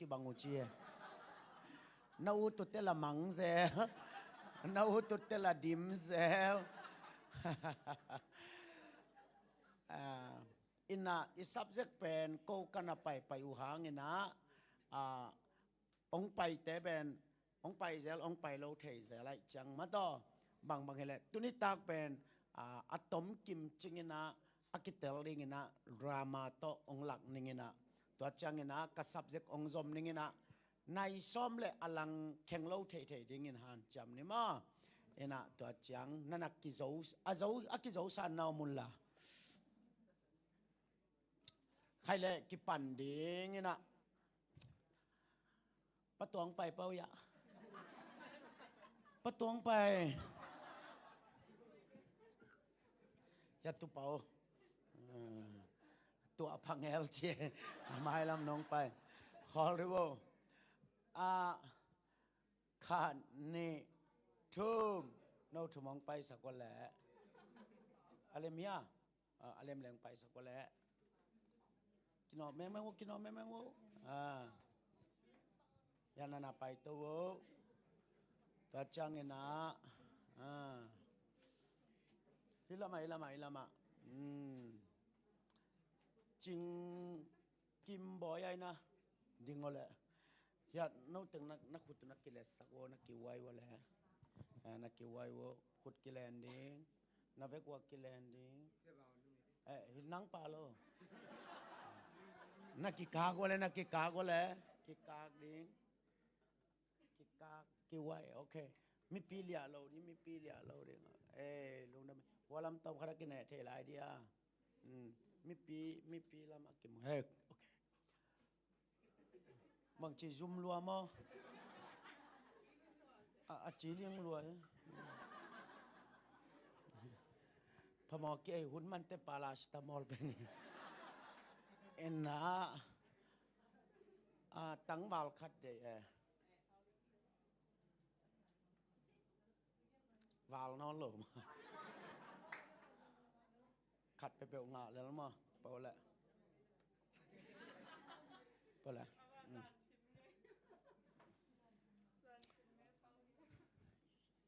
ki banguchi na ututela mangze na ututela dimze ina i subject pen ko kana pai u hangina ong pai te ben ong pai zel ong pai lo thei zelai chang ma to bang hele tuni tak pen atom kim chingina akitel ringina drama to ong lak ningina to changina ka subject ong zom ningina nai som le alang khenglo thei dingin han cham ni ma ena to chang nanak ki zo akizo san naw mulla khai le ki pan dingina patong pai pau ya patong pai ya tu pauตัวพังเอลเจไม้ลำน้องไปขอริโวขานี่ทุ่มโนทุ่มองไปสักวันแหละอะไรเมียอะไรแรงไปสักวันแหละกินอแม่งกินอแม่งยานานาไปตัวตัวจังเงินะฮิลามาจริงกิมบ่อยนะดิงโอแหละยาโนตึงนักขุดนักกิเลสสักวันนักกิวายวะแหละนักกิวายวะขุดกิเลนดิงนับเวกว่ากิเลนดิงนังปาโลนักกิกากวะเลยนักกิกากวะเลยกิกากดิงกิกากกิวายโอเคมีปีเลียโลนี่มีปีเลียโลดิงลุงนะวะลำตอบขนาดกินเทลายเดียมีปีละมากินโอเคบางทีซุ่มรัวมั้งจีเลี้ยงรัวพอมอเกยหุ่นมันเตปาลาสตามอลเป็นนะตั้งวาลคัดเดวาลนอนหลงขัดไปเปล่างาแล้วมั้งเปล่าแหละ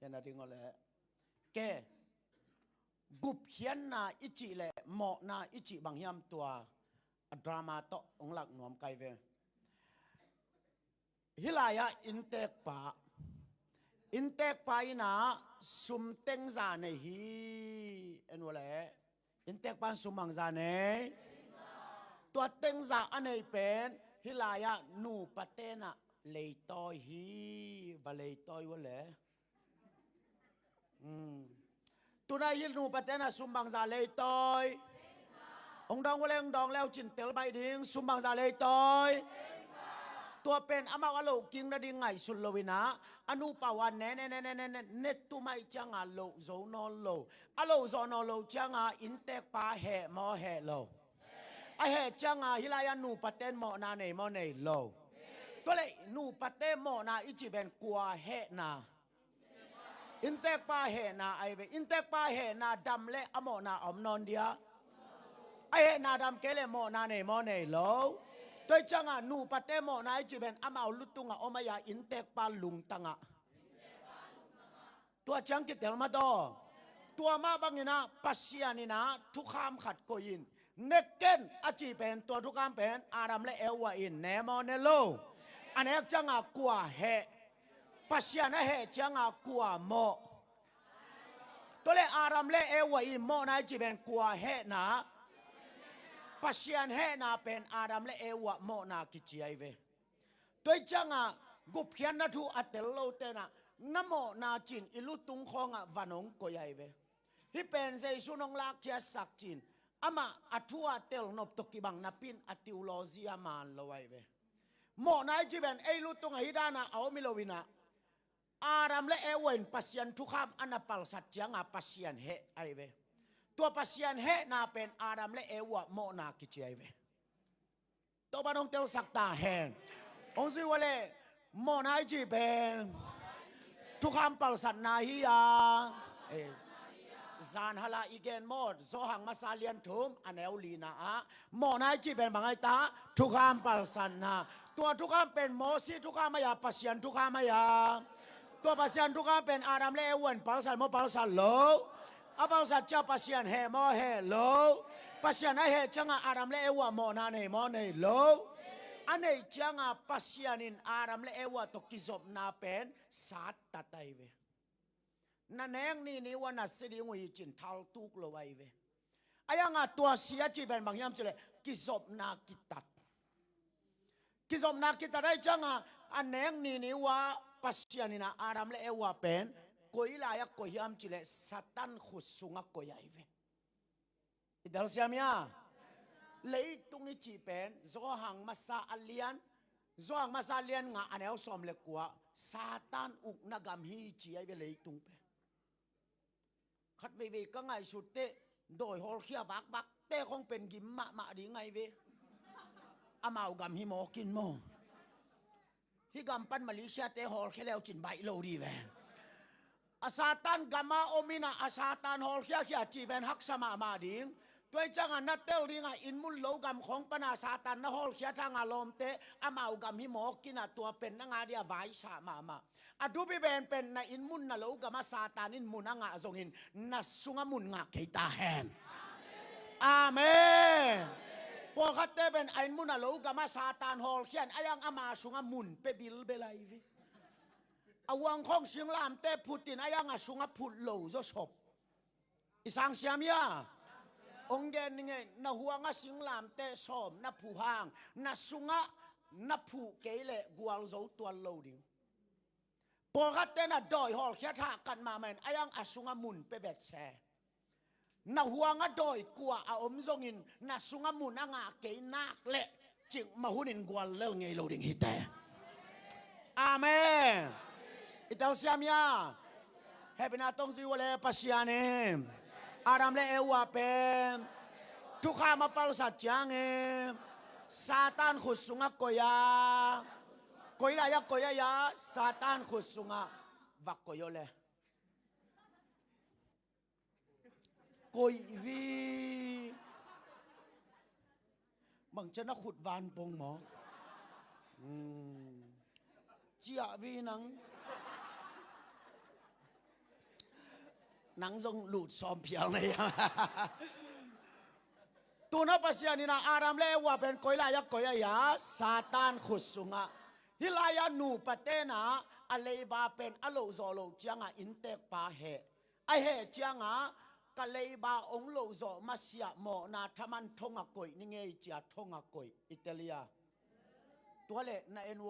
ยันนาดิงอแหละแกกุบเขียนนาอิจิแหละเหมาะนาอิจิบางยามตัวดรามาโตองหลักหนวมไกเวฮิลายะอินเตกปานะสุมเต็งซาเนฮีเอ็นวะแหละอินเตกปาสุมังซาเนตัวเต็งซาอันไหนเป็นฮิลายะนูปะเตนะเลยตอยฮีบะเลยตอยวะแหละตัวนั้นยินูปะเตนะสุมังซาเลยตอยองดองวะเลงดองแล้วจินเตลใบดิงสุมังซาเลยตอยตัวเป็นอมาวะโลกิงนะดิงไงสุลวินะอนุปาวันเนตุไม่จังอาโลโซนอโลอะโลโซนอโลจังอาอินเตกปาแห่มอแห่โลไอแห่จังอาฮิลายานูปะเตนมอนาเนมอเนโลตัวเลยนูปะเตมอนาอิจิเป็นกัวแห่นาอินเตกปาแห่นาไอเวอินเตกปาแห่นาดำและอมอนาอมนอนเดียไอแห่นาดำเกเลมอนาเนมอเนโลตัวจังนูปะเตมอนาอิจิเป็นอมาลุตุงออมายาอินเตกปาลุงตังตัวจังกิเตลมาโตตัวมาบังนี่นะปัสยานี่นะทุกขามขัดโกยินเนกเกนอจิเป็นตัวทุกขามเป็นอารัมและเอวาอินเนมอเนโลอันนี้จังกัวเฮปัสยานะเฮจังกัวโมตัวเลอารัมและเอวาอินโมนะอิจิเป็นกัวเฮนะปัสยานเฮนาเป็นอารัมและเอวะโมนากิจิไอเวตัวจังกุบเขียนนะทูอัตเตลโลเตนะนโมนาจินอิลุตุงคองวานงโกยไอเวฮิเป็นเซซุนงลาเคียสักจินอามาอัทัวเตลนบตกิบังนับปินอติวโลซีอามาลไวเวโมนาจิเป็นเอลุตุงฮิดานาเอามิโลวินะอารัมและเอเวนปัสยันทุกขามอนาปัลสัจจังปัสยันเฮไอเวตัวปัสยันเฮนาเป็นอารัมและเอวะโมนากิจิไอเวตัวบ้านองเตลสักตาแหงองซิวะเลโมนาจิเป็นทุกคำปัลสัตนาฮิยา ซานฮาลาอีเกนหมดโซหังมาซาเลียนทุมอันเอลลีนาอะหมอนายจีเป็นบางไอตาทุกขามปัลสันนาตัวทุกขามเป็นโมซีทุกขามมายาปัสยันทุกขามมายาตัวปัสยันทุกขามเป็นอาดัมและเอวันปัลสันโมปัลสันโลอาปัลสันเจ้าปัสยันเฮโมเฮโลปัสยันไอเฮจังอาดัมและเอวะโมนาเนโมเนโลอันนี้จังปัสยันินอาดัมและเอวะตกิจบนาเป็นสัตตะไตเวนั่นเองนี่วันนั้นสิ่งที่จินทัลตุกโลไว้เวอายังตัวเสียจีเป็นบางอย่างจะเลยกิจบนากิตัดกิจบนากิตัดได้จังอันเองนี่ว่าปัสยานินะอาดัมและเอวาเป็นกุยลายกุยามจะเลยสัตันขุดสุงกุยไอเวอิดาลเซียมีเลยตรงนี้จีเป็นโซหังมาซาอัลเลียนโซหังมาซาเลียนงาอันเอลสอมเล็กกว่าซาตันอุกนักามฮีจีไอเวเลยตรงเป็นขัดเวก็ไงสุดเตะโดยฮอลเคียบักเตะคงเป็นกิมมะดีไงเวอามาวกำฮิโมกินโมฮิกำปันมาเลเซียเตะฮอลเคียแล้วจินใบโลดีแวนอาซาตันกัมมาโอมินาอาซาตันฮอลเคียจีเป็นฮักสมามาดิงด้วยจังนัดเตลริงอินมุลโลกำของปนาซาตันนะฮอลเคียทางอารมณ์เตะอามาวกำฮิโมกินตัวเป็นนางาเดียไว้สามาอดูบิเป็นในอินมุนนะโลกามาซาตานินมุนงะทรงหินนัสสุงมุนงะเกตาแฮนอาเมนพอคัตเตเป็นอินมุนนะโลกามาซาตานฮอลเขียนอายังอามาสุงมุนเปบิลเบลัยวิอาวังของสิงลามเตพุตินอายังสุงพุดโลโจศพอิสังเสียมยาองเดนไงนะหัวงสิงลามเตสอมนะผู้หางนะสุงนะผู้เกเลกวลโจตัวโลดิพอคัตเตน่ะดอยฮอลเขียท่ากันมาแมนอายังอาสุงมุนเปเบ็ดแซน่ะหัวงะดอยกว่าอาอมจงินน่ะสุงมุนอ่างเกยนักเละจิงมาหุนินกวลเลงไงโลดิงฮิตเตอาเมนอิตาเซียมยาเฮบินาตงซิวเลปัสยานีอาดัมเลเอวาเปมทุกขามาปัลสัจจังซาตานขุดสุงกอยากุยลายกุยยาซาตานขุดสุงวักกุยเลกุยวีบางจะนักขุดวานปงหมอเจียวีนังทรงหลุดซอมเพียวเลยตัวนับปัสยานี่นะอาดัมเลวะเป็นกุยลายกุยยาซาตานขุดสุงฮิลายานูปะเตนะอะเลบาเป็นอะโลโซโลจังอินเตกปาเฮไอเฮจังกะเลบาองโลโซมาเสียโมนาทมันทงกุยนี่ไงจียทงกุยอิตาเลียตัวเลนะเอ็นโว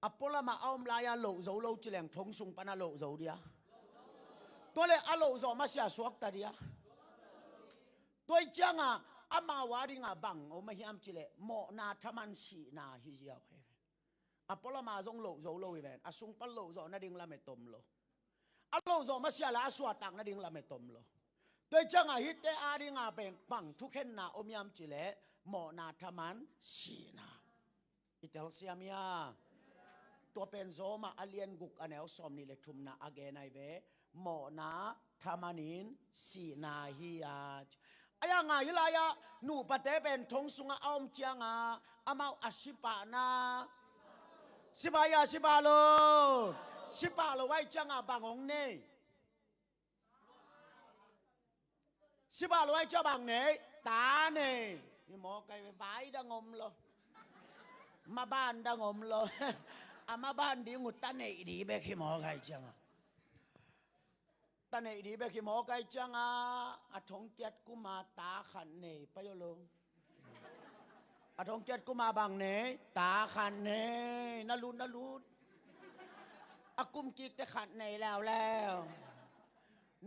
อพอลมาเอามลายาโลโซโลจิเลงทงสุงปนาโลโซเดียตัวเลอะโลโซมาเสียสวกตาเดียตัวจังอามาวาริงบังโอมาฮิอัมจิเลโมนาทมันสีนาฮิเจียวอพอลมาจงโลโซโลอีเวนอสุงปัลโลโซนาดิงละเมตมโลอะโลโซมาเสียละสวตังนาดิงละเมตมโลตัวจังฮิตเตอาดิงเป็นบังทุกเห็นนาอมยามจิเลโมนาทมันสีนาอิตาลเซียมียตัวเป็นโซมาอเลียนกุกอันเอลซอมนี่เลทุมนาอเกนไอเวโมนาทามานินสีนาฮิยาอายังฮิลายานูปะเตเป็นทงสุงออมเจียงอามาอาชิปานาสิบายาสิบาโลไว้จังบางองเน่สิบาโลไว้จังบางเน่ตาเน่นี่หมอไก่ไปดังมโลมาบ้านดังมโลอามาบ้านดีงุดตาเน่ดีเบคิหมอไก่จังตาเน่ดีเบคิหมอไก่จังอาทงเกียรติกุมาตาขันเน่ไปโยโลอาทงเกียรติกุมาบางเน่ตาขันเน่นาลุนอากุมกิกแต่ขันเน่แล้ว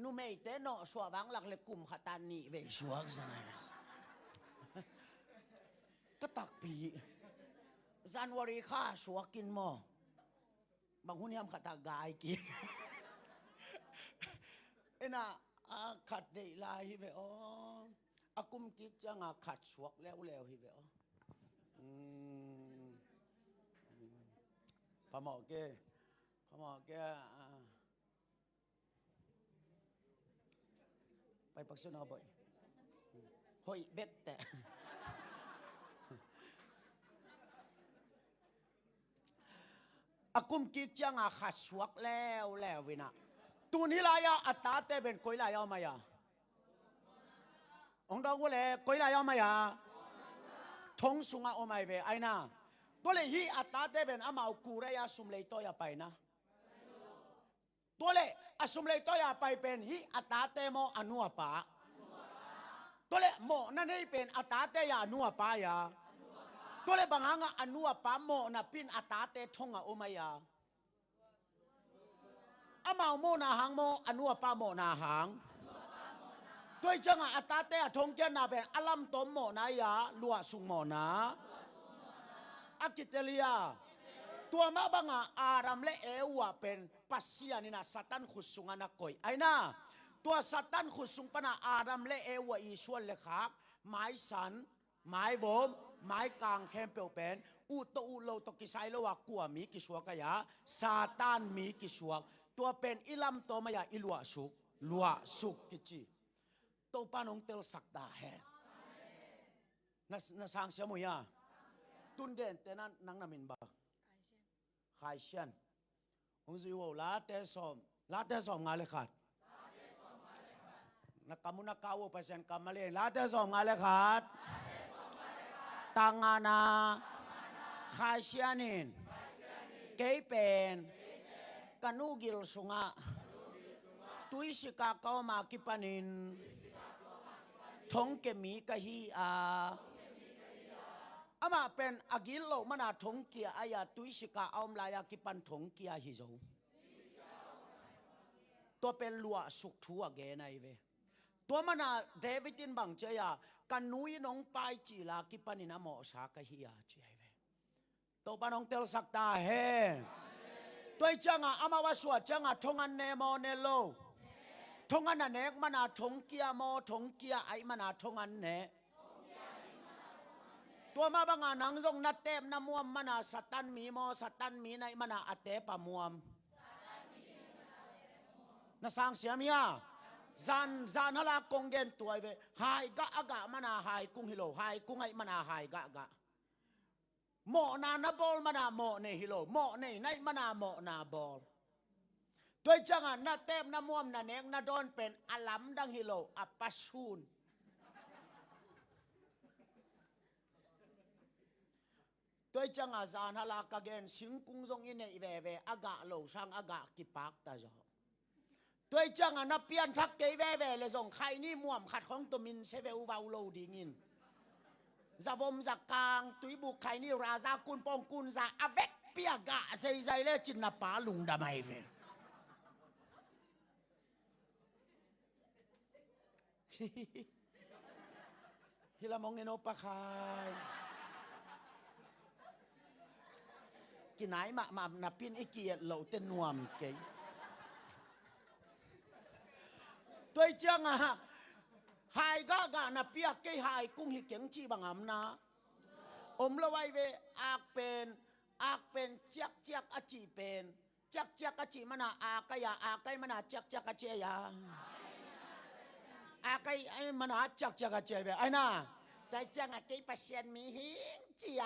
นูไม่เตโนชัวบางหลักเลยกุมขัตันนี่เวชัวใช่ไหมก็ตักปีจันวารีข้าชัวกินหม้อบางหุ่นยำขัดตากายกินเอ็น่ะขัดได้ลายฮิเวออากุมกิกจังขัดชัวแล้วฮิเวอพะหมอเก้ ปักสนอบ่อยหอยเบ็ดแต่อากุมกิจังอาขัดสวกแล้ววินะตูนี้ลายาอัตตาเตเป็นกุยลายามายาองดองว่าเลยกุยลายามายาทงสุงอาโอไม่เวไอนะตัวเลยฮีอัตตาเตเป็นอามาเอากูเรียสุมเลยตัวยาไปนะตัวเลยอาสุมเลยตัวยาไปเป็นฮีอัตตาเตโมอนุปาตัวเลยโมนั่นให้เป็นอัตตาเตยาอนุปายาตัวเลยบางงาอนุปาโมนะปินอัตตาเตทงอาโอมายาอามาโมนาหังโมอนุปาโมนาหังด้วยจังอัตตาเตะทงเกนาเป็นอลัมตมโมนายาลัวสุงโมนาอากิเตเลียตัวมาบังอารัมเลเอวะเป็นปัสเซียนี่นะสัตันขุสุงานักกอยไอ้นะตัวสัตันขุสุงปนาอารัมเลเอวะอีชวนเลขาไม้สันไม้บมไม้กางแคมเปลเป็นอุตอุโลตกิไซโลวะกัวมีกิชัวกะยาซาตานมีกิชัวตัวเป็นอิลัมโตมายาอิลัวสุกกิจิตัวปานองเตลสักดาแฮนะสังเสียมุยาตุนเดนเตนันนังนามินบาขายเชียนองซิวลาเตสอมงาเลขาดนักกามุนักกาวไปเซนกามาเลลาเตสอมงาเลขาดตังานาขายเชียนินเกยเป็นกันูกิลสุงะตุยสิกาเกามากิปานินทงเกมีกะฮีอามาเป็นอากิลโลมนาทงเกียอายาตุยสิกาเอามลายากิปันทงเกียฮิโซตัวเป็นลัวสุกทัวเกนายเวตัวมนาเดวิดินบังเจียกันนุยน้องไปจีลากิปันินาโมสากะฮียเจียเวตัวปานองเตลสักตาเฮตัวจังอามาวาสวดจังทงอันเนโมเนโลทงอันเนกมนาทงเกียโมทงเกียไอมนาทงอันเนตัวมาบังนังทรงนัดเต็มนามวมมนาสัตันมีโมสัตันมีในมนาอเตปมวมนาสังเสียมียจานฮลากงเกนตัวเวหายกะอากะมนาหายกุ้งฮิโลหายกุ้งไอมนาหายกะโมนานาบอลมนาโมเนฮิโลโมเนในมนาโมนาบอลด้วยจังนาเต็มนามวมนาเนกนาโดนเป็นอลัมดังฮิโลอัปปัชูนด้วยจังจานฮลากะเกนสิงกุ้งทรงอินเนเวอากะโลช่างอากะกิปักตาจอด้วยจังนาเปียนทักเกเวเลยส่งใครนี่ม่วมขัดของตัวมินเซเวอุบาโลดีงินจะวมจะกลางตุยบุกใครนี่ราซากุนปองกุนซาอเวกเปียกะใจเลยจินนาปาลุงดำไมเวฮิลามองเงโนปะคายกินไหนมานับพินไอเกียเหล่าเต้นนวมเก๋ตัวเจ้าหายก็นับเปียกเก๋หายกุ้งหิเก๋งจีบังอำนาอมละไว้เวอากเป็นเจียกอจีเป็นเจียกอจีมันอากยาอากมันเจียกอเจียอากไอมันเจียกอเจียเวไอ้น่ะแต่จังเก๋ปัสเซียนมีหิงจีย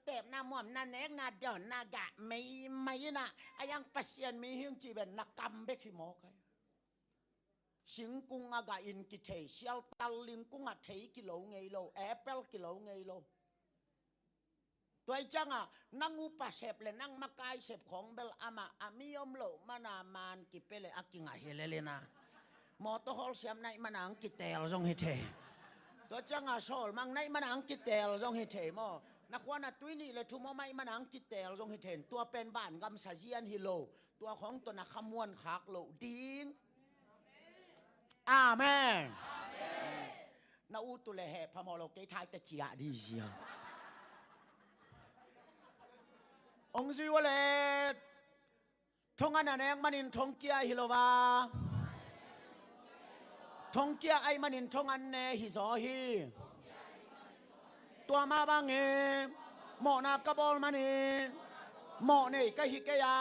เต็มน้ำม่วมน้ำเนกน้ำดอนน้ำกะไม่น่ะไอ้ยังปัสเซียนมีหิงจีเป็นนักกำเบกิโมกสิงกุ้งอากาอินกิเทเชียลตัลลิงกุ้งเทกิโลไงโลแอปเปิลกิโลไงโลตัวจังนั่งอุปเสพเลยนั่งมากายเสพของเบลอามาอามิยมโลมานามานกิเปเลอากิงาเฮเลนะมอเตอร์ฮอลเสียมในมันอังกิเตลจงเฮเทตัวจังโซลมังในมันอังกิเตลจงเฮเทมอนักวันตุยนี่เลยทุกโมไม่มันอังกิเตลจงเฮเทนตัวเป็นบ้านกำซาเซียนฮิโลตัวของตัวนักขมวนขากโลดิงอาเมนนาอูตุเลเหพมอโลเกทายตะจียดีเสียองซิวเลทงอันนั้นเองมันอินทงเกียฮิโลวาทงเกียไอมันอินทงอันเนฮิโซฮีตัวมาบังเอโมนากะบอลมันอินโมเนกะฮิเกยา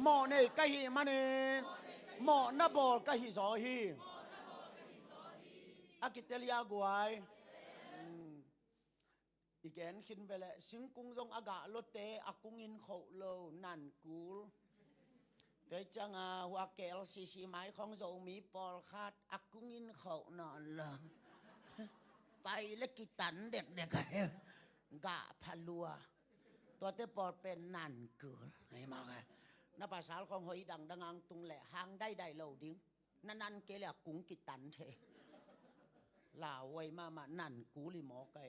โมเนกะฮิมันอินโมนาบอลกะฮิโซฮีต Akitelia guai igen khin vele singkung jong aga lote akungin kho lo nan kul te changa wa kel si mai khong zo mi pol khat akungin kho non lo ไปและกิตันเด็กๆกะพะลัวตัวเตปอดเป็นนั่นเกินให้มาไงนับภาษาของหอยดังดังตุงแหละหางได้โลดิ้งนั่นเกลียกุงกิตันเทลาไว้มานั่นกูลิหมอไก่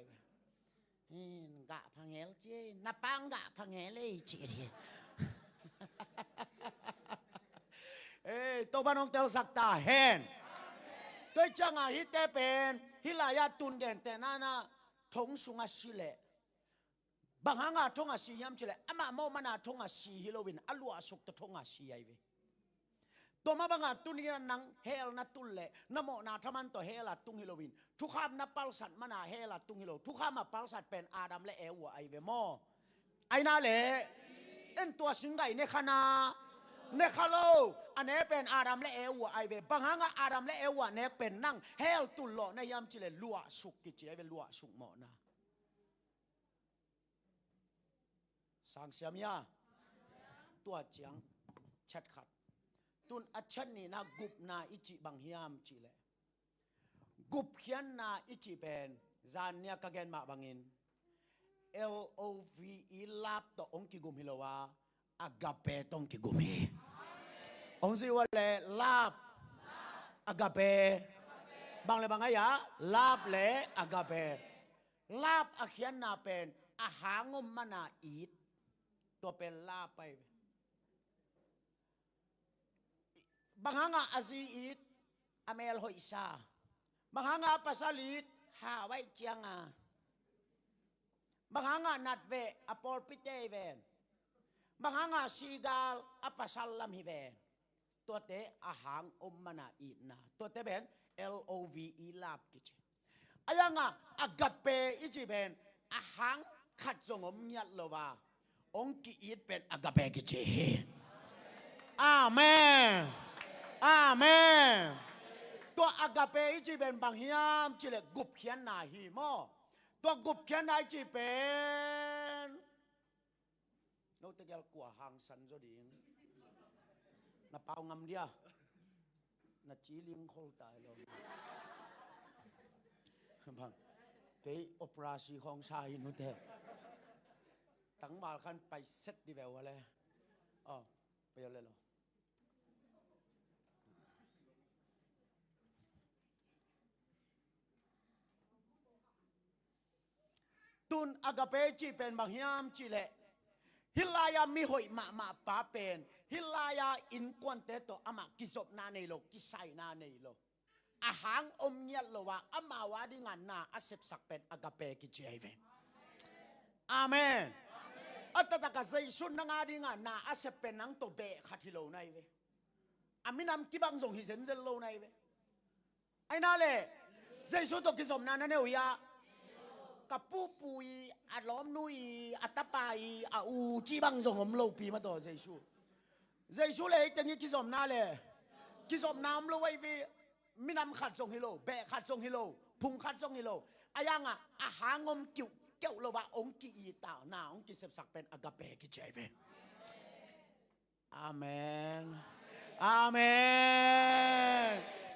กะพังเฮลเจนับปังกะพังเฮเลยเจดีตัวบ้านน้องเตลสักตาเห็นตัวจังอาฮิตเตเป็นฮิลายาตุนเดนแต่นาทงสุงอาศิเลบางหางาทงอาศิยามจิเลอามาโมมานาทงอาศิฮิโลวินอลัวสุกตะทงอาศิไอเวตัวมาบางหาตุนยันนังเฮลนาตุลเลนโมนาทมันตัวเฮลาตุงฮิโลวินทุกขามนับปัลสัตมานาเฮลาตุงฮิโลทุกขามาปัลสัตเป็นอาดัมและเอวไอเวโมไอนาเลเอ็นตัวสิงไกในขณะเนคาโลอันนี้เป็นอาดัมและเอวไอเวบางครั้งอาดัมและเอวเนี่ยเป็นนั่งเฮลตุลโลในยามจิเลลัวสุกกิจไอเวลัวสุกหมอนะสังเสียมยาตัวเจียงชัดขัดตุนอัชนีนะกุบนาอิจิบางยามจิเลกุบเขียนนาอิจิเป็นจานเนี่ยกะเกนมาบางอิน LOVE ลาบต่อองกิกุมฮิโลวาagape tong kigumi ong si wale lab agape bang le bangaya lab le agape lab akhian na pen ahangom mana it ตัวเป็นลาบไปบางหางอาซีอิดอเมลหอยซาบางหางปัสลิดหาไว้เจียงบางหางนัดเวอปอลปิเตเวนบางหางซีกาลอปัสลัมฮิเวนตัวเตอาหางอมมนาอินาตัวเตเป็น LOVE ลาบกิจอายังอากาเปอิจิเป็นอาหางขัดจงอมยัดโลวาองกิอิดเป็นอากาเปกิจอาเมนอาเมนตัวอากาเปอิจิเป็นบางฮิยามจิเลกุบเขียนนาฮีโมตัวกุบเขียนนาจิเป็นโนตเกลกัวหางสันจดิงนาเปางำเดียนาจีลิงโคลตายลงบังเตยโอปราชีของชายนุเตตั้งมาคันไปเซตดีแบบว่าเลยอ๋อไปอะไรหรอตุนอากาเปจีเป็นบางยามจีเลฮิลายามีหอยมาป้าเป็นฮิลายาอินกวนเตโตอามากิจบนาเนโลกิไซนาเนโลอาหางอมเนียลว่าอามาวาดิงานนาอาเซบสักเป็นอากาเปกิเจเวอาเมนอัตตะกะใจสุนนางาดิงานนาอาเซบเป็นนังโตเบขัดฮิโลไนเวอามินามกิบังส่งฮิเซนเซโลไนเวไอ้นาเลใจสุนตกิจบนาเนวิยากับปูปุยอัดล้อมนุยอัตตปายอูจีบังจงผมโลปีมาต่อเจซูเลยจังยี่กิจอมนาเลยกิจอมน้ำโลไว้วีมินำขัดทรงฮิโลแบะขัดทรงฮิโลพุงขัดทรงฮิโลอายังอาหางมกิ่วเกี่ยวละว่าองค์กิอีตาหน้าองค์กิเสพสักเป็นอากาเปกิเจเวอาเมนอาเมน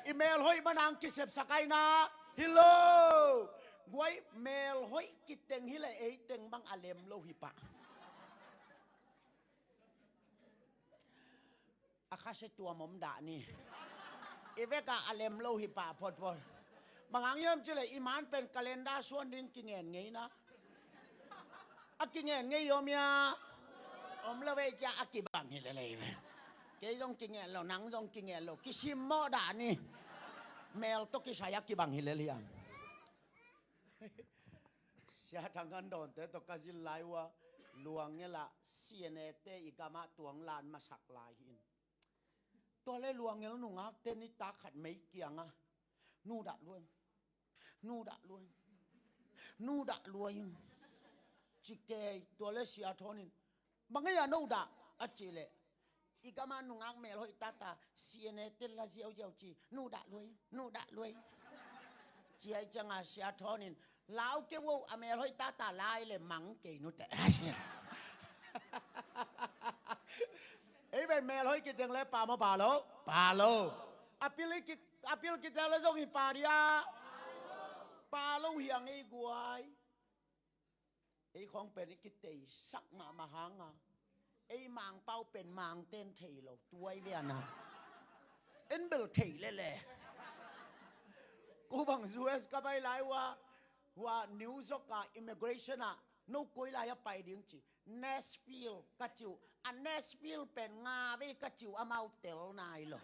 อีเมลหอยมานางกิเสพสักไอนะฮิโลกวยเมลหอยกิเต็งฮิเลเอเต็งบังอาเลมโลหิปะอาคาเชตัวมอมดานี่เอเวกาอาเลมโลหิปะพอดบางครั้งเยิ่มจิเลอิมานเป็นกาเลนดาส่วนดินกินเงินไงนะอากินเงินไงโยมยาอมเลเวจ่าอากิบังฮิเลเลยเกยต้องกินเงินเรานังต้องกินเงินเรากิชิมโมดานี่เมลตกิชายากิบังฮิเลเลียงเสียทางกันโดนแต่ตกจิลไลว่าลวงเนี่ยละเสียเนเตอีกามาตวงลานมาสักลายหินตัวเล่ลวงเนี่ยหนุ่งอ่ะเต้นนิตาขัดไม่เกี่ยงอ่ะนู่ดะรวยนู่ดะรวยนู่ดะรวยจิเกยตัวเล่เสียทอนินบางอย่างนู่ดะอัจฉริอีกามาหนุ่งอ่ะเมลอยตาเสียเนเตละเจียวจีนู่ดะรวยนู่ดะรวย เจียจังอาเสียทอนินลาวเกวอเมรอยตาตาลายเลยมังเกนุแต่เอ้ยเป็นเมรอยกิจังเลยปามาปาโลอภิลิกิตแล้วจงอีปาดิอาปาโลเฮียงไอ้กวยไอ้ของเป็นกิเตสักมาหางอ่ะไอ้มังเป้าเป็นมังเต้นเทโลตัวไอ้เวียนะเอ็นเบลเทเลยแหละกูบังซูเอสก็ไปไล่ว่านิวส์ก็อิมิเกรชันอ่ะนูกุยไล่ไปดิ้งจีเนสฟิลกัจจิวอันเนสฟิลเป็นงาเวกัจจิวอามาเตลนายหรอ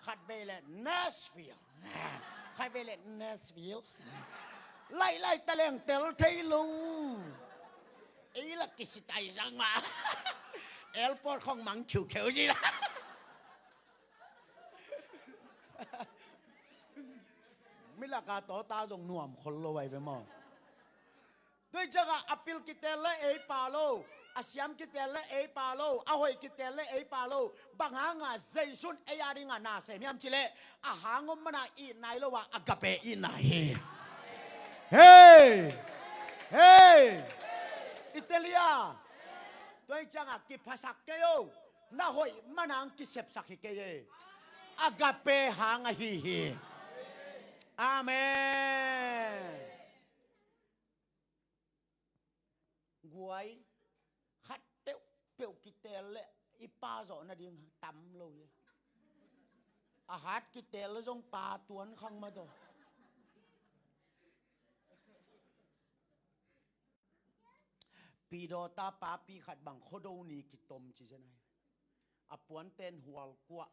ขัดเบลเนสฟิลขัดเบลเนสฟิลไล่ตะเลงเตลเทลูไอ้ละกิสิตายจังมาเอลปอร์ของมังเขียวจีละมิลากาโตตาจงน่วมคนละไว้ไปมองด้วยจังอปิลกิเตลและเอปาโลอาเซียมกิเตลและเอปาโลอาหอยกิเตลและเอปาโลบางหางาเจซุนเอยาดิงานาเซมิยมจิเลอาหางมนาอีนายโลวะอากาเปอีนายเฮ้อิตาลีด้วยจังกิภาษาเกโยนาหอยมันังกิเซปสักเกยอากาเปหางาฮีอาเมนกวยขัดเปียวกิเตลเลยอีปาสอนนะดิงตำเลยอาหารกิเตลแล้วจงปลาตวนข้างมาตัวปีโดตาปาปีขัดบังโคโดนีกิตมจีเจนายอปวนเต้นหัวกัว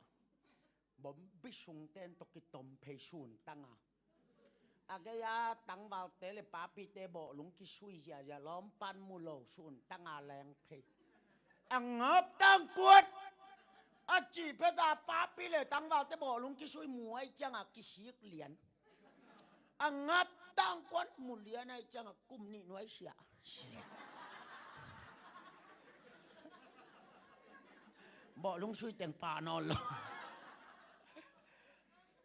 บ่มบิชุงเต้นตกิตมเพชุนตั้งอากยาตังบาลเตเลปาปีเตโบลุงกิชุยจะล้อมปันมูโลชุนตั้งอาแรงเพอังงับตั้งกวดอาจีเพดาปาปีเลยตังบาลเตโบลุงกิชุยมวยจังอากิชิกเหรียญอังงับตั้งกวดมูเลียนในจังอากุมนี่หน่วยเสียบ่ลุงชุยแต่งป่านอนเลย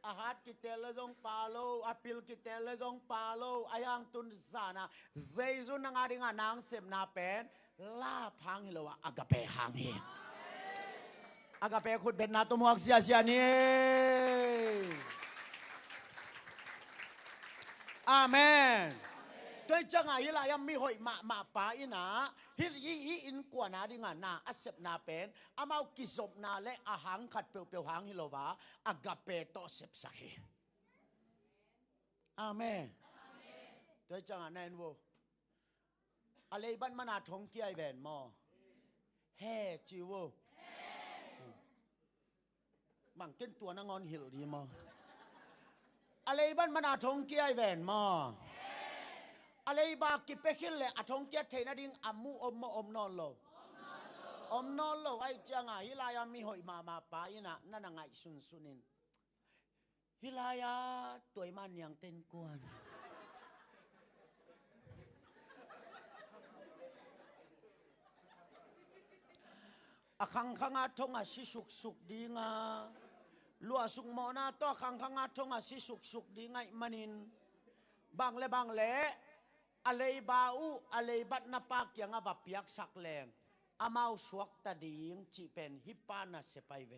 อาหารกิเตลจงปาโลอาปิลกิเตลจงปาโลอายังตุนซานาเจซุนนางอาดิงานางเสมนาเป็นลาพังฮิโลวะอากาเปหังเฮอากาเปขุดเป็นนาตุมวกเสียนี่อาเมนด้วยจังไงฮิลายังมีหอยมาปาอินาฮิอินกว่านาดิงานาอัศบนาเป็นอามากิศบนาและอาหารขัดเปียวหางฮิโลวะอากาเปโตเสพสักอาเมนด้วยจังไงนั่นวูอะไรบ้านมานาทงเกียร์แวนมอเฮจิวบังเกินตัวนางอนหิลดีมออะไรบ้านมานาทงเกียร์แวนมออะไรบากิเปขิลเลยอาทงเกียรตินาดิงอามูอมนอนโลไอจังฮิลายามีหอยมาปายนะนั่นไงสุนินฮิลายาตัวมันยังเต้นกวนอาคังอาทงอาสิสุกดีงาลัวสุกโมนาตัวคังอาทงอาสิสุกดีไงมันินบางเละอะไรบาอูอะไรบัดนาปากยังอาบเปียกสักแรงอามาสวกตาดีงจีเป็นฮิปปานาเสไปเว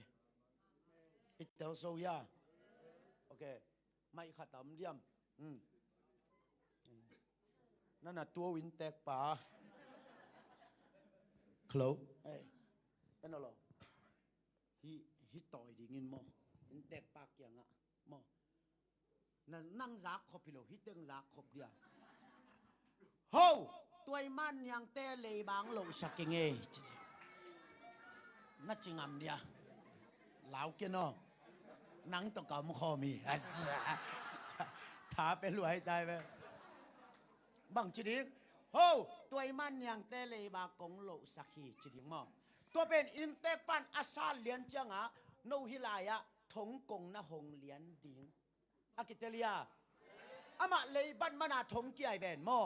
อิตเตลโซยาโอเคไม่ขัดตำเดียมนั่นน่ะตัววินแตกป่าคลเอ้ยนั่นน่ะหรอฮิต่อยดีงินมอวินแตกปากยังอ่ะมอนั่งซักขบพิโลฮิตึงซักขบเดียโฮตัวมันยังเตะเลยบางโลสักเงยน่าจริงอ่ะเดียลาวกินอ๋อนังตะกำคอมีถ้าเป็นรวยใจไปบังจีดิงโฮตัวมันยังเตะเลยบางกงโลสักฮีจีดิงมอตัวเป็นอินเตปันอาซาเลียนจังอ่ะโนฮิลายะทงกงนะหงเลียนดิงอากิเตเลียอามาเลยบันมานาทงเกียร์แวนมอ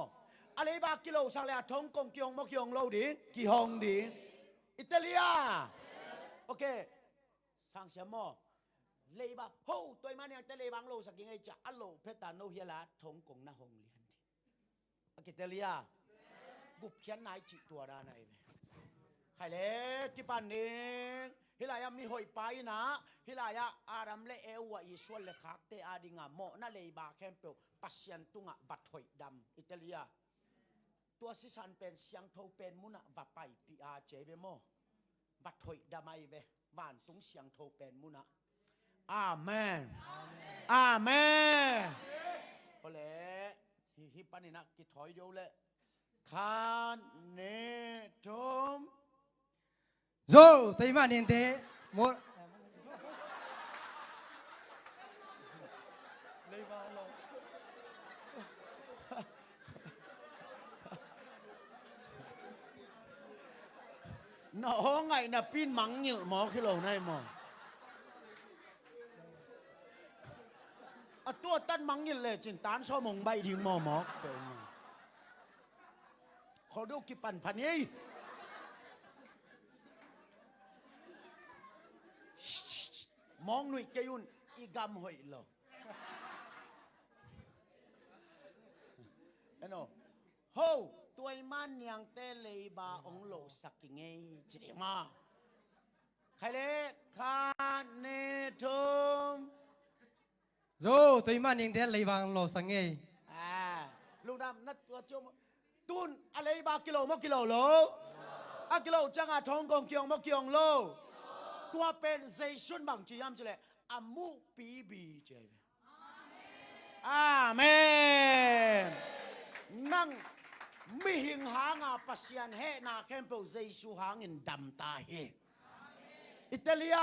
อะไรบากิโลสักแล้วทงกงกิองมกิองโลดิกี่หงดิอิตาเลียโอเคสังเสียมอ เลยบาโหตัวมันยังแต่เลยบางโลสักยังไงจะอโลเพตาโนเฮียลาทงกงนาหงเลียนอกิเตเลียบุบเขียนนายจิตัวดาในใครเล็กที่ปันนี้ฮิลายามีหอยไปนะฮิลายาอารัมเลเอวอิสวลเลคักเตอาดิงาโมนาเลยบาแคมเปลปัสยันตุงะบัดหอยดำอิตาเลียตัวสิสันเป็นเสียงโทเป็นมุนะบัดไปปีอาเจเบโมบัดหอยดำไอเบบ้านตุงเสียงโทเป็นมุนะอาเมนอาเมนโอเลฮิปันนี่นะกิถอยเดียวเลยคานเนทมโซไตมานินเตหมดเลยมาเราน้องไงนะปีนมังยิ่งหมอขึ้นเราในหมอตัวตั้นมังยิ่งเลยจินตานชอบมองใบดิ่งหมอหมอเป็นเขาดูกี่ปันพันยี่มองหนุ่ยเกยุนอีกำหอยเหรอเอ็นโอโฮตัวมันยังเตเลยบาองโลสักยังไงจีเดมาใครเล็กคาเนทุมโซไตมานินเตเลยบางโลสังเงลูกดำนัดตัวจมตุนอะไรบากิโลมกิโลโลอะกิโลจังอาทองกงเกียงมกิยงโลตัวเป็นเซชุนบางจียามจีเลยอามูปีบีเจอาเมนนั่งมิหิงหางาปัสยันเฮนาแคมเปลเซชูหางินดำตาเฮอิตาเลีย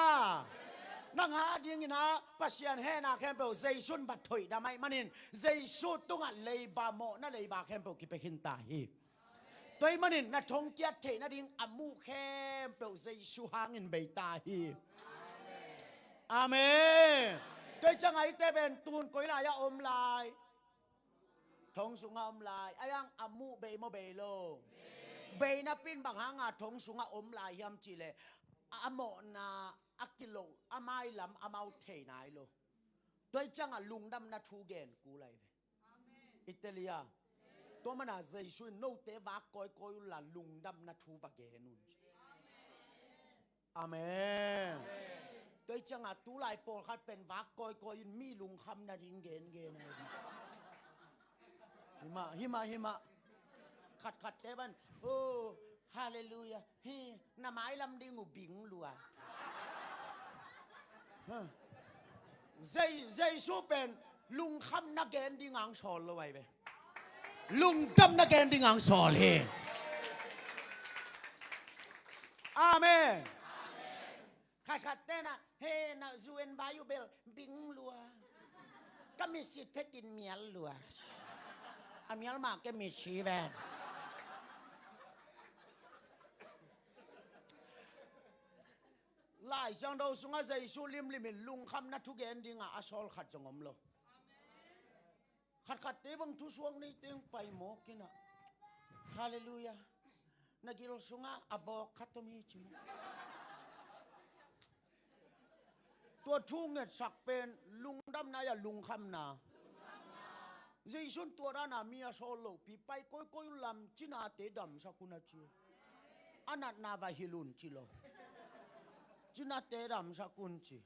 นั่งหาดีงินะปัสยันเฮนาแคมเปลเซชุนบัดถอยดำไมมันินเซชูตุงะเลยบาโมนะเลยบาแคมเปลกิเปหินตาเฮตัวมันนี่นัดทงเกียรตินัดดิ้งอามูแคมเปลเซชูหางินเบตาเฮอาเมนตัวจังไงเตเป็นตูนกุยลายาอมลายทงสุงอมลายอายังอามูเบโมเบโลเบนับปินบางหางาทงสุงอมลายยำจีเลอโมนาอักิโลอาไมลำอามาเทนายโลตัวจังลุงดำนัทูเกนกูเลยอิตาเลียตัวมันอาใจช่วยโนเตวากกอยกอยละลุงดำนัทูปะเกนุนอาเมนตัวจังตูไลโปคัดเป็นวากกอยกอยมีลุงคำนาดิงเกนเกนหิมะขัดเตบันโอ้ฮาเลลูยาฮีน้ำไม้ลำดิงูบิงลัวใจสู้เป็นลุงคำนักเกนดิงังสอนเลยไปลุงดำนักเกนดิงังสอนเลยอาเมนขัดเตนะเฮนะซูเอนบายูเบลบิงลัวก็มีสิทธิ์เพชรกินเมียลัวอามีลมากแกมีชีแวนลายช่างเราสุงอาใจสู้ลิมลุงคำนัดทุกเอนดิ้งอาชอลขัดจังอมโลขัดเตบังทุสวงนี่เต็งไปหมกินะฮาเลลูยานักิลสุงอาบอกขัดตมีจิมตัวทุ่งเงินสักเป็นลุงดำนายลุงคำนาใจชุนตัวรานามีอาโซโลปีไปก้อยลำจินาเตดำสักุนาจิอันนั้นนาวาฮิลุนจิโลจินาเตดำสักุนจิ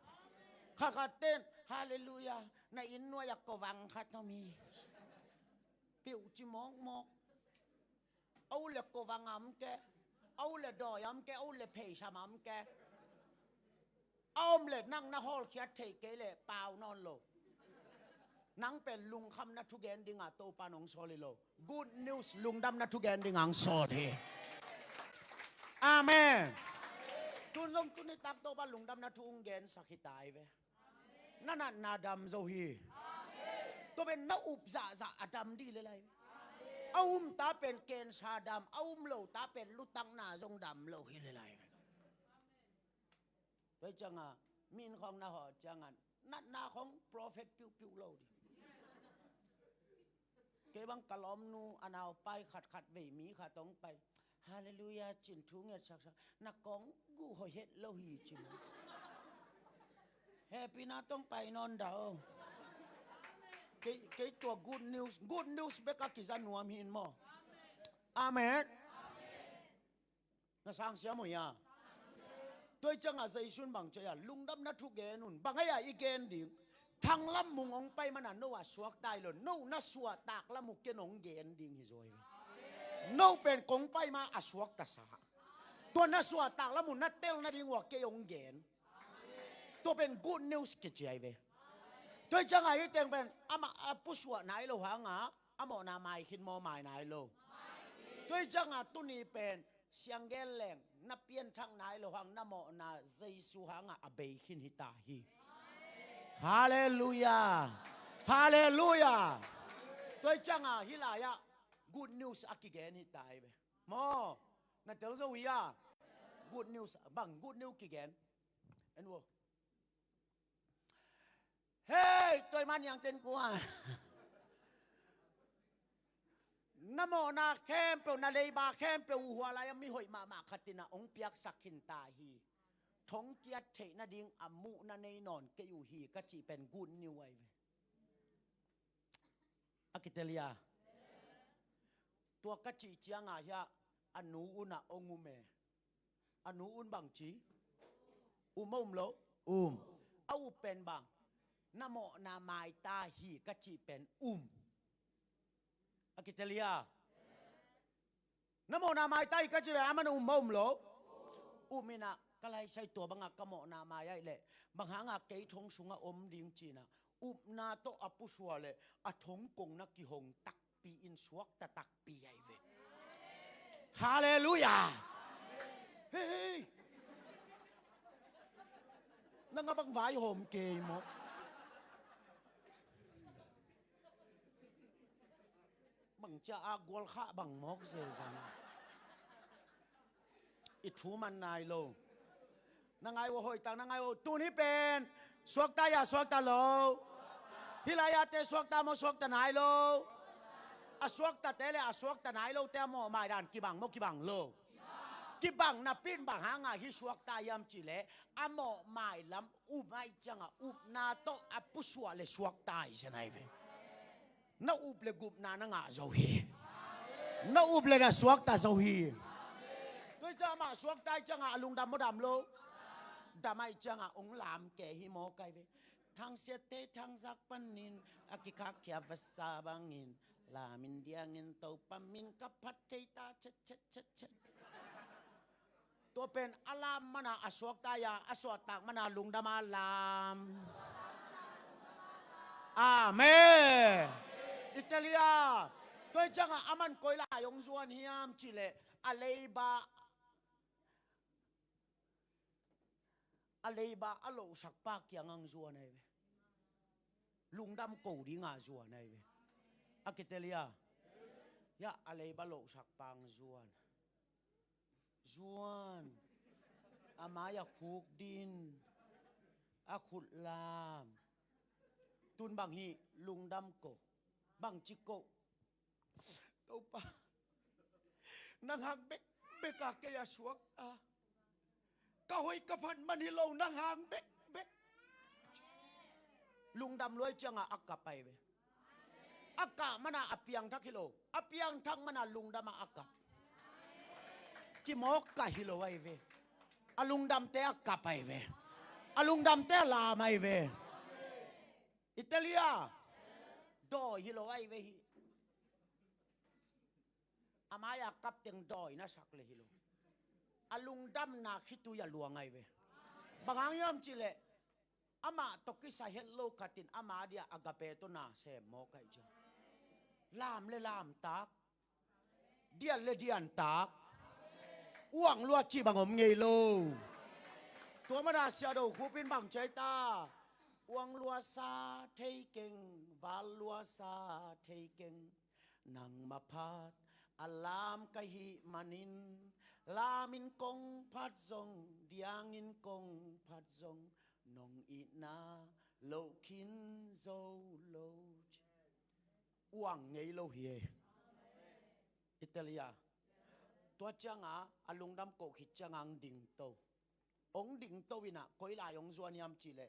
ข้าเต้นฮาเลลูยาในอินนัวยักกวังขัดมีปิวจิมอกเอาเล็กกวังอัมแกเอาเล็ดดอยอัมแกเอาเล็เพย์ชามอัมแกเอาเล็ดนั่งนาฮอลเคียเทเกเล่เปล่านอนโลนังเป็นลุงคำนัทุเกนดิงาโตปานองโซลิโล Good news ลุงดำนัทุเกนดิงังโซเดอาเมนตุนลงตุนิตักโตปาลุงดำนัทุงเกนสักหิตายเวนั่นนาดำโซฮีตัวเป็นนาอุบจ่าอดัมดีเลยเอาตาเป็นเกนชาดำเอาโลตาเป็นลุตังนาทรงดำโลฮีเลยไปจังอ่ะมีนของนาหอจังอ่ะนาของโปรเฟตปิวโลดิเก็บังกะล้อมนูอนาวไปขัดเวมีขาต้องไปฮาเลลูยาจินทุงเงสักนักกองกูหอยเฮ็ดโลหีจิน แฮปปี้นะต้องไปนอนดาวเกตัว good news เบกะกิซานวมหินมออาเมนนะสังเสียมอยาด้วยจังอาใจชุนบังเจียลุงดำนัทุกเกนุนบังให้อีเกนดิ่งทางลำมุงองไปมันน่ะโนว่าสวกตายเลยโนน่ะสัวตากลำมุกเกนองเกนดิ่งฮิจอยโนเป็นกงไปมาอสวกตะสาตัวน่ะสัวตากลำมุนน่ะเตลน่ะดิ่งว่าเกยองเกนตัวเป็น good news เกจีไอเวด้วยจังไอ้เต็งเป็นอามาผู้สัวไหนโลหางาอามอนาไมคิดมอหมายไหนโลด้วยจังอ่ะตุนีเป็นเสียงแกแหลงนับเปลี่ยนทางไหนโลหังน้ำมอนาเจสุหางาอเบยขินหิตาฮีฮาเลลูยาฮาเลลูยาด้วยจังอ่ะฮิลายะ good news อากิเกนหิตาเวมอนั่นเตลซวิยา good news บัง good news กิเกนเอ็นวเฮ้ยตัวมันยังเต้นกูอ่ะนโมนาแคมเปนาเลบาแคมเปหัวลายมีหอยมาขัดตินะองเปียกสักขินตาฮีทงเกียรติเทนดิงอมุนาในนอนเกอยู่ฮีก็จีเป็นกุนนิวไว้อากิเตเลียตัวกจีเจียงอาฮะอนุอุณาองุเมอนุอุนบังจีอุมโลเอาเป็นบังนโมนาไมตาฮีกจีเป็นอากิเตเลียนโมนาไมตาฮีกจีเป็นอามันมโลมินะก็เลยใช้ตัวบังกะโมนาไมายเลยบังหางาเกยทงสุงอมดิงจีนะนาโตอปุชัวเลยอทงกงนักกิหงตักปีอินสวกตะตักปีไอเวฮาเลลูยาเฮ้ยนั่งบังไว้โฮมเกยมบังจะอากวลข้าบังมอกเซซันอิทูมันนายโลนังไงวะหอยตังนังไงวะตัวนี้เป็นสวกตายาสวกตาโลฮิลายาเตสวกตามสวกตานายโลอสวกตาเตเลอสวกตานายโลเตมอมาดานกิบังมกิบังโลกิบังนับปินบังหางาฮิสวกตายามจิเลอมอมาลำอุไม่จังอุนาโตอปุสวะเลสวกตายใช่ไหมเวนาอุบเลกุบนานังอาเจ้าฮีนาอุบเลนะสวกตาเจ้าฮีด้วยจ้ามาสวกตายจังอาลุงดำมดำโลดำไม่จังอาองลามแก่หิโมไกเวทางเสียเตทางซักปันนินอากิคักเขียบสาบังอินลามินเดียงินเตาปามินกับพัดเทตาเช็ดตัวเป็นอลามมนาอสวกตายาอสวตากมนาลุงดำมาลามอาเมอิตาลีด้วยจังอามันกอยลายงส่วนฮิยามจิเลอเลบาอโลสักปากยังงังส่วนไอเวลุงดำกูดีงาส่วนไอเวอากิเตเลียยะอเลบาโลสักปังส่วนอามายาคูกดินอาขุดลามตุนบางฮีลุงดำโกบางจิโกเต้าปานังหางเบกาเกยสวกกะหอยกะพันมันฮิโลนังหางเบกลุงดำรวยจังอักกะไปเวอักกะมันอาเปียงทักฮิโลอเปียงทักมันลุงดำอักกะกิมอกกะฮิโลไอเวอลุงดำเตอักกะไปเวอลุงดำเตลาไม่เวอิตาลีดอยฮิโลไอเวอามายากับเต็งดอยนะสักเลยฮิโลอลุงดำนาคิตุยาลวงไงเวบางอย่างจิเลอามาตกิสาเฮลโลกัตินอามาเดียอากาเปตุนาเซมโมไกจังลามเลลามตักเดียนเลเดียนตักอ้วงลวดจีบังอมเงยโลตัวมาดาเสียดูคูปินบังใจตาอ้วงลัวซาเทเก่งวาลัวซาเทเก่งนังมาพาดอลามกะฮิมานินลามินกงพัดซงเดียงินกงพัดซงนงอีนาโลคินโซโลอ้วงเงยโลเฮอิตาลีตัวจังอาลุงดำโกขิจังอังดิ่งโตองดิ่งโตวินะคอยลายองส่วนยามจีเล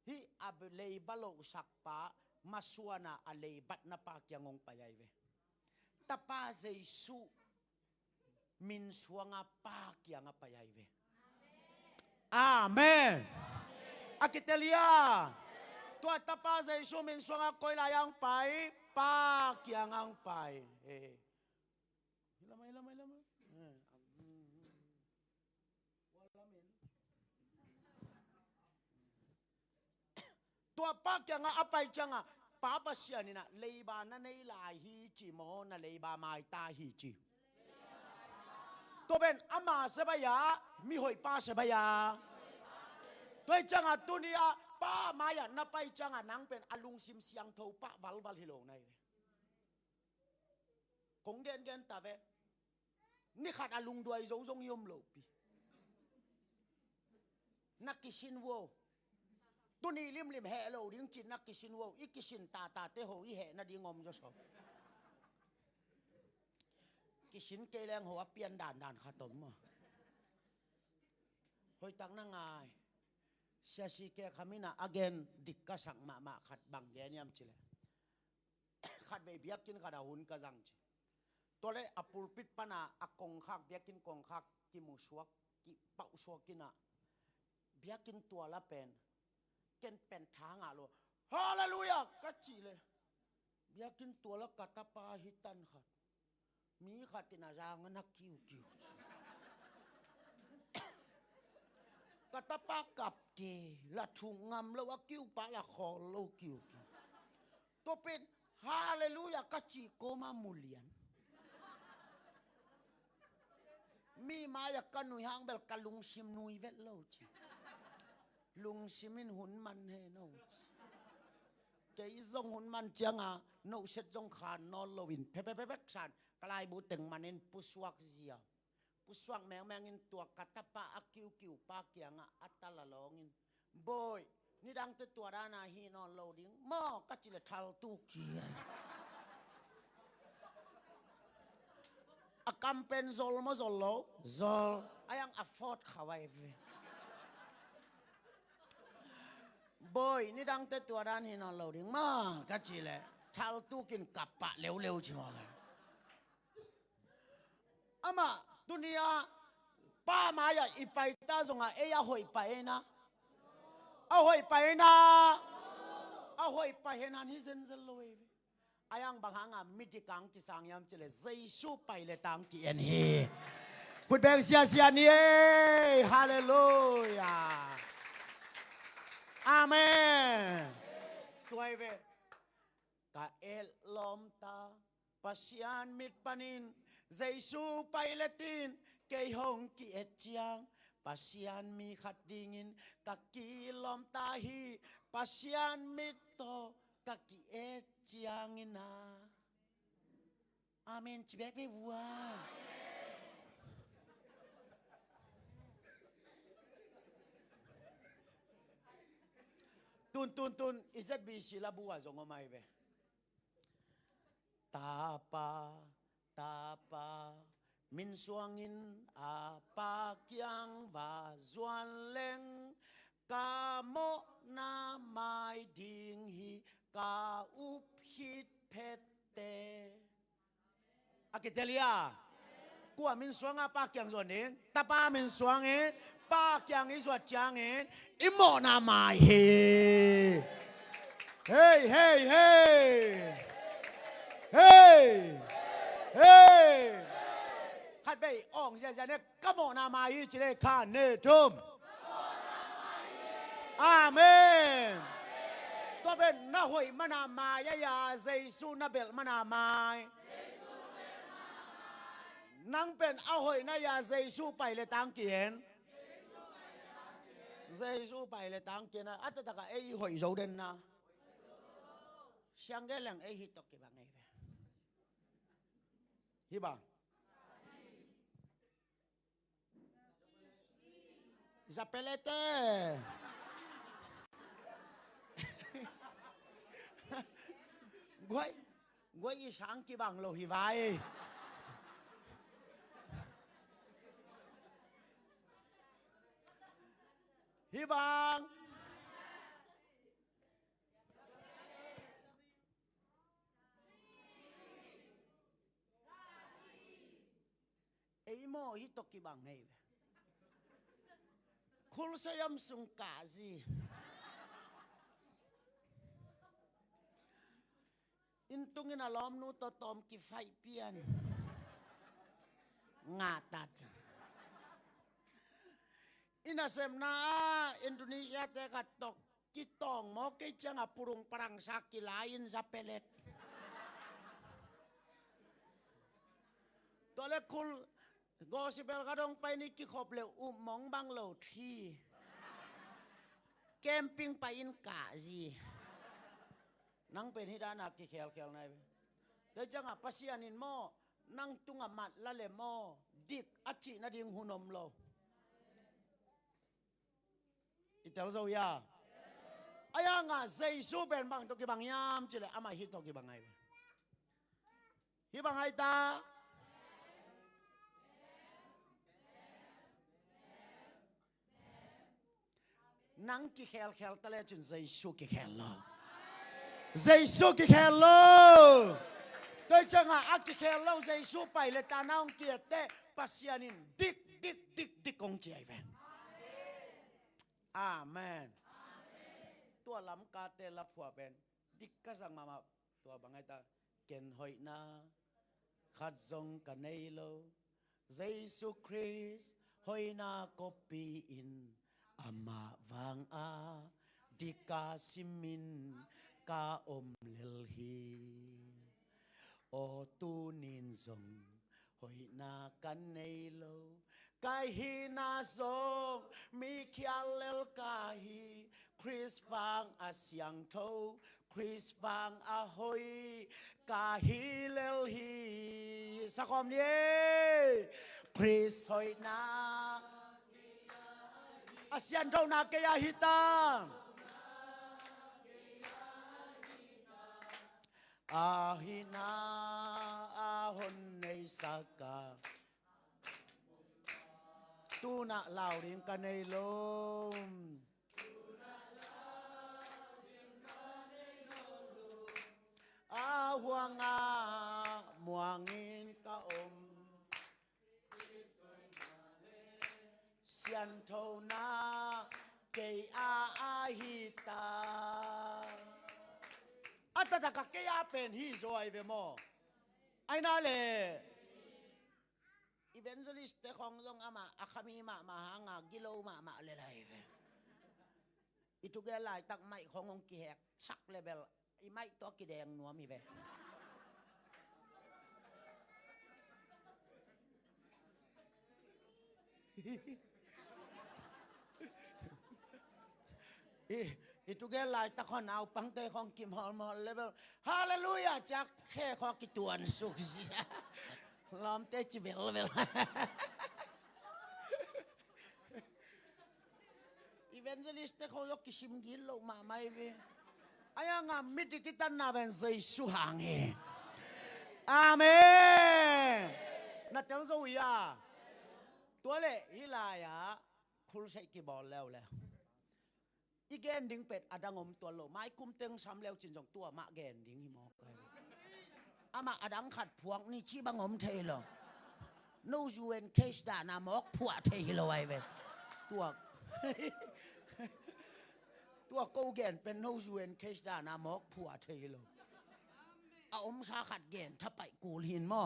hi ablei balo sakpa maswana alei batna pa kyangong payai ve tapa Jesu min suanga pa kyanga payai ve amen akitelia tua tapa Jesu min suanga koilayang pai pa kyangang pai lamai tua pa kyanga apai changa papa sianina leiba na nei lai hi chi mo na leiba mai ta hi chi to ben ama sebaya mi hoi pa sebaya toi changa tunia pa maya na pai changa nang pen alung sim siang tho pa wal hilong nai kong gen ta ve ni khat alung duai zo zong yom lo pi nakisin wo tuni lim he lo ding chin nakisin wo ikisin ta te ho i he na ding ngom jo so kisin ke leng ho pian dan khatom ma hoi tang na ngai sia si ke khamina again dikka sang ma khat bang ge niam chile khat be biak kin khada hun ka jang chi tole apul pit pana akong khak biak kin kong khak ki mu suak ki pau suak kina biak kin tua la pen ken pen thang a lo hallelujah ka chi le biak kin tua la katapa hitan khat mi khatina jang na kiu katapa kap ke la thung ngam lo wa kiu pa la khol lo kiu to pen hallelujah ka chi ko ma mulian mi maya kanui hang bel kalung sim nui vet lo chi lung simin hun man he no ke zong hun man changa no set jong khan no lowin pe san kalai bu teng manin puswak zia puswak meng in tua katapa akiu pa kyanga atala longin boy ni dang te tua dana hi no loading mo ka chile thal tu chi a kampen zol mo zol ayang afford khawai ve boy ni dang te tua dan hi no loading ma ka chile thal tu kin kappa leu chi mo ama dunia pa maya ipai ta zonga eya hoi paena a hoi paena ni zen loi ayang banganga midikang kisang yam chile Jesu pai le tang ki en he put bang sia ni hallelujah amen tuai ve ka el lom ta pasian mit panin Jesu pai le tin ke hong ki etchiang pasian mi khat dingin ka ki lom ta hi pasian mit to ka ki etchiang ina amen chibek ve wa tun izat bi sila buwa zongo mai ve tapa min suangin apa kyang va zuan leng ka mo na mai ding hi ka up hit pette akitelia kwa min suanga pa kyang zon ding tapa min suangin pa kyang i suat changin imo na mai hey khát bay ong sia ne kamo na mai chi le kha ne thum amen to ben na hoi mana mai ya Jesu na bel mana mai nang pen a hoi na ya Jesu pai le tang kien Jesu pai le tang kien a ta ka ei hoi zo den na siang ge lang ei hi tok ki bang ei hi ba Zapelete Goi sáng ki bang lo hi vai hi bang mo hi to ki bang hei khul sayam sung ka ji in tungin alom nu to tom ki phai pian nga tat ina sem na Indonesia te ka tok ki tong mo ke chang apurung parang saki lain sa pelet tole kul gospel kadong pa ni ki khop le mong bang lo thi camping pa in ka ji nang pen hidana ki khel khel nai de chang pasianin mo nang tunga mat la le mo dik achi na ding hunom lo itel zo ya aya nga Jesu ben bang to ki bang yam chile ama hi to ki bang ai hi bang ai ta nang ki khel khel ta le chin Jesu ki khel lo Jesu ki khel lo tôi changa a ki khel lo Jesu pai le ta naung ki te pasianin dik kong chi ai ven amen tua lam ka te la phua ben dik ka sang mama tua bangai ta ken hoi na khat zong ka nei lo Jesu Christ hoi na copy in ama wang a dika simin ka lel hi o tu nin zong hoi na kan nei lo kai hi na zong mi khial lel ka hi Chris bang a siang tho Chris bang a hoi ka hi lel hi sakom ni Chris hoi na a siang tho na ke ya hitang ahina ahon nei saka tu na lao ring ka nei lom huanga muangin ka sian tho na ke a hita atata ka ke a pen hi zo ai ve mo ai na le evangelist te khong long ama akhami ma hanga gilo ma le lai ve itu ge lai tak mai khong ong ki hek sak level i mai to ki deng nuam hi ve itu ge lai ta khon au pang te khong kim hol level hallelujah jak khe kho ki tuan suk sia lam te chi vel evangelist te kho yok kisim gil lo ma mai ve aya nga mit kitan na ben Jesu hange amen na tel zo yaตัวเลฮิลายะคุลใช้กี่บอลแล้วอีแกนดิงเป็ดอดังอมตัวโลไม้คุ้มเต็งซ้ำแล้วจินจงตัวมะแกนดิงหิมอกอามาอดังขัดพวงนี่ชีบังอมเทโลนูจูเวนเคสดานามอกผัวเทโลไว้เว้ตัวโกแกนเป็นนูจูเวนเคสดานามอกผัวเทโลเอาอมชาขัดแกนถ้าไปกูหินหม้อ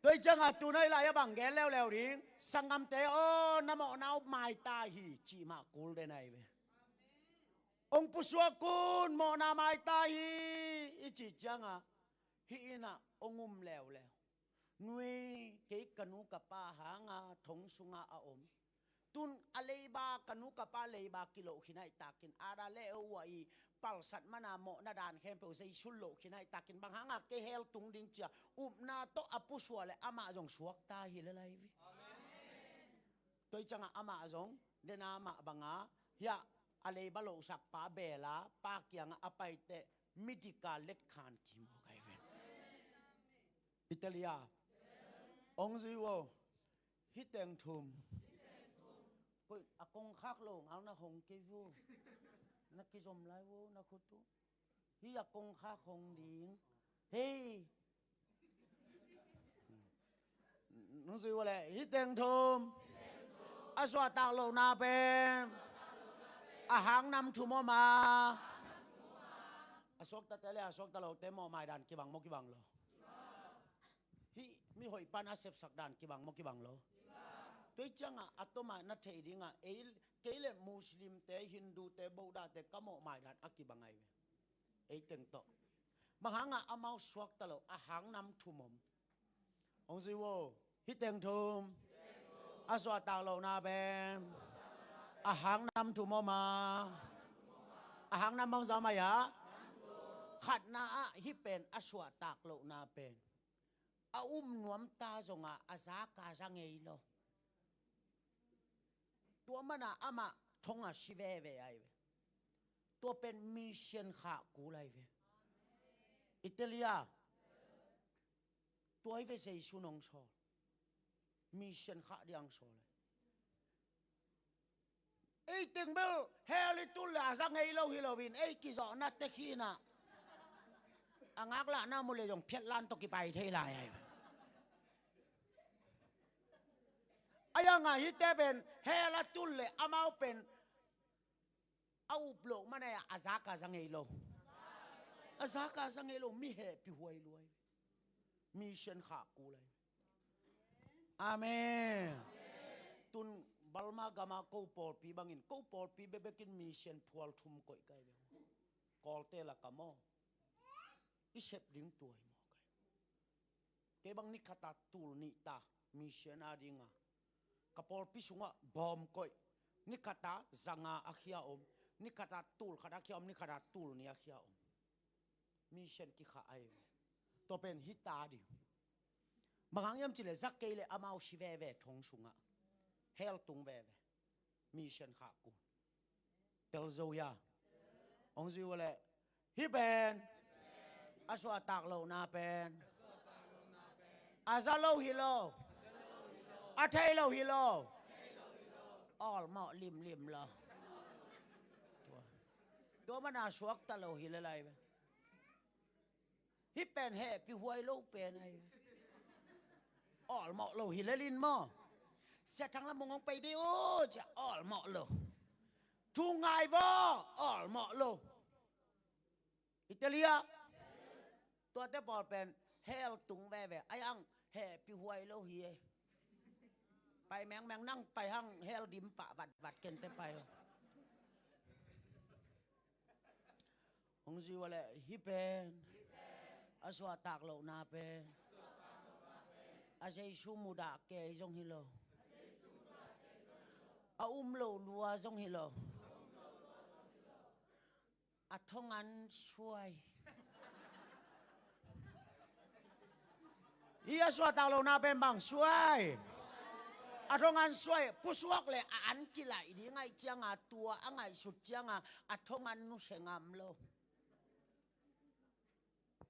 tôi chẳng à tu này lại bằng ghé leo đi sang ngắm té ô nam mộ nào mai ta hi chỉ mà cul đây này về ông pusua kun mộ na mai ta hi chỉ chẳng à hi na ông leo nuôi cái canu capa hanga thong sunga a tun aleba kanu capa leba kilo khinai takin ada leo wai palsat mana mo na dan khem pe sei sullo khinai takin bang hanga ke hel tung ding chia na to apuswale ama jong suak ta hi le lai vi amen toi changa ama jong dena ma banga ya ale balo sak pa bela pa kyang apai te medical let khan ki mo kai ve italia ong ziwo hiteng thum koi akong khak long al na hong ke vu na ki zom lai wo na khutu hi ya kong kha khong ding hey nó dư qua lại hi teng thum a swa ta lo na pen a hang nam thu mo ma a sok ta te le a sok ta lo te mo mai dan ki bang mo ki bang lo hi mi hoi pan a sep sak dan ki bang mo ki bang lo toi changa atoma na thei dinga e kele muslim te hindu te buddha te kamo mai dan a ki bangai e teng to mahanga amau swak ta lo a hang nam thu mom ong si wo hi teng thum a swa ta lo na ben a hang nam thu mo ma a hang nam bang za ma ya khat na a hi pen a swa tak lo na pen a nuam ta zonga a za ka za ngei loตัวมันน่ะอามาทงอ่ะชีเวเวไอเวตัวเป็นมิชชั่นข้ากูไลเวอิตาลีตัวไอเวเซซุนองชอมิชชั่นข้าเดียงชอเลยไอติงเบลเฮลิตุลลาซังไงโลฮิโลวินไอกิจอนัตเตคีน่ะอังอักละน้ามุเลยยงเพียรล้านตกิไปเทลายไออายังไงฮิตเป็นเฮลัตุลเลยอามาเป็นเอาอุปโลกมาในอาซากาสังเฮโลอาซากาสังเฮโลมีเหตุพิหวยรวยมีเชนขากูเลยอาเมนตุนบัลมากามาโกปอลปีบังอินโกปอลปีเบเบกินมีเชนพวลทุมก่อยไกเบกอลเตละกามออิเชปดิ้งตัวไอหมอไกเกบังนิคตาตูลนิตามีเชนอาดิงาkapol pisunga bom koi ni kata zanga akhia om ni kata tul khada khia om ni kata tul ni akhia om mission ki kha ai to pen hita di mangang yam chile zakele amau shive ve thong sunga hel tung ve ve mission kha ku tel zoya ong zi wale hi ben aswa tak lo na pen azalo hi lo a thai lo hi lo all mo lim lim loตัวมันน่ะสวกตะโลหิละไลเว้ฮิเป็นแฮปิหวยโลเป็นไอ้ all mo lo hi la lin mo เสียทั้งละมงไปดิโอจะ all mo lo ทุงไงวะ all mo lo อิตาลีตัวแต่ปอเป็นเฮลตุงแว่ๆไอ้อังแฮปิหวยโลหิไปแมงนั่งไปห้างเฮลดิมปะวัดเกินเต็มไปหงสิว่าแหละฮิเป็นอาสวาตากโลนาเป็นอาเซชูมุดาเกยจงฮิโลอาโลลัวจงฮิโลอาทงันช่วยอีอาสวาตากโลนาเป็นบางช่วยอาทงันสวยผู้สวกเลยอันกิไลดีไงเจียงอาตัวอังไงสุดเจียงอาทงันนุเสงามโล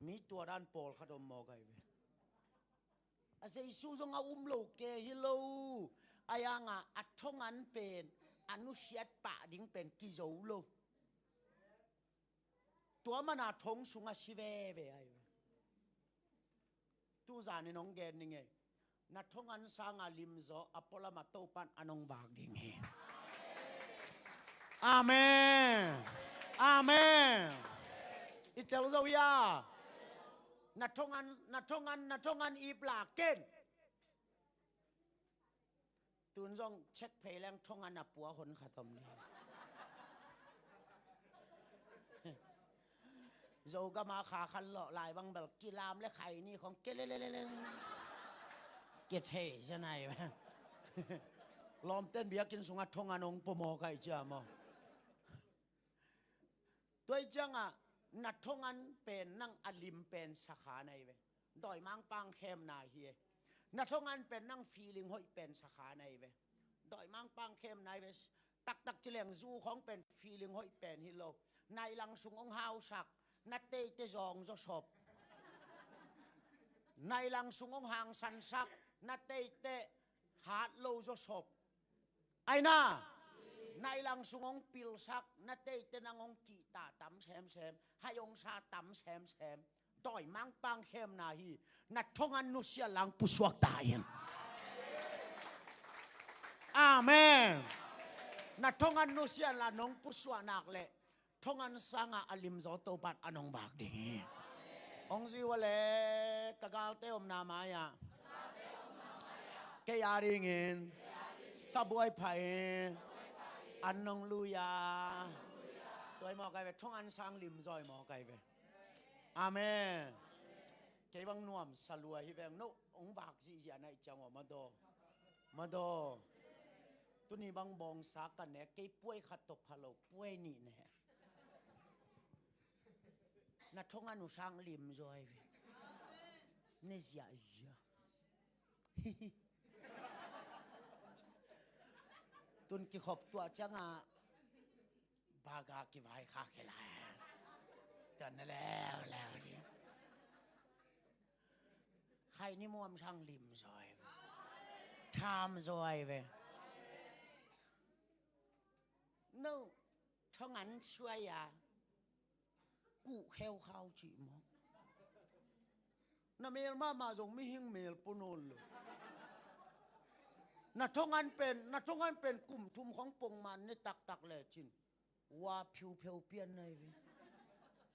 มีตัวด้านโปลขดมมอไกเวอาเซซูจงอาโลเกฮิโลอายังอาทงันเป็นอนุเชียตปะดิ้งเป็นกิโจโลตัวมันอาทงสุงอาชิเวเวไอตูจานน้องแกนนี่ไงนัทงันสางาลิมโซอพอลมาโตปันอนงบากดิงเฮอาเมนอาเมนอิเตลโซยานัทงันอีปลาเกนตุนจงเช็คเพลงทงันปัวคนขาตมนี่โจก็มาขาคันหล่อลายบางแบบกีฬามและไข่นี่ของเกลเกตเทใช่ไหมล้อมเต้นเบียกินสุงัดทงอนงปมอไก่เจ้ามอตัวจังนัดทงันเป็นนั่งอลิมเป็นสาขาในเวดอยมังปังเข้มนาเฮียนัดทงันเป็นนั่งฟีลิงห้อยเป็นสาขาในเวดอยมังปังเข้มในเวตักเจริญซูของเป็นฟีลิงห้อยเป็นฮิโลในลังสุงองฮาวสักนัดเตยจองจะศพในลังสุงองหางสันสักนาเตเตหาดโลจศพไอ้น่า ในลังสุงองปิลซักนาเตเตนังองกีตาตำแชมให้องชาตำแชมต่อยมังปังเข้มนาฮีนัดทงอันนุเสียลังปุสวกตาเห็นอาเมนนัดทงอันนุเสียลานงปุสวนักเละทงอันสังอาลิมโซโตบัดอนองบากดีองซิวะเลกะกาลเตอมนามายาเกยาริงินสะบวยไผอันนงลูยาตัวหมอไก่เวทงอันสังลิมซอยหมอไก่เวอาเมนเกบังนวมสลัวฮิเวงโนองบากสิเสียในจังหวะมาโดตุนีบังบองสากันเนี่ยเกป่วยขัดตกพะโลป่วยนี่เนี่ยนัดทงอันสังลิมซอยเวเนี่ยเสียตุนกิขบตัวจังอ่ะบากากิไว้ข้าเขลายกันนั่นแล้วใครนี่ม่วมช่างลิมซอยทามซอยเว้นู่ทั้งนั้นช่วยอ่ะกูเข้าจีมองน่ะเมลมาจงไม่หิ้งเมลปนนเลยนัดทงอันเป็นกลุ่มทุมของปงมันนี่ตักเลยจินว่าผิวเปลี่ยนใน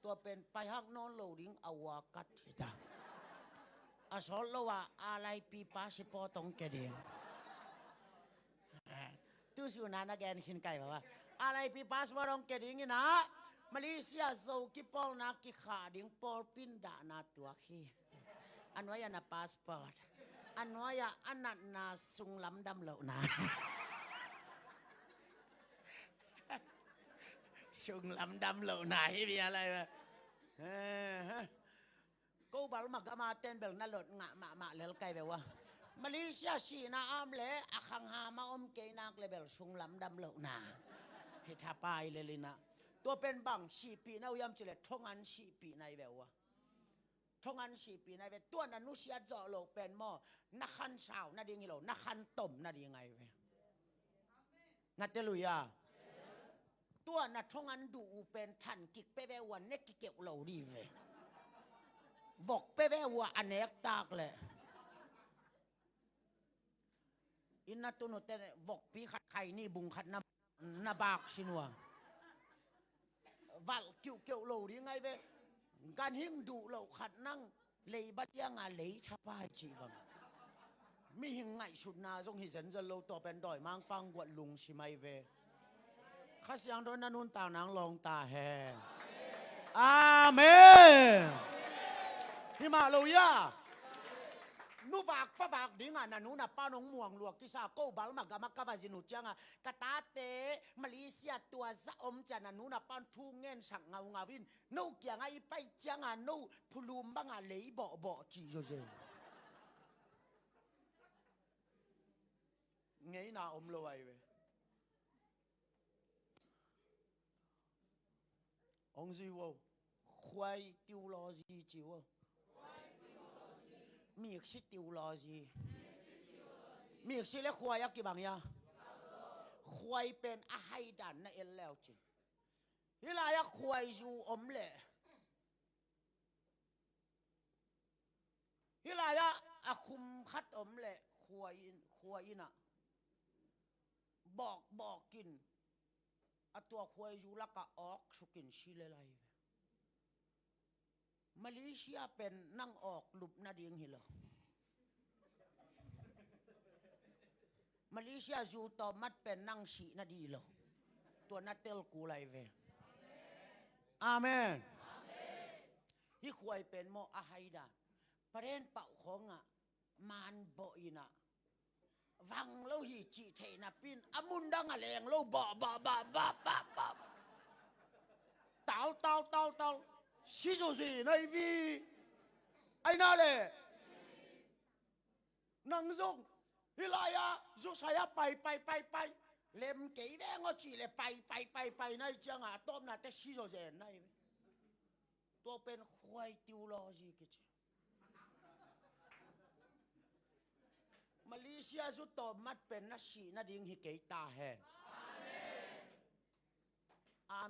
ตัวเป็นไปหักนอนโลดิ้งอาวากัดฮิตาอสอลว่าอะไรปีพาสปอร์ตองแกเดียงตู้สิวนานะแกนขินไก่ว่าอะไรปีพาสปอร์ตองแกเดียงนี่นะมาเลเซียโซกิปอลนักกิขาดิ้งปอลปินดานาตัวขี้อันว่าอย่านะพาสปอร์ตอันว่าอย่าอันนั้นนาสุงลำดำเหล่านาสุงลำดำเหล่านาให้มีอะไรวะกูบาลมากมาเต้นแบบนั่นหลดงะมาเลลไกแบบว่ามาเลเซียสีนาอมเละอคังหามาอมเกนักเลยแบบสุงลำดำเหล่านาเฮทับไปเลยนะตัวเป็นบังสีปีน่ายำจิเลทงอันสีปีในแบบว่าทงอันสีปีในแบบตัวนั้นนุเซียจ่อโลกเป็นหม้อนักขันสาวน่าดีงี้หรอนักขันต้มน่าดียังไงเว้ยนัดเตลุยาตัวนัดทงอันดูเป็นทันกิกเป้ๆวันเน็กกิเกี่ยวเหล่าดีเว้ยบอกเป้ๆว่าอันเนกตากเลยอินนัตุนเตบอกปีขัดไข่นี่บุงขัดนาบากสินัววัลเกี่ยวเหล่าดียังไงเว้ยการหิ้งดูเหล่าขัดนั่งเลยบัดยังอะเลยทับไปจีบังมีหิ้งไงสุดนาทรงหิเซนจะเหล่าต่อเป็นดอยมังปังกวดลุงใช่ไหมเว้ยข้าเสียงโดนนันุนตาหนังลองตาแห่อาเมนฮิมาโลยานูฝากป้าฝากดิ้งอ่ะนันูน่ะป้าน้องม่วงหลวกกิซาโกบาลมากะมักกะบาจินุจังอ่ะกะตาเตมาเลเซียตัวซะอมจันนันูน่ะป้าทุ่งเงินสังเงาวินนูเกียงไอ้ไปจังอ่ะนูพลุมบังอ่ะเลยบ่จีโจเซไงน่ะอมโลไว้เว้ยองซีวควายติวโลจีจิวมีอีกสิติวโลจีมีอีกสิแล้วควายยักกี่บางยาควายเป็นอาไฮดันนะเอลแล้วจิฮิลายะควายจูอมเล่ฮิลายะอาคุมคัดอมเล่ควายน่ะบอกกินอตัวควายจูลักกะออกสุกินชิเลไลมาเลเซียเป็นนั่งออกหลุบนาดีงหิลมาเลเซียจูต่อมัดเป็นนั่งฉีนาดีเหรอตัวนัดเตลกูไลเวอาเมนฮิควายเป็นโมอาไฮดาประเด็นเป่าของอ่ะมานบ่อินะวังเล่าหิจิเทนะปินอมุนดังอะแรงเล่าบ่เต่าชิโซซีในวีไอ้น่าเลยนังซุงฮิลายะซุกสายไปเล่มเก๋แดงก็จีเลยไปในจังอ่ะต้มน่ะแต่ชิโซซีในตัวเป็นควายติวโลจีกิจมาเลเซียสุดต่อมัดเป็นนักชีนาดิงฮิเกตาแฮ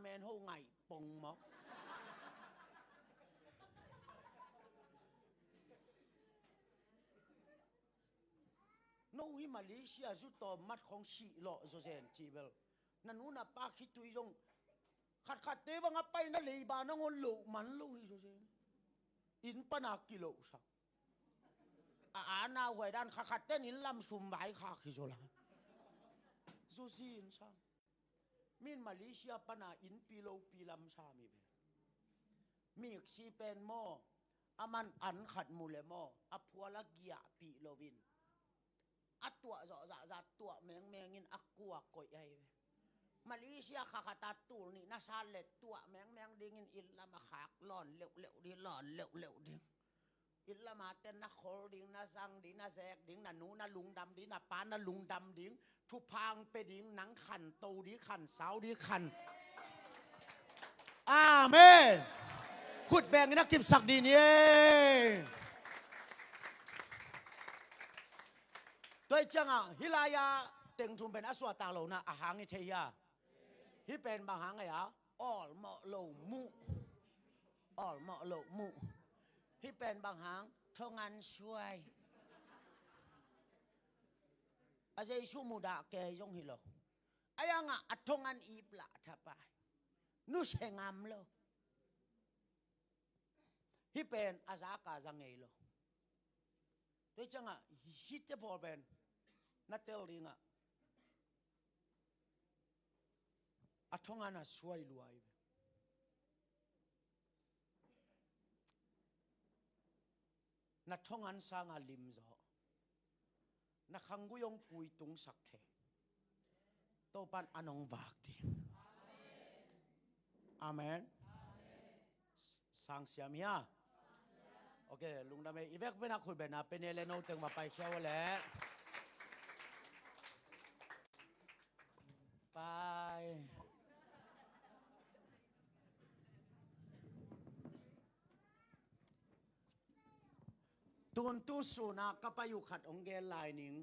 แม่นโหไงปงหมอกโนฮิมาเลเซียจุดต่อมัดของชีหล่อโซเซนจีเบลนั่นนู้นน่ะปาคิดตุยจงขัดเตบังไปนั่นเลยบานงอนโลมันโลฮิโซเซนอินปนากิโลสักอานาหวยด้านขัดเต้นอินลำสุมใบขาคิโซลาโซซีอินซามินมาเลเซียปนาอินปีโลปีลำชามีเบมีกชีเป็นหม้ออามันอันขัดมูเลหม้ออพัวละเกียปีโลวินอัตตัวจะตัวแมงอินอักกัวก่อยไอมาเลเซียขาขาตาตูนี่น่าชาเล็ดตัวแมงดิ่งอินละมาขากหล่อนเร็วดิหล่อนเร็วดิ่งอินละมาเต้นนักโคดิ่งน่าสังดิ่งน่าแซกดิ่งน่าหนูน่าลุงดำดิ่งน่าปานน่าลุงดำดิ่งทุพางไปดิ่งหนังขันโตดิ่งขันสาวดิ่งขันอาเมนขุดแบ่งนักกิบศักดีนี่ด้วยจังอ่ะฮิลายาเต็งทุมเป็นอสวตาโลนะอาหางอิเทียฮิเป็นบางหางไงอ่ะออลเหมาะโลมุฮิเป็นบางหางทงานช่วยอาจจะชูมุดาแกยงฮิโลอายังอ่ะทงานอีปละทับไปนุเชงามโลฮิเป็นอาซากาจังไงโลด้วยจังอ่ะฮิตจะพอเป็นนัดเตลริงอ่ะอัทงานะช่วยรวยนัดทงานสร้างอาลิมจ่อนักขังกุยงปุยตุงสักเทโตปันอนงวากดิอาเมนสังเสียมีอ่ะโอเคลุงดำเองอีเวกเป็นนักคุยแบบน่ะเป็นเอเลโนตึงมาไปเที่ยวแล้วไปตุนตุสุนักไปอยู่ขัดองเกลลายหนิง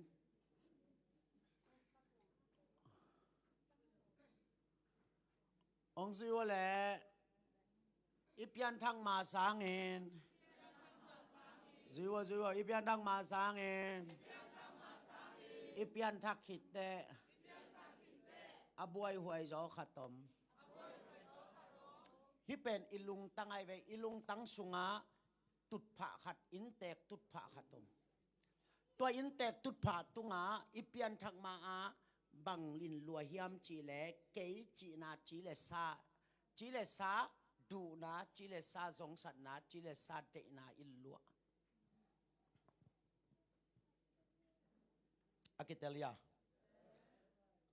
องซิวแหละอีเปียนทั้งมาสางเองซิวอีเปียนทั้งมาสางเองอีเปียนทักขิดเตะอบวยหวยจอขัดตมฮิเป็นอิลุงตั้งไอเวอิลุงตั้งสุงาตุดผาขัดอินเตกตุดผาขัดตมตัวอินเตกตุดผาตุงาอีเปียนทักมาอาบังลินลัวเฮียมจีเลเกยจีนาจีเลซาดูนาจีเลซาสงสัตนาจีเลซาเดนาอิลลัวอากิเตเลีย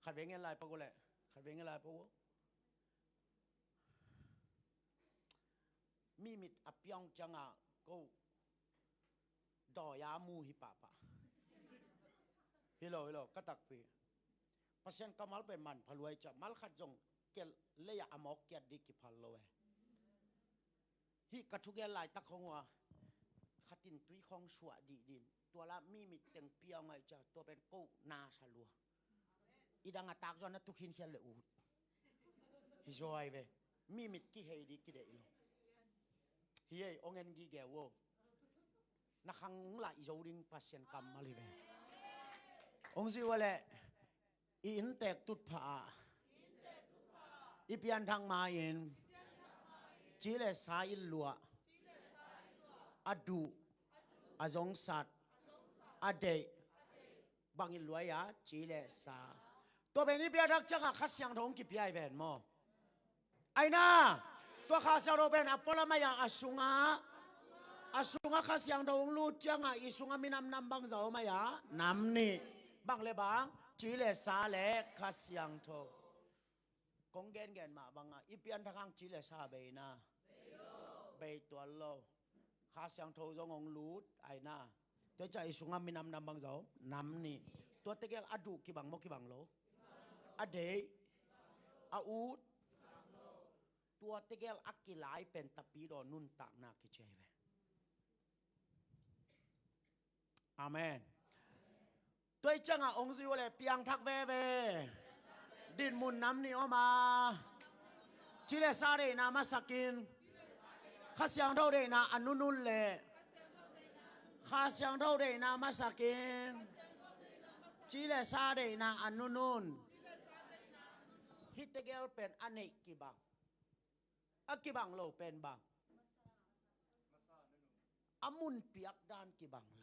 ขัดเวงเงินลายปะกูแหละขัดเวงเงินลายปะกูมีมิดอับยองจังอ่ะกูดอยามูฮิปะปะฮิโลก็ตักปีพัศยันกมัลเป็นมันพลวยจะมัลขัดจงเกลเลยอามอกเกียดดิกิพัลโลเวฮิกัทุกเกลลายตักของว่าขัดตินตุยของชัวดีดินตัวละมีมิดเต็งเปียวไงจะตัวเป็นกูนาชาลัวอีดังตากจนตุกินเขียนเลยอูดฮิจอยเวมีมิดกี่เฮดีกี่เดอิโลเฮียองเงินกี่แกวนักขังละอีโจดิงพัศยันกมัลเวองซิวะเลยอินเตกตุดผาอีเปียนทางมาเองจีเลสาอิลลัวอดูอจงสัตอเดบางอิลลัวยาจีเลสาตัวเป็นอีเปียนรักจังอะขัดยังทงกิบยายเป็นมอไอ้น่าตัวข้าศึกโรเป็นอัปปะละมายังอสุงะขัดยังทงลูจังอะอิสุงะมีน้ำบางเจ้ามายังน้ำนี่บางเลยบางจีเลสาเล็กขัดยังทงกงเกนมาบางอ่ะอีเปียนทางจีเลสาเบน่าเบตัวโลขัดยังทงจงองลูดไอ้น่าเดี๋ยวจะอิสุงะมีน้ำบางเจ้าน้ำนี่ตัวเตเกลอดูกี่บางโมกี่บางโลอเดย์อูดตัวเตเกลอักกิไลเป็นตะปีโดนุนตากนาคิเชเวอาเมนตัวจังอ่ะองค์ซิวเลยเปียงทักเวดินมุนน้ำนี่ออกมา จิเลซาเรนามาสักินข้าเสียงเท่าเรนาอนุนุนเลข้าเสียงเท่าเรนามาสักินจิเลซาเรนาอนุนุนฮิตเกลเป็นอเนกกิบังอักกิบังโลเป็นบังอามุนเปียกดานกิบังโล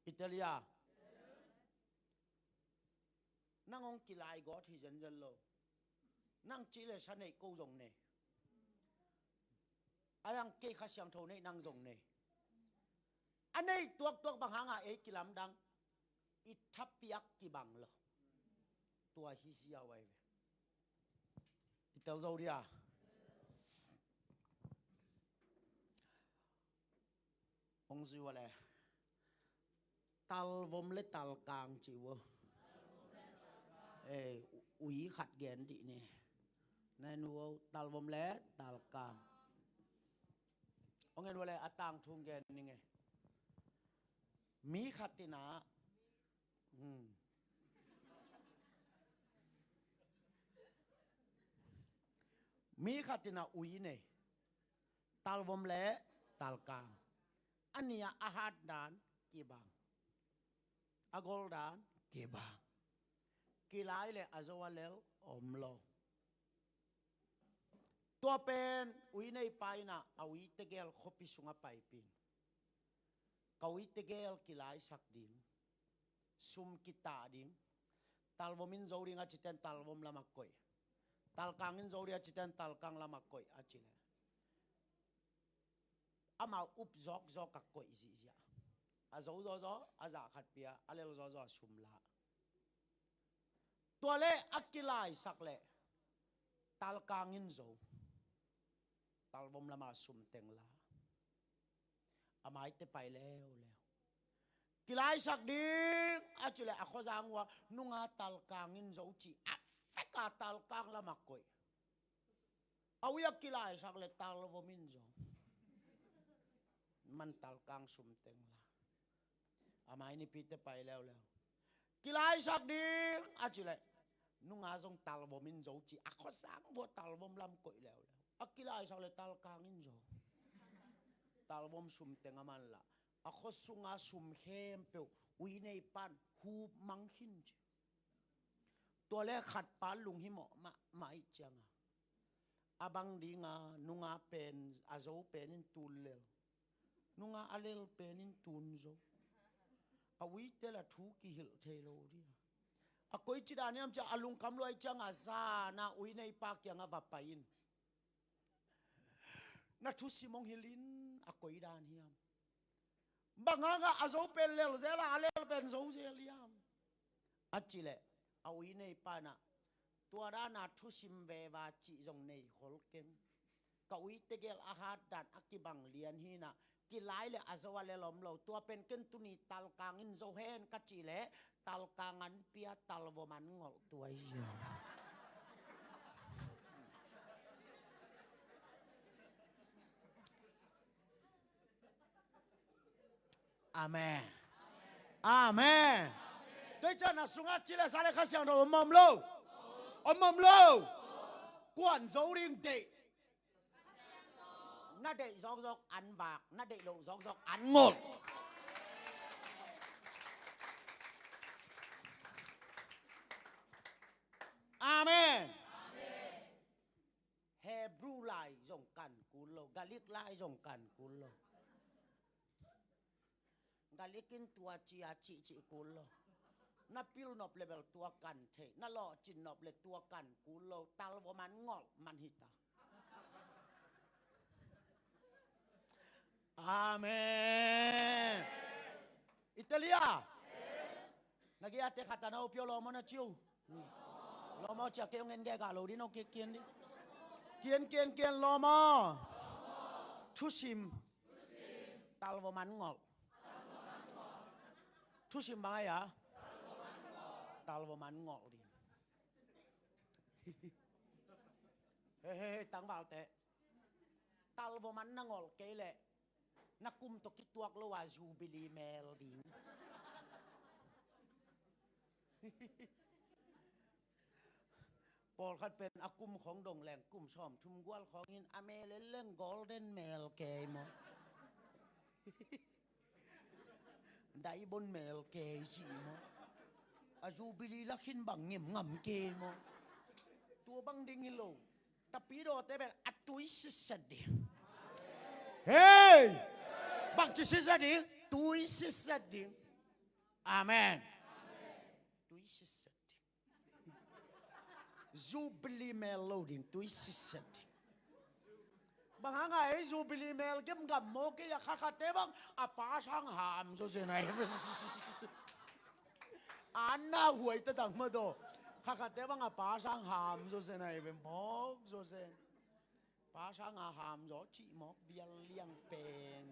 อิตาลีนั่งองกิลายกอที่จันจันโลนั่งจิเลชะเนกูจงเนอายังเกข้าเสียงโทเนนั่งจงเนอันนี้ตัวบางหางเอกิลำดังอิทับเปียกกิบังโลตัวฮิซิยาไว้อิตาลี องค์สิว่าแลตัลวมและตัลกลางจิวอุยขัดแกนดินี่ในนัวตัลวมและตัลกลางองค์เงินว่าแลอัตางทุงแกนนี่ไงมีขัดตินามีขัดตินาอุยเนี่ยตัลวมและตัลกลางอันนี้อาหารดานกี่บางอากอลดานกี่บางกี่หลายเลยอาจว่าแล้วอมโลตัวเป็นอุยในไปนะเอาอุยเตเกลขบิสุงไปปินเขาอุยเตเกลกี่หลายสักดิ่งซุมกิตาดิ่งตัลวมินโจริงอาจิตเตนตัลวมลามักกอยตัลกังอินโจริอาจิตเตนตัลกังลามักกอยอาจิเลอามาอุบจอกกักกอยสิเสียอาโจอาจะขัดเปียอาเลโจชุมละตัวเล่อักกิลายสักเล่ตัลกังอินโจตัลวมละมาชุมเต็งละอามาอิเตไปแล้วกิลายสักดิ่งอาจุเลอาขอจังว่านุงาตัลกังอินโจจีอัฟเฟกาตัลกังละมักกอยเอาอยากกิลายสักเล่ตัลวมินโจมันตัลกังสุมเต็งละอามานี่พิจไปแล้วกิลายสักดีอาจิเลยนุ่งอาทรงตัลวมินโจจีอักขสังบัวตัลวมลำก่อยแล้วอักกิลายสักเลยตัลกังอินโจตัลวมสุมเต็งอามันละอักขสุงอาสุมเข้มเปียวอุยในปันหูมังหินตัวแรกขัดปานลุงหิมะมาอีจังอาบังดีงานุ่งอาเป็นอาโจเป็นอินตูเลวนุ่งอาเลลเป็นอินตูนโจอาวิเตละทุกิหิลเทโลเดียอากุยจิดานี่มจะอาลุงคำลอยจังอาซานาอุยในปากยังอาบับไปอินนัทุสิมงฮิลินอากุยดานเฮียมบางงาอาโจเป็นเลลเซลาอาเลลเป็นโจเซลียมอาจิเลอาอุยในปานะตัวด้านนัทุสิมเววาจิจงในขอลเกงกอุยเตเกลอาหารดันอักิบังเลียนฮีนะกิหลายเลยอาจว่าเลลอมเราตัวเป็นเกินตุนีตัลกังอินโซเฮนกัจจิเลตัลกังันเปียตัลวมันงอตัวเยอะอาเมนอาเมนด้วยเจ้าหน้าสุงอาจิเลสาเลข้าเสียงเราอมโลกวนโซริงเดน่าเดะซอกอันบากน่าเดะโลซอกอันงดอาเมนเฮบรูไลจงกันกุลโลกาลิกไลจงกันกุลโลกาลิกินตัวจีอาจิกุลโลน่าพิลนบเลเวลตัวกันเทน่าหล่อจินนบเลตัวกันกุลโลตัลวมันงอมันหิตาอาเมนอิตาลีnagi ate kata na upio lomo na chiu lomo cha ke ngen ge ga lo di no ke kien di kien lomo tusim talwo man ngol tusim bang ya talwo man ngol di he tang bal te talwo man na ngol ke le nakum to kituak lo wa jubili mel ding ปอลคัดเป็นอากุมของดงแหลงกุมซ่อมทุมกวลของอินอเมเล่น Golden Mail เกมได้บนเมลเกจีมอาจูบิลีลักขินบังเงียมงำเกมตัวบังดิงิโลตะปีโดเตเป็นอัตุยสิสดิเฮ้ยบังจิสิสดิตุยสิสดิอาเมนตุยสิสดิจูบิลีเมลโลดิงตุยสิสดิบางไงจูบิลีเมลเก็บกับโมกยาคาคาเตบังอาปาช่างหามโซเซนไออันน่าหวยตะดังมาโดคาคาเตบังอาปาช่างหามโซเซนไอเป็นมอกโซเซนปาช่างอาหามโซจิมอกเบียเลี้ยงเป็น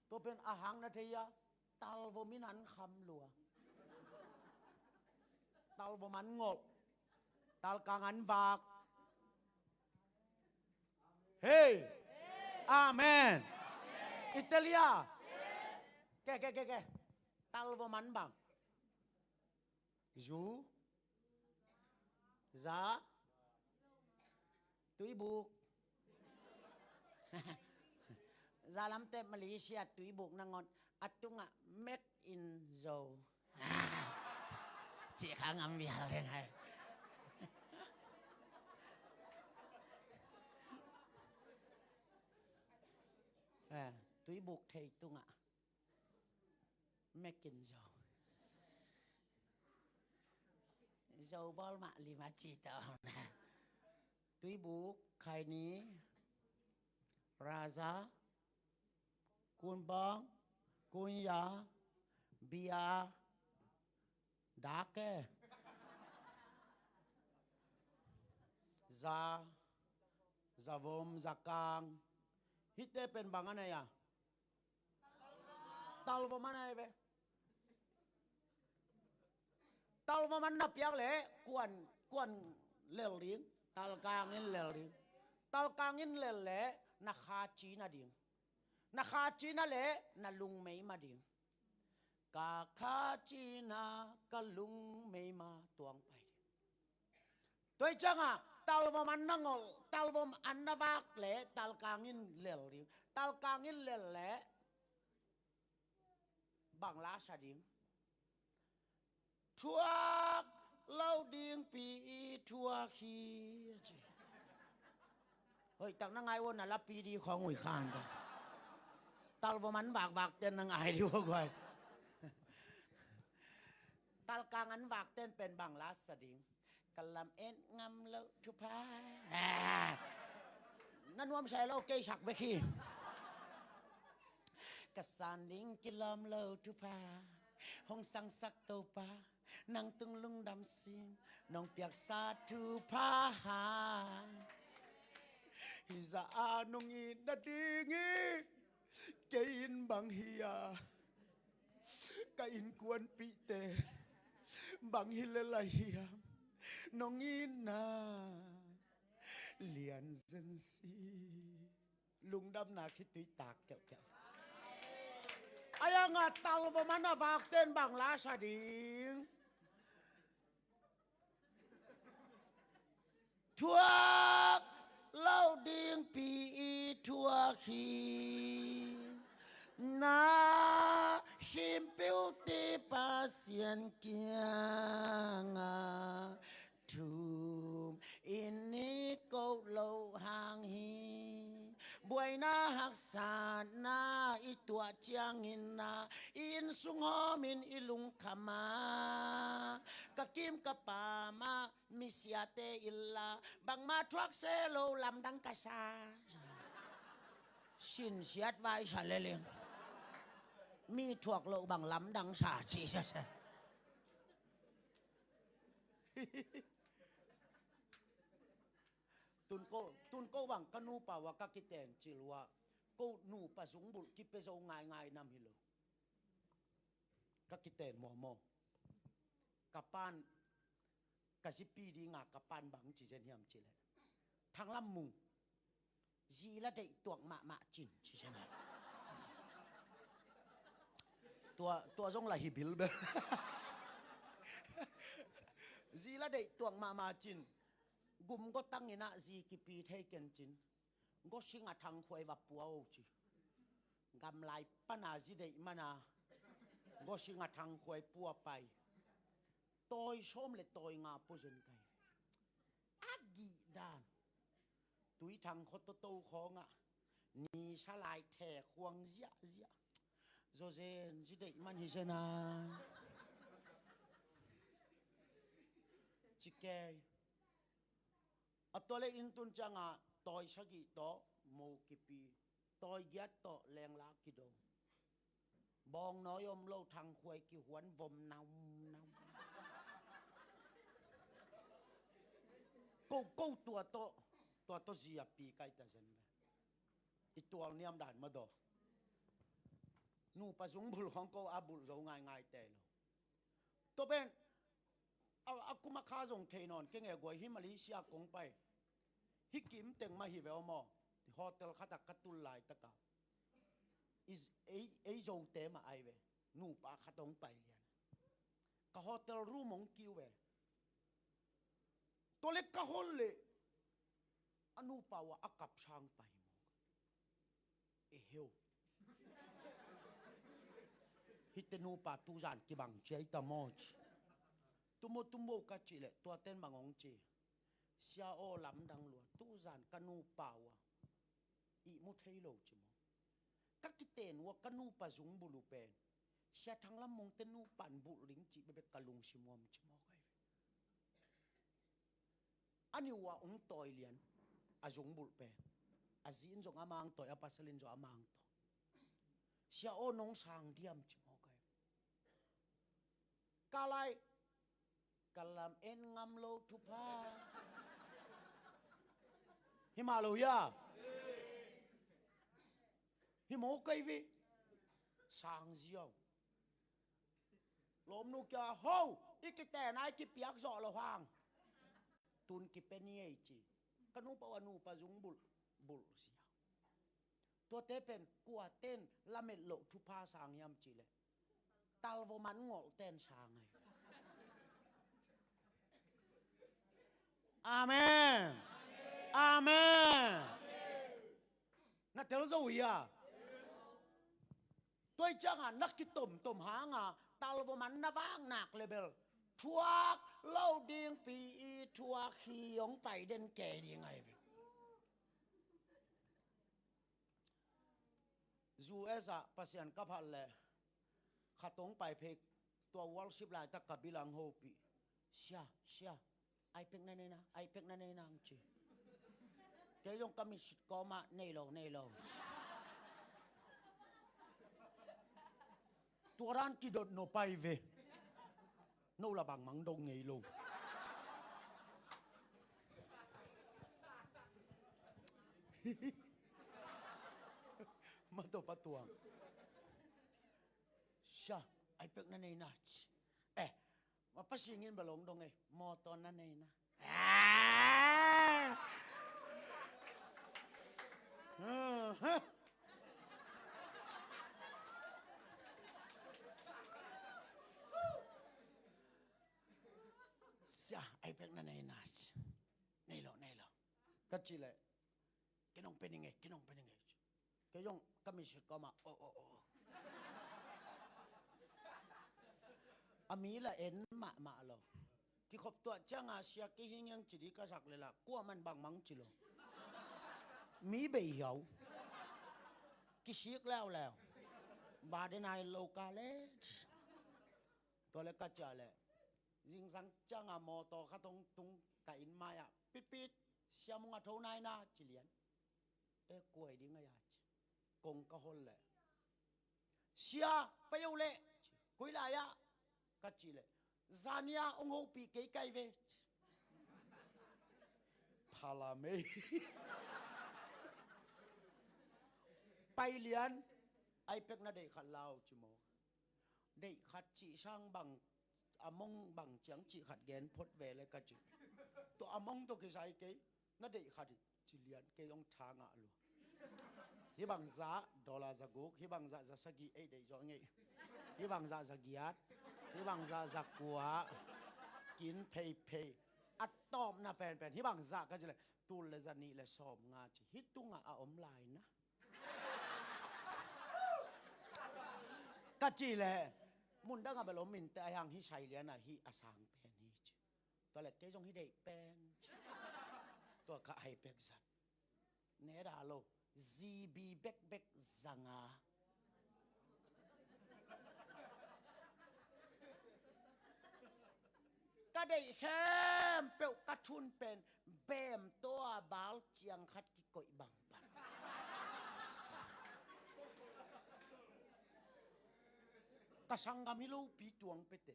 ตัวเป็นอาหารนาทียะตัลวมินันคำหลัวตัลวมันงบตัลกังอันบากเฮ้อาเมนอิตาลีแกตัลวมันบังจูซาตุยบุกซาลัมเตมาเลเซียตุยบุกนางอนอัตุงะเมกอินโซจีขังอัมเบียเลยไงตุยบุกเทตุงะเมกอินโซโซบอลมาลิมาจีตาวนะตุยบุกใครนี้ราซากุนบองกุนยาเบียดาเกซาวมซากางฮิตเตเป็นบางอันไหนอ่ะตัลวมันไหนเบตัลวมันนับยังเลยกวนเลลลิงตัลกางอินเลลลิงตัลกางอินเลลเล่นักฮาจีนาดิงนักฮาจีนาเล่นัลุงไม่มาดิงกาคาจีนากะลุงไม่มาตวงไปตัวจังอ่ะตัลวมันนังอลตัลวมอันนาบักเล่ตัลกางอินเลลลิงตัลกางอินเลลเล่บังลาชาดิงทัวเล่าดิงปีทัวขี้เฮ้ยตั้งนั่งไงวันน่ะรับปีดีของหุ่ยข้านกันตัลวมันบากเต้นนั่งไงดีกว่าตัลกางอันบากเต้นเป็นบังลาสดิงกะลำเอ็นงำเลทุพานั่นวมใช้เล่าเกยฉักไปขี้กะสานดิงกิลำเลทุพาห้องสังสักโตปานั่งตึงลุงดำซิงน้องเปียกสาทุพาหาฮิซาอานงอีนาดิงิเกอินบังฮิยากะอินกวนปิเตบังฮิเลลาฮิยามน้องอินนาเลียนเซนซีลุงดำนาคิดตุยตากแก้วอายังอ่ะตัลวมันบากเต้นบังลาชาดิงทัวเล่าดิงปีทัวขีนาชิมปิวตีปาเสียนเกียงทุมอินนี้ก็เล่าห่างฮีบวยนาหักษานาอีตัวเจียงอินนาอินสุงหอมินอิลุงขมากะกิมกะปามามิเสียเตอิลลาบังมาทวักเซโลลำดังกะซาสินเสียดไว้ฉันเลยมีทวกโลบังลำดังสาชีใช่ตุนโกบังกนูปาวะกะกิเตนจิลวะโกนูปะสุงบุลกิเปโซง่ายนำฮิโลกะกิเตนหมอกะปานกะสิปีดีงากะปานบังจิเจนเฮียมจิเลทางลำมุงจีละได้ตวกมะจินจิใช่ไหมตัวทรงละฮิบิลเบ จีละได้ตวงมาจินกุมก็ตั้งนี่นะจีกิปีเทเกนจินก็ชิงอะทางควยว่าปัวโอจิกำไลปนาจีได้มานาก็ชิงอะทางควยปัวไปตอยชมเลยตอยงาปุจนไกอากีดานตุยทางคตโตของอ่ะนี่ชลายแท้ควงเสียโจเซนจีได้มันฮิเชนาจิเกยอัตเลอินตุนจังอ่ะตอยสกิโตโมกิปีตอยยัดโตแรงลากิโดบองน้อยอมโลทางควยกิหวนบมนาวกูตัวโตเสียปีไกตะเซนอีตัวเนียมด่านมาดอนูประสงบุลของกูอาบุลเราง่ายแต่เราตัวเป็นอากุมาคาส่งเทนอนเก่งกว่าฮิมาเลเซียกงไปฮิกิมเต็งมาฮิเวลมอโฮเทลขัดกัตุลไลตะกาไอโจเตมาไอเวนูปาขัดงไปเรียนก็โฮเทลรูมงกิวเวตัวเล็กก็ฮอลเลยอนุปาวะอากับช่างไปมองเอเฮลฮิตนูปาตูจานกิบังเจตามอชตุโมกัจจิเลตัวเต้นบางองเจเสียโอลำดังหลวตูจานกันูปาวะอีมุเทโลจิมกักกิเตนว่ากันูปาจุงบุลุเปนเสียทางลำมงเตนูปันบุลิงจิเบเบกะลุงชิมวมจิมอไกอันนี้ว่าองตอยเลียนอาจงบุลเปอาจีนจงอามังตอยอาปัสลินจงอามังตอเสียโอนงสางเดียมจิมอกายกาไลกาลามเอ็นงามโลทุพาฮิมาโลยาฮิโมกายวิสางเสียวลมนุกยาโฮอีกแต่นายกิเปียกจ่อละหางตุนกิเป็นนี่จีกันูปวานูปะจุงบุลเสียตัวเตเป็นกัวเต้นละเม็ดโลทุพาสางยำจีเลยตัลวมันงอเต้นสางไงอาเมนอาเมนนั่นเทลโซวีอะตัวจังหันนักกิตุ่มหางอ่ะตัลวมันน่าว่างหนักเลยเบลทัวเล่าดีงปีทัวขี้ยงไปเด่นแก่ดีไงจูเอสอะภาษาอังกฤษพันเลยขัดตรงไปเพกตัววอลชิปลายตะกับบิลังโฮปีเชียไอเป็กนั่นนะไอเป็กนั่นนางจีแกยงกมิสิกอมาเนโลตัวร้านกิดโนไปเวโนละบางมังดงไงลูกมาตัวปะตัวชาไอเป็กนั่นเองนะมาปัสยิงินบลงดงไงมอตอนนั่นเองนะไอเป็กนั่นเองนะนี่หรอก็จีเลยแกน้องเป็นยังไงแกยงก็มีชุดก็มาโอ้อามีละเอ็นมาหรอที่ขบตัวจ้างอาเซียกี่หิ้งยังจีดีก็สักเลยล่ะกลัวมันบางมังจิโลมีเบียวกิชิกแล้วบาดนายโลกาเลชตัวเล็กก็จะเลยยิงสังจ้างอามอต่อข้าตรงไก่อินมาอ่ะปิดเสียมงาโทนายนะจิเลียนกล้วยดิ้งไงกงก็ฮอลเลยเสียไปอยู่เลยกุยลายะกัจจิเลยซานียองหูปีเกยไกเวชพาลาเมไปเลียนไอเป็กน่ะได้ขัดลาวจิโมได้ขัดจีช่างบังอามงบังเจียงจีขัดแกนพดเวเลยกัจจิตัวอามงตัวกิไซเกยน่ะได้ขัดจิเลียนเกยองทางอ่ะลูฮิบังซาดอลลาร์ซากุกฮิบังซาสกีได้จ่อไงฮิบังซาสกียัดฮิบังซากัว กินเพอัดตอมนะเป็นที่บางซะก็จะเลยตูเลซานีและสอบงาจิฮิตุงะอมลายนะก็จีแลมุนดังอะเบลมินแต่ยังฮิชัยเลียนะฮิอาสังเป็นฮิตัวแรกเตจงฮิได้เป็นตัวกะไฮเป็กซัดเนดาโลซีบีเบกซังาก็ได้แค่เปวกระทุนเป็นเบมตัวบาลเจียงคัดกิโกยบังปันกสังกามิลูปีตวงเปเต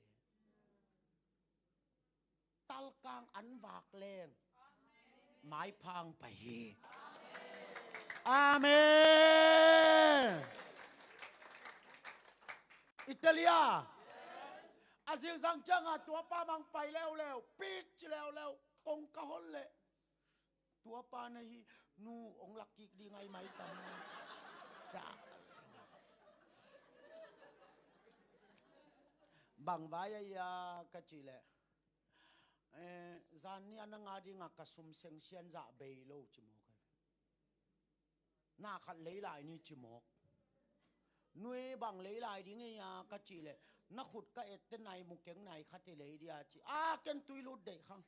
ตัลกางอันวากแรงหมายพังไปเฮอาเมนอิตาลีอาซิลสังจังตัวป้าบังไปแล้วปิดแล้วกงกะฮนเลยตัวป้าในนูองลักกิกดีไงไหมตันจ้าบังวายยากะจิเลซานนี่อันงาดิงากะสุมเซงเซียนจะเบยโลจิโมกน่าขัดเลยหลายนี่จิโมกนุยบังเลยหลายดิงยากะจิเลนักขุดก็เอ็ดเต้นในมุกเก่งในคัดเลยดีอาจิเกันตุยลุดเด็กข้าง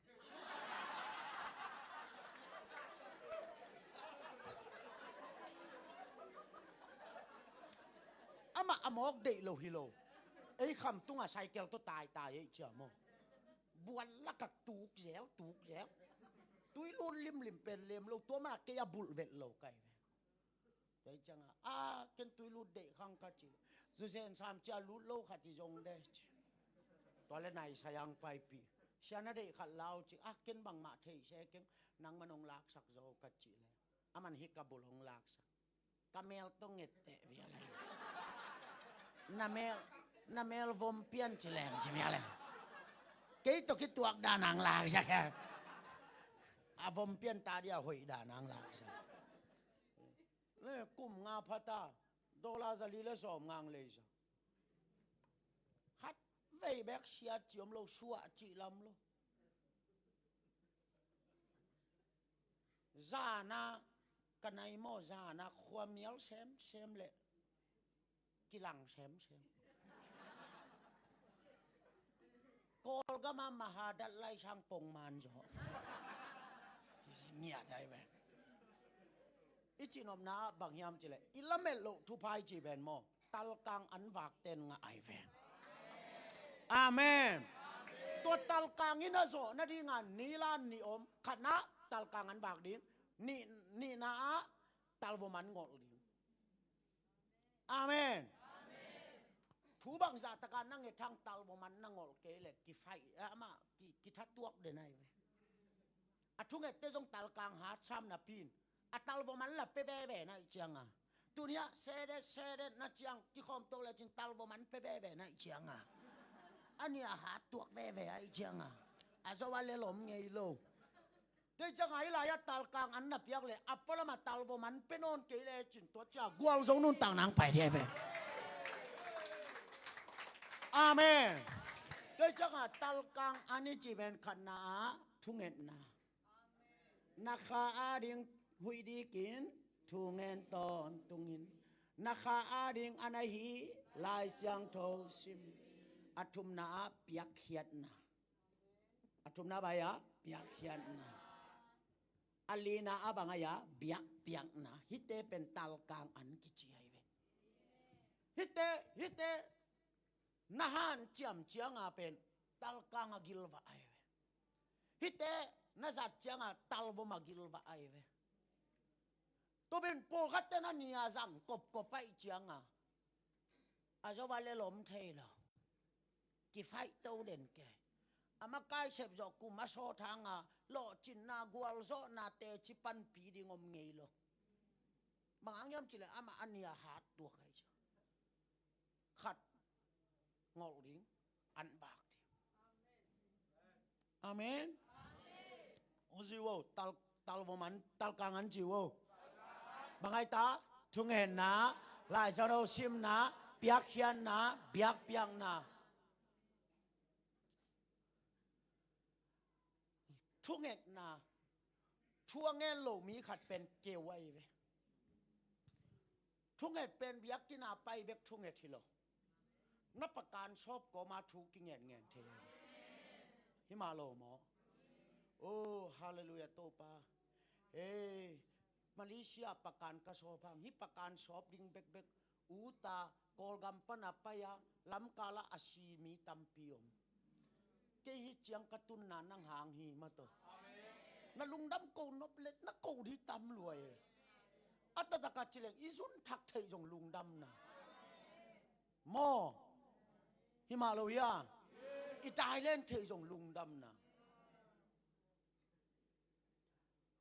มาอมอกเด็กโลฮิโลไอ้คำตุ้งใช้แก้วตัวตายไอ้เจ้าโมบวนละกักตูกแยวตุยลุนลิมเป็นเลียมโลตัวมันเกียบุลเวทโลไก่ไปจังเกันตุยลุดเด็กข้างกัจจิสุเซนสามเจ้าลุดโลขัดที่จงได้ตอนแรกนายสยังไปปีเชนเด็กขัดลาวจิเกันบังมาเทยเชเก่งนางมันองลักสักโจกัจจิเลยมันฮิกบุลองลักสักกาเมลต้องเง็ดเตะเวียอะไรนาเมลวมเปียนเฉลงใช่ไหมอะไรเกยตัวคิดตัวดานางลากใช่ไหมวมเปียนตาเดียวหอยดานางลากใช่เลยกุมงาพัตตาโดลาซาลีเลสอมงางเลยใช่ฮัดเว่ยแบกเชียจิมโลชัวจิลำโลซานากันไอโมซานาความเมียลเซมเลยกิลังเซมกอลก็มาหาดัดไล่ช่างปงมันจ่อเงียได้ไหมอิจินอมนาบางยามจิเลยอิละเมลโลทุพายจีเบนโมตัลกังอันวากเต็นงไอแวงอาเมนตัวตัลกังอินาโซนาดีงานนีลานนิอมขณะตัลกังอันวากดิ้งนี่นาตัลวมันงอดิ้งอาเมนทูบังซาตะการนั่งทางตัลวมันนั่งงอเกเลกิไฟมากิทัดตัวเดนไอเวทุกเอเตจงตัลกังหาช้ำนาปีนตัลวมันละเปเบนะเจียงตัวเนี้ยเสด็จนะเจียงที่คอมโตเลยจึงตัลวมันเปเบนะเจียงอันนี้หาตัวเบไอเจียงสวัสดิ์ลมไงโลได้จังไงล่ะตัลกังอันนับยักเลยอัปปะมาตัลวมันเป็นนนเกเลจึงตัวจ้ากวางทรงนุ่นต่างนางไปที่ไอเวอาเมนได้จังตัลกังอันนี้จีเป็นขณะทุงเงินนาคาอาดิงหุยดีกินทุงเงินตอนตุงินนาคาอาดิงอันฮีลายเสียงโทซิมอัตุมนาเปียกเขียดนาอัตุมนาบายะเปียกเขียดนาอัลีนาอาบังายะเปียกนาฮิเตเป็นตัลกังอันกิจิไอเวฮิเตนาฮันเจียมเจียงเป็นตัลกังกิลวะไอเวฮิเตนาจัดเจียงตัลวมากิลวะไอเวตัวเป็นโปกัตนันนี่อาจังกบไปเจียงอาจจะว่าเลลมเทลกิไฟโตเด่นแกมาใกล้เชฟจอกุมาโซทางโลจินนากวลโซนาเตชิปันปีดิงอมเงยโลบางอย่างจิเลมาอันนี้หาตัวใครจ้ะขัดงอลิงอันบากดิอาเมนอุจิวตัลวมันตัลกังอันจิวบางไอตาทุงเห็นนะลายสโรชิมนะเปียกเขียนนะเปียกนะ ทุกเงนาทั่วเงนโลมีขัดเป็นเกวไว้เวทุกเงเป็นเบียกกินาไปเบกทุกเงทีโลนับประการชอบก็มาถูกกิเงนเทหิมาโลหมอโอ้ฮาเลลูยาโตปามาเลเซียประการกระสอบพังฮิประการชอบดิ่งเบกอูตากอลกัมปนาปยาลำกาลาอาชีมีตัมปิยมเกหิเจียงกระตุนนานังหางหีมาโตนาลุงดำโกนบเล็ดนักโกที่ตำรวยอัตตะกาจิเลงอีซุนทักเทยจงลุงดำนะหมอฮิมาลายาอีตายเล่นเทยจงลุงดำนะ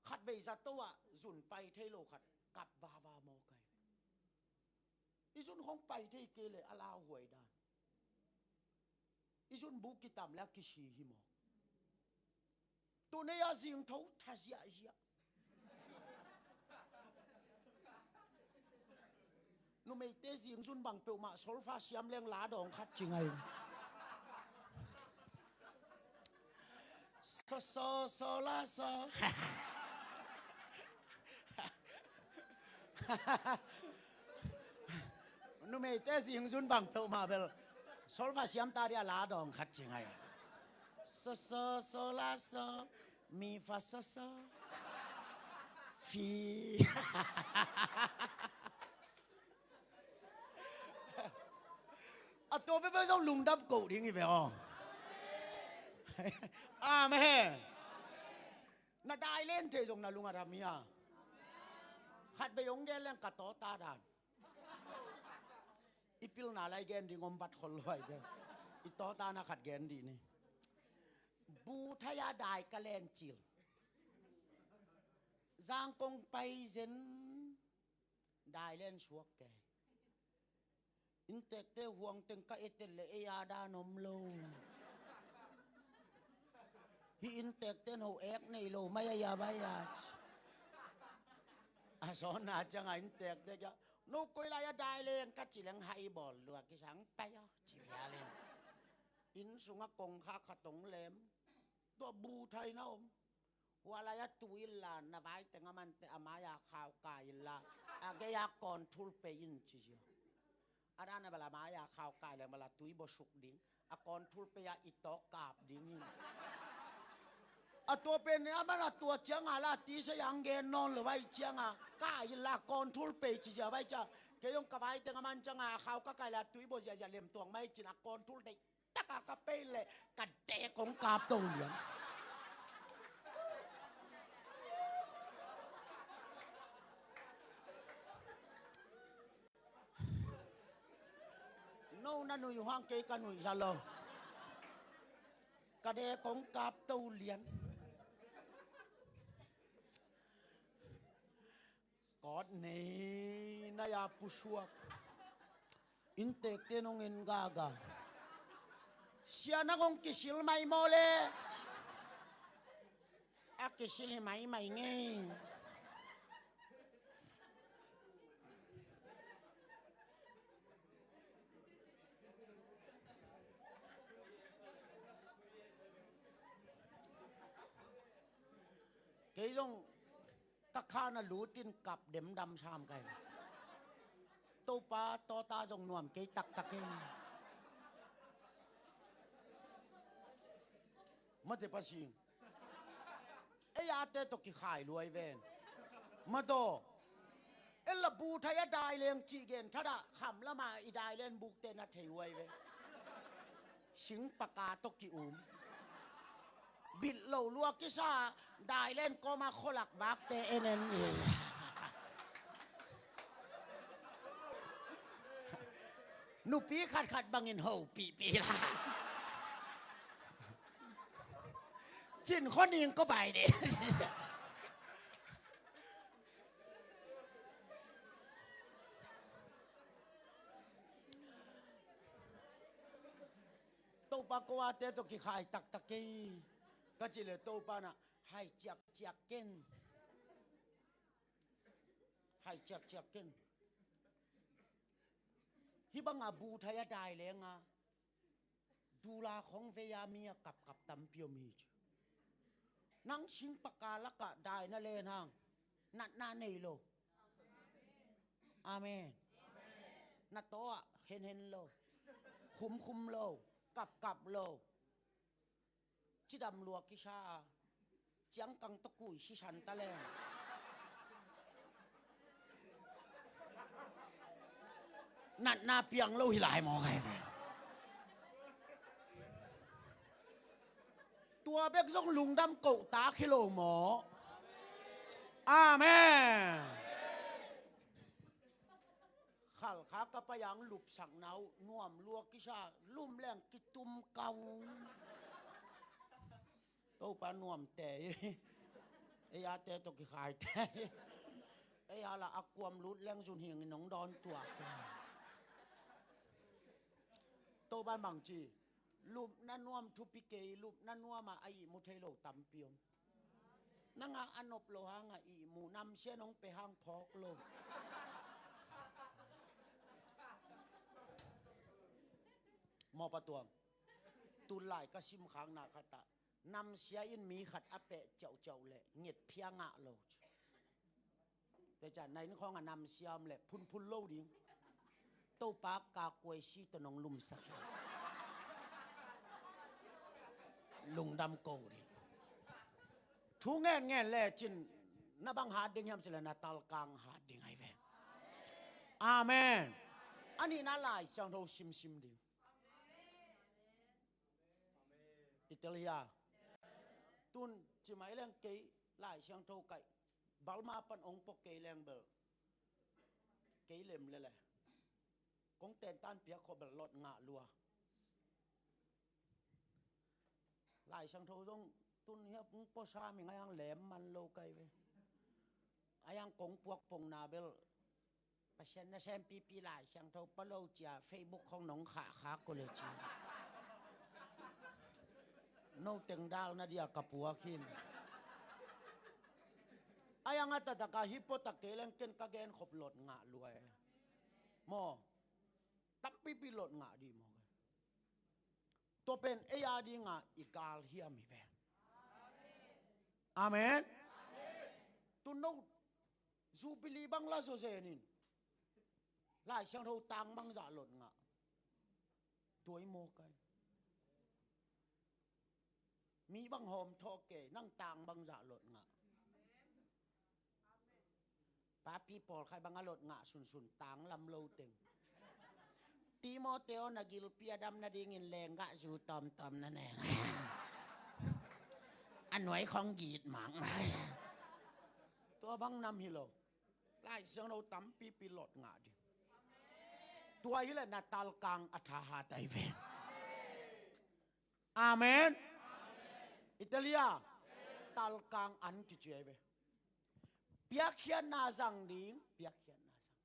ขัดเบซาตัวซุนไปเทโลขัดกับบาวามอไกอีซุนของไปเทเกเลอลาหวยดานอีซุนบุกิตามแล้วกิชีฮิมอตัวเนียสิงทศทัศยาเสียนุ่มไอเตสิงซุนบังเปียวมาโซลฟาเซียมเลี้ยงหลาดองคัดจริงไงโซลาโซนุ่มไอเตสิงซุนบังเปียวมาเบลโซลฟาเซียมตาเดียหลาดองคัดจริงไงโซลาโซมีฟาโซฟีอะตัวไปต้องลุงดับกูดิ้งอีไปอ๋ออาเมนน่าได้เล่นเทจงน่ะลุงอะทำมีอ่ะขัดไปยงเกนเล่นกะโตตาดานอีปิลน่าไรเกนดิงอมบัดคนลอยเกนอีโตตาน่ะขัดเกนดีนี่บูทยาได้กะแลนจิลจางกงไปเซนได้เล่นชวกแกอินเตกเตห่วงเต็งกะเอเตเลเอยาดานมโลฮิอินเตกเตนโหเอกในโลไม่ยาบายาอาสอนอาจังอินเตกเตจะนุกุยลายได้เล่นกัจจิเลงไฮบอลลวกกิสังไปอ่ะจิยาเล่นอินสุงกงคาขตงเลมตัวบูไทยนะอมหัวลายตุยลานาไว้แต่งมันแต่อามายาข่าวกายลาอากยากรทุลเปยินจิเจียอาดานะเวลามายาข่าวกายแล้วเวลาตุยบ่สุกดิ้งอากรทุลเปยาอิตอกาบดิ้งอะตัวเป็นเนี่ยมันตัวเจียงอาลาตีสยังเกนนอนหรือไว้เจียงอ่ะกายลากรทุลเปจิเจียไว้จ้ะเกยงกะไว้แต่งมันจังอ่ะข่าวกะกายละตุยบ่เสียจะเล่มตวงไม่จินากรทุลได้ตะกะกะเปเลยกะเตะของกาบตัวเหลียงโน่นนั่นหนุ่ยห้างเกยกันหนุ่ยซาโลกะเดของกาบตัวเหลียงกอดนี่นายาปุชวกอินเตกเตนงเงินกากาเสียนักองกิสิลไม่โมเลอากิสิลไม่ไงเกยงตะคานะหลูตินกับเด็มดำชามไก่โตปาโตตาจงนวมเกยตักตะเกงมาเตปะชิงเอยาเตตกิขายรวยเวนมาโตเอลบูทายดายเลงจีเกนทะดะขำละมาอีดายเล่นบุกเตนะเทวยเวสิงปากาตกิอุมบิดเหล่าลัวกิซาได้เล่นก็มาโคลักบักเตเอเนนนุปีขัดบังเงินโหปีละจินคนนี้ก็ไปเด้ตัวปากว่าเตตกิขายตักตะกี้ก็จิเลตัวปานะให้เจียกเกินให้เจียกเกินฮิบังอาบูทายาได้เลยงาดูลาของเวียเมียกับตัมเปียวมีจ นังชิงปากกาละกะได้นะเลนางนัดนาเนโลอาเมนนัดโตะเห็นโลคุมโลกับโลชิดำลัวกิชาเจียงกังตะกุยชิชันตะแลงนัดนาเปียงโลหิหลายหมอไงตัวเบกซงลุงดำโกตาคิโลหมออาเมนขัลขากะปะยังหลุบสังเนาน่วมลวกกิชาลุ่มแรงกิตุมเกาโตปาน่วมแต่ไอ้ยาแต่ตกขายแต่ไอ้ยาละอักกวมรุดแรงสุนเหียงหนองดอนตัวโตบ้านบางจีลุบนั่นน่วมทุปิเกลุบนั่นน่วมมาไอมุเทโลตำเปียมนังอันนบโลหางอีหมูนำเสียน้องไปห้างพอกโลมอประตวงตุลายกะซิมขางนาคตะนำเสียอินมีขัดอเปะเจ้าแหละเงียดเพียงะโลแต่จากในนึกของนำเสียมแหละพุนโลดิงโตปากกากวยซีตนองลุมสักลุงดำโกดิทูแง่แลจินนบังหาดิงยามเจริญนาตาลกลางหาดิงไอแวอาเมนอันนี้น่าลายเสียงโทชิมดิงอิตาลีตุนจิหมายแรงเกยลายเสียงโทไก่บัลมาปันองปกเกยแรงเบอร์เกยเล่มเลยแหละกงเต้นต้านเปียขอบลดงะลัวลายเสียงโทต้องตุนเฮียปุ้งปอชามีไงยังแหลมมันโลไกเวอายังกงพวกปงนาเบลปะเชนนะแซมปีหลายเสียงโทปะโลเจียเฟซบุ๊กของหนองขาโกเลจีโนเต็งดาวนาเดียกับปัวขินอายังอัตตะกาฮิปโปตะเกเลงเกนกะเกนขบหลดงะรวยหมอตักปีหลดงะดีหมอตัวเป็นเอยาดีงะอีกาลเฮียมีแวอาเมนตุนโนซูปิลีบังลาโซเซนินลายเสียงโทตังบังจะหลดงะตัวอีโมไกมีบังหอมทอเกนั่งต่างบังจะหลดงะป้าพี่ปอลใครบังหลดงะสุนต่างลำโลเต็งตีโมเตโอนากิลเปียดำนาดิงินแรงกะจูตอมนั่นเองอันหน่วยของกีดหมังตัวบังนำฮิโลไล่เสียงเราตั้มปีหลดงะดิตัวฮิเลนาตาลกังอัฐาหาไตเวอาเมนอิตาลีตาลกังอันกิเจเวเปียกเขียนนาจังดิงเปียกเขียนนาจัง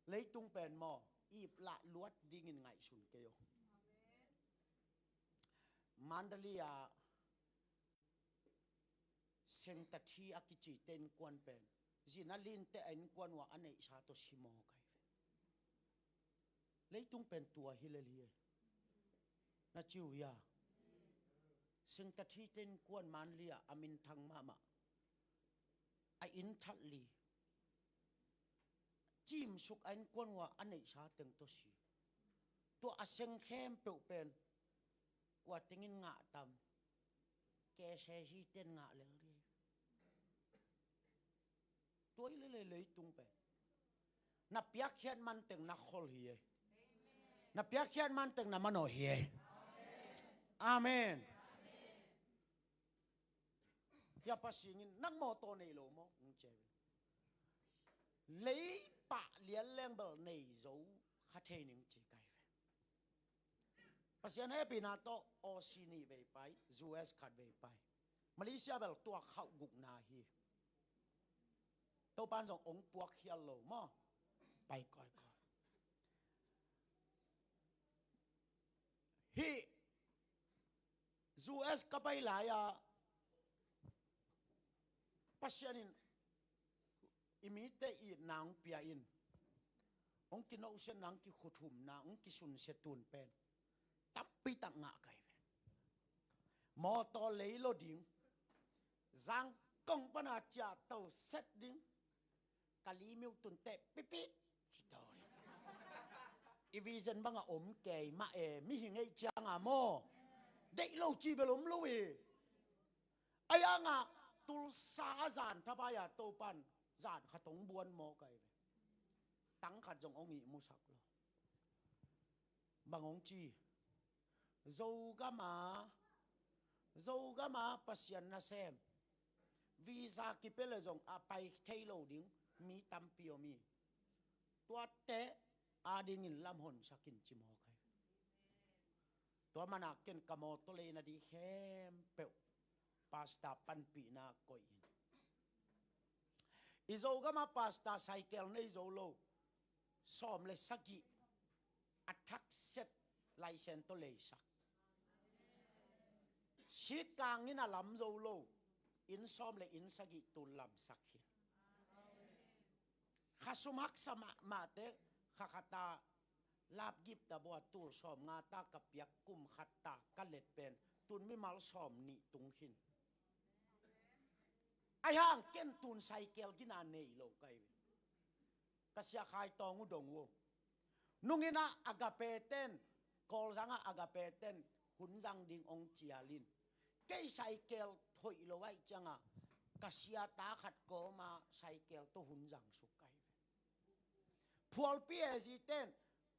เลยตุงเป็นหมออีบละลวดดิงินไงสุนเกยมันดาลียเซงตัทีอากิจิเต็นกวนเป็นจินาลินเตอ็นกวนว่าอันไหนชาโตชิโมไกเลยตุงเป็นตัวฮิเลเลียนาจิวยาเซงตัทีเต็นกวนมันเลียอามินทังมาไออินทัลลีจิมสุกอันกวนว่าอันไหนชาเต็งโตชีตัวอาเซงเข้มเปเป็นกว่าเต็งินงะตำแกเซจีเต็นงะเรื่องเรียตัวเลยตุงเป็นนับเปียกเขียนมันเต็งนักขอลเฮียนับเปียกเขียนมันเต็งนับมันโอเฮียอาเมนอย่าปัสยิงนักโมโตในโลมงเจเลยปะเลี้ยงแรงเบลในโซ่ขัดเทนิงจีไกปัสยันให้ปีนาโตออซีนีไปไปยูเอสขัดไปมาเลเซียเบลตัวเข้ากุกนาฮีตัวปานส่งองปวกเขียนโลมอไปก่อยฮียูเอสก็ไปหลายปัสยันินอิมิเตอีนางเปียอินองกินเอาเส้นนางกิขุทุมนางองกิสุนเสตุนเป็นตับปีตังงะไก มอตอเลยโลดิงจังกงปนาจาเตาเซตดิงกะลีมิวตุนเตปิปิชิดอยอีวีจันบังอมแก่มามิหิงไอจังโมเด็กโลจีเบลมโลเอไอยังตุลสาจานทบายาโตปันจานขตงบวนโมไกตั้งขัดจงองอีมุสักโลบางองจีโจกามาปัสยันนาเซมวีซ่ากิเปเลจงไปเทโลดิงมีตัมปิโอมีตัวเตอาดิงินลำหนสักินจิโมไกตัวมันเก็นกะโมตเลนดีเข้มเปวปาสตาปันปีนาโกอินอิโจกามาปาสตาไซเคิลในโจโลซ้อมเลสักิอัทักเซตไลเซนโตเลสักชิกางนินาลำโจโลอินซ้อมเลอินสักิตุลำสักหินข้าสมักสมาเตข้าขตาลาบยิบตะบัวตูซ้อมงาตากับยักกุมขัดตากัเล็ดเป็นตุนไม่มาซ้อมนี่ตุงหินไอ้ห่างเก้นตุนไซเคิลกินาเนยโลกไก่กษยาขายตองอุดงวนุงินะอากาเปเตนกอลสังอากาเปเตนหุนจังดิงองเจียลินเกยไซเคิลถอยโลไว้จังกษยาตาขัดโกมาไซเคิลตัวหุนจังสุกไก่พวลเปียสิเตน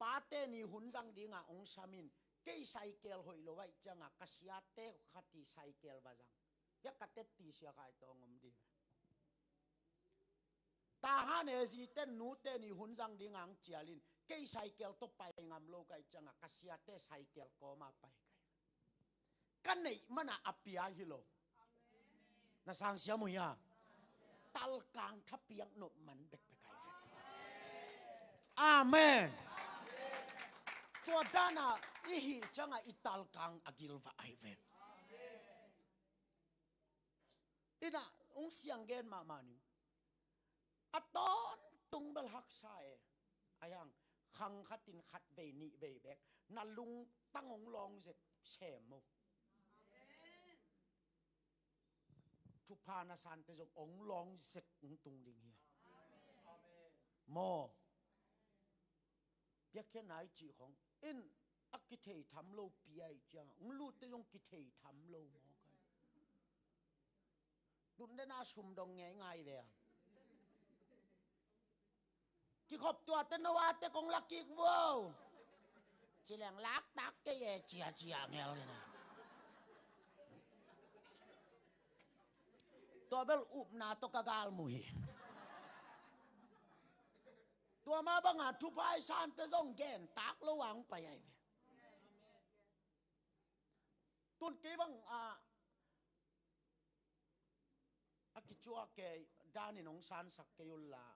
ปาเตนีหุนจังดิงองชามินเกยไซเคิลถอยโลไว้จังกษยาเตขัดที่ไซเคิลบาจังยักกะเตตีเสียขายตองมดีตาฮานเอซีเตนนูเตนีหุนจังดิงังเจียลินเกยไซเคิลตไปงามโลกไกจังกษยาเตไซเคิลก็มาไปไกกันไหนมันอภิยาฮิโลนะสังเสียมุยาตัลกังทับเปียงนบมันเบ็ดไปไกอาเมนตัวด้านาอิหิจังอิตัลกังอากิลวะไอเวนอินะองเสียงเกนมานิอัตตอนตุงเบลฮักไซอายังขังขัดตินขัดเบนีเบเบกนัลุงตั้งองลองเสร็จเชมโมทุพานาซานเตจงองลองเสร็จตุงดิงเฮียโมเปียกแค่ไหนจีของอินอักกิเททำโลปีไอจังลูดเตยงกิเททำโลโมกันดุนได้น่าชุมดองง่ายๆเลยที่ขอบตัวเตนว่าเตกงลักกิกวัวจีแหลงลักตักเกยเจียเงี้ยเลยนะตัวเบลอุบนาตกกาลมุยตัวมาบังอาจทุพายชานเตจงแกนตักระวังไปไอ้ตุนกีบังอากิจัวเกยดานินองซานสักเกยุลลา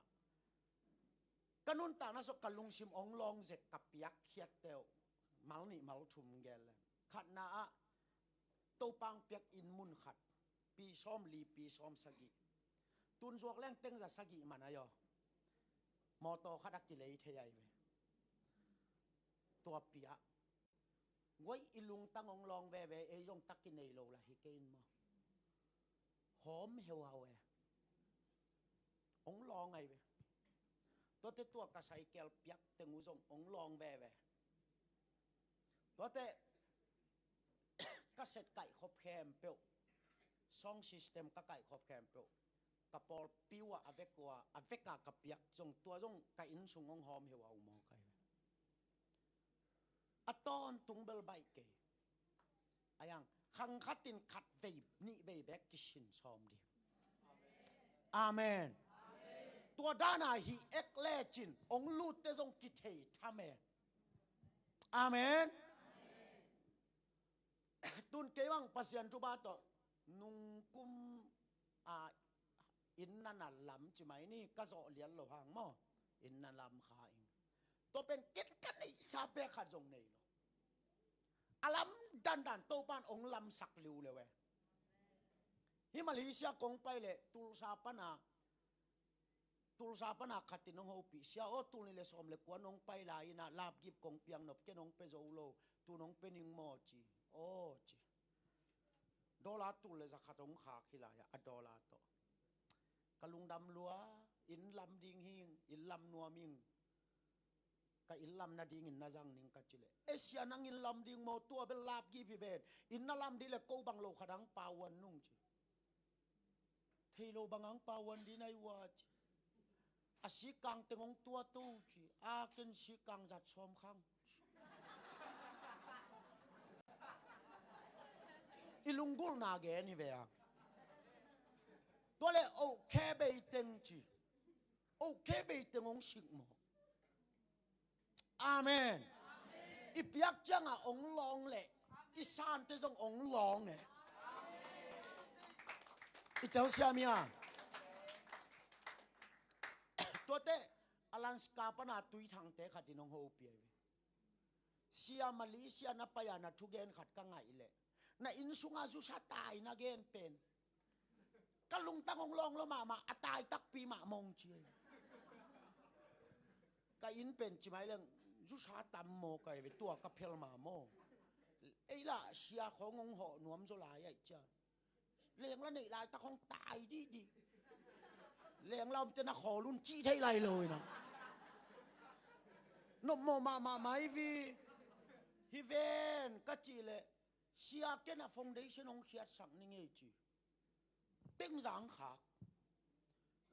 กันนุนตานาสกัลลุงชิมองลองเจกับยักเขียดเตวมัลนี่มัลทุมเกลขัดนาตัวปังเปียกอินมุนขัดปีซ้อมลีปีซ้อมสกิตุนจวกแรงเต็งจะสกิมันายอมอโตขัดกิเลเทียไปตัวเปียไว้อิลุงตั้งองลองเวเอยงตักกินในโลละฮิเกนมอหอมเฮวเอาองลองไงเวตัวเตตัวกระใสแก้วเปียกเตงูจงองลองแว่ตัวเตกระเสร็จไก่ขบแคมเปียวซองซิสเต็มกระไก่ขบแคมเปียวกระปอลปิวอเวกว่าอเวกากระเปียกจงตัวจงไก่อินสุงองหอมเฮวเอามอไก่อะตอนตุงเบลใบเกยอายังขังขัดตินขัดเวบนี่เวแบกกิชินชอมดีอาเมนตัวด้านฮีเอ็กเลจินองลูดเตจงกิเททาเมอาเมนตุนเกวังปัสยันทุบาโตนุงกุมอินนันลำจิไหมนี่กระโจเลียนโลหางมออินนันลำขาอิงตัวเป็นกินกันในซาเปขัดจงในโลอลัมดันโตปานองลำสักลิวเลยเว้ฮิมาเลเซียกงไปเลยตุลซาปนาขัดตินองหูปีเสียโอตุนี่เลยสมเลยกวนองไปลายนะลาบกิบกงเปียงนบแกนองไปโซโลตูนองเป็นยิงโมจีโอจี ดอลาตุเลจะขัดองขาขิลายะดอลาโตกะลุงดำลัวอินลำดิงหิงอินลำนัวมิงกะอินลำนาดิงอินนาจังนิงกะจิเลเอเชียนังอินลำดิงโมตัวเป็นลาบกีพิเบนอินนาลำดิเลโกบังโลขดังปาวันนุ่งจิเทโลบังอังปาวันดีในวาจิอาศิกังเตงองตัวตู้จิอาเกนศิกังจัดชอมคังอิลุงกุลนาเกนี่เวียตัวเลโอเคเบยเต็งจีโอเคเบยเต็งองสิกโมอาเมนอีเปียกจังอ่ะองลองเละอีซานเตจงองลองเน่อีเจ้าเสียมีอ่ะตัวเตอลันสกาปนาตุยทางเตขัดที่น้องโฮเปียเสียมาลีเสียนับไปยานัทุเกนขัดกังไงเละna insunga su sa tai na gen pen kalung tangong long lo mama atai tak pi ma mong chi ka in pen chi mai leng su sa tam mo kai ve tua ka phel ma mo ei la sia khong ngong ho nuam zo lai ai cha leng la nei lai ta khong tai di di leng laจะนะขอรุ่นจี้ไทยไรเลยนะนมมาmai vi hi ven ka chi le sia ke na foundation ong khiat sang ni nge chi teng jang khak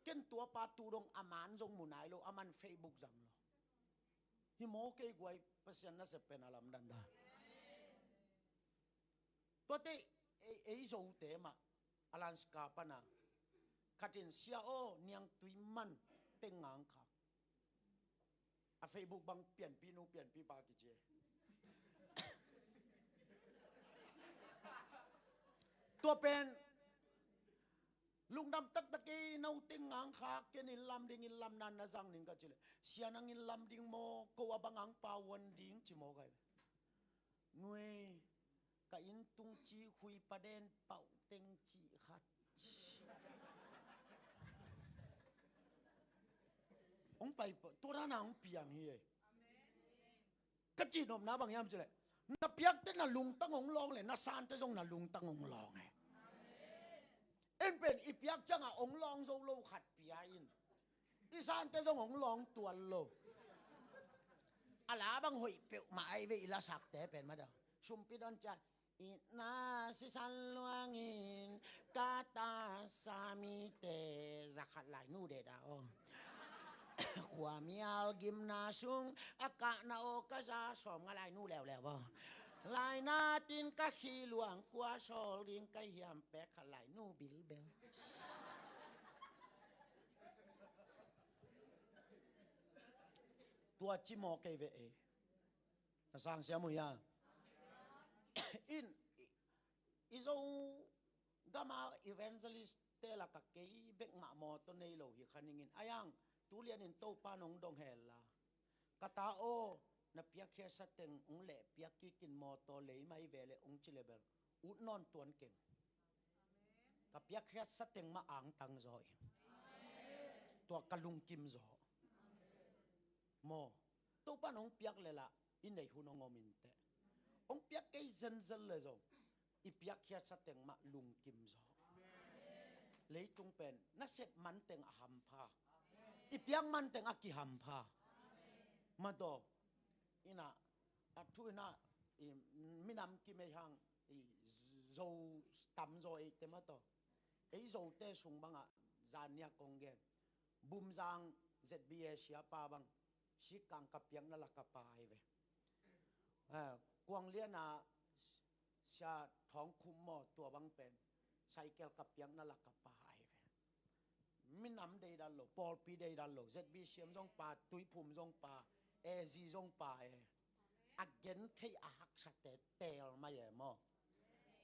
ken tua pa tu dong aman jong munai lo aman facebook jam lo hi mo ke gwai pasyan na se penalam dan da to te ei zo te ma alan ska pa na khatin sia o niang tui man teng ngang khak a facebook bang pian pi nu pian pi pa ki jeตัวเป็นลุงดำตักตะกี้นาวติงงางขากเกนินลำดิงอินลำนันนะจังนิงก็จิเลเสียนังอินลำดิงโมก็ว่าบังอังปาวันดิงจิโมไกหน่วยกะอินตุงจีคุยประเด็นเป่าเต็งจีขัดองไปตัวนั้นองเปียงเฮียก็จีนมนะบางยามจิเลนับยักษ์แต่น่ะลุงตั้งองลองเลยน่ะซานแต่ทรงน่ะลุงตั้งองลองไงเอ็นเป็นอีเปียกจังอ่ะองลองโซโลขัดเปียอินอีซานแต่ทรงองลองตัวโลอะลาบังหอยเปียวมาไอเวอิลาสักแต่เป็นมาดาชุมปิดอนจาอินาสิสันลวงอินกาตาสามีเตจะขัดหลายนู่เดดาโอขวามีอัลกิมนาซุงอากานาโอกะซาสอมอะไรนู่แล้วบ่ลายนาตินกะขี้หลวงกว่าซอลิงกะเหียมแปะขะหลายนู่บิลเบลตัวจิโมเกเวเอนะสร้างเสียมือยาอินอิโซกามาอีเวนเจลิสเตละกะเกยเบกมะมอตเนโลหิคันิงินอายังtu lian in to pa nong dong hela kata o na pia khia sa teng ong le pia ki kin mo to le mai vele ong chilebel ut non tuan ken ka pia khia sa teng ma ang tang zoi to kalung kim zo mo to pa nong piak le la in nei hu nong omin te ong piak ke zen zel le zo i piak khia sa teng ma lung kim zo le tung pen na set man teng aham phaอีเปียงมันแต่งอักกิหัมพามาโตอินะอัทุอินะมินำกิเมหังโซตัมโซเอเตมาโตไอโซเตสุงบังอะจานเนียกงเกนบุมจางเซดบีเอเชียปาบังชิกังกับเปียงนั่นละกับปายเวกวางเลียนาชาท้องคุมหมอตัวบังเป็นใช้แก้วกับเปียงนั่นละกับปายมินำเดดัลโลปอลปีเดดัลโลเซดบีเซียมจงปาตุยภูมิจงปาเอซีจงปาอักเกนเทอาหักสเตเตลมาเยมอ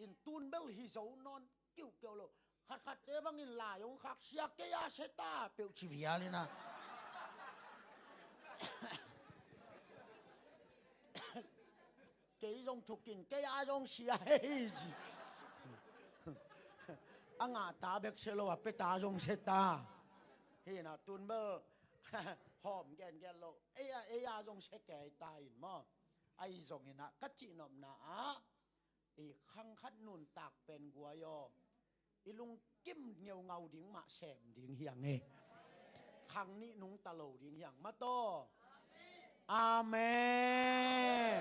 อินตูนเบลฮิโซนอนกิ้วเกลโลขัดเตบังอินลายงขักเสียเกียเซตาเปียวชีวิอาเลยนะเกียจงถูกกินเกียจงเสียเฮจีอังอาตาเบกเชโลว่าเปตาจงเซตาเฮนะตุนเบอร์หอมแกนโลเอยาจงเซแกตาอินมอไอจงอินะกัจจินอมนะ อีขังคัดนุนตากเป็นกัวยออีลุงกิ้มเหนียวเงาดิ่งมาแฉมดิ่งเฮียงเอขังนี้นุงตะโลดิ่งเฮียงมาโตอาเมน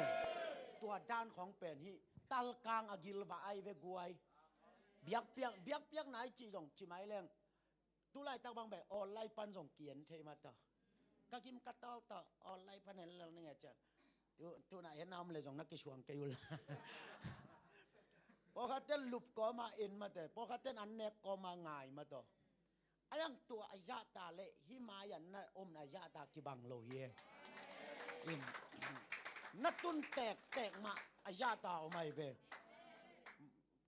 ตัวด้านของเป็นฮีตัลกางอกิลวาไอเวกวยเบียกเปียกไหนจีจงจีไม้แรงตุไลตักบางแบบออนไลน์ปันจงเกียนเทมาต่อกะกิมกะตอต่อออนไลน์ปันเห็นแล้วนี่ไงจ้ะตัวไหนเห็นน้ำเลยจงนักกิชวงเกยุลพอเขาเต้นลุบก็มาเอ็นมาแต่พอเขาเต้นอันเนกก็มาง่ายมาต่อไอ้ยังตัวอายาตาเละหิมายันนะอมอายาตากิบังโลเยอินนัตุนแตกมาอายาตาออกมาเว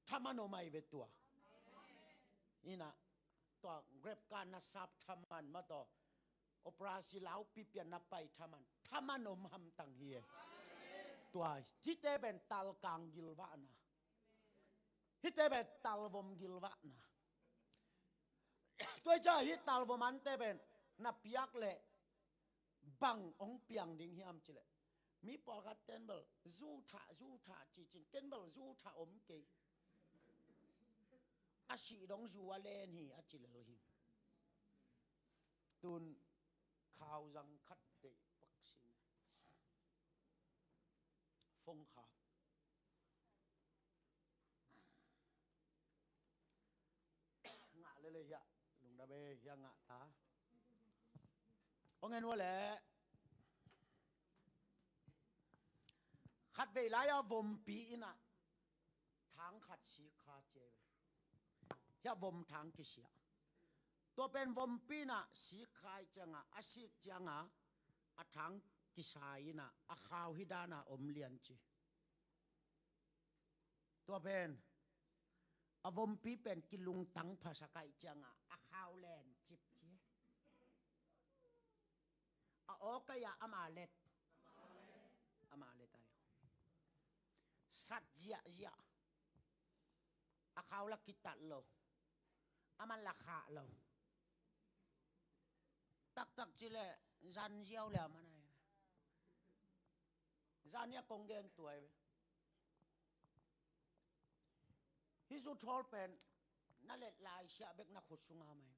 ทำมันออกมาเวตัวนี่นะตัวเรียบการนักสับทำมันมาต่อโอปราศิลาวปีเปียนนับไปทำมันอมหำตังเฮียตัวที่เตเป็นตัลกังกิลวานะที่เตเป็นตัลวมกิลวานะตัวจ้าฮิตัลวมันเตเป็นนับเปียกเละบังองเปียงดิ่งเฮียมจิเลมีปอกัดเต้นเบลจูถาจีจินเต้นเบลจูถาอมเกยอาชีดงจูวาเลนฮีอาจิเลลฮีตุนข่าวจังคัดเตปักสินฟงข่าวงะเลยยะลุงดาเบยะงะตาเพราะงั้นว่าแหละขัดเบลายาวมปีน่ะทางขัดสีขาเจยาวมทางกิเสียตัวเป็นวมปีน่ะสีขายจังอ่ะอาศิกจังอ่ะอาทางกิสายน่ะอาขาวฮิดาน่ะอมเลียนจีตัวเป็นอวมปีเป็นกิลุงตังภาษาไกจังอ่ะอาขาวแลนจิบจีอาโอกยาอามาเลตayo sat jia akaw la kita lo aman la kha lo tak chile zan jiao le manai zan ya kong gen tuai hi zu thol pen na let lai sia bek na khut sunga mai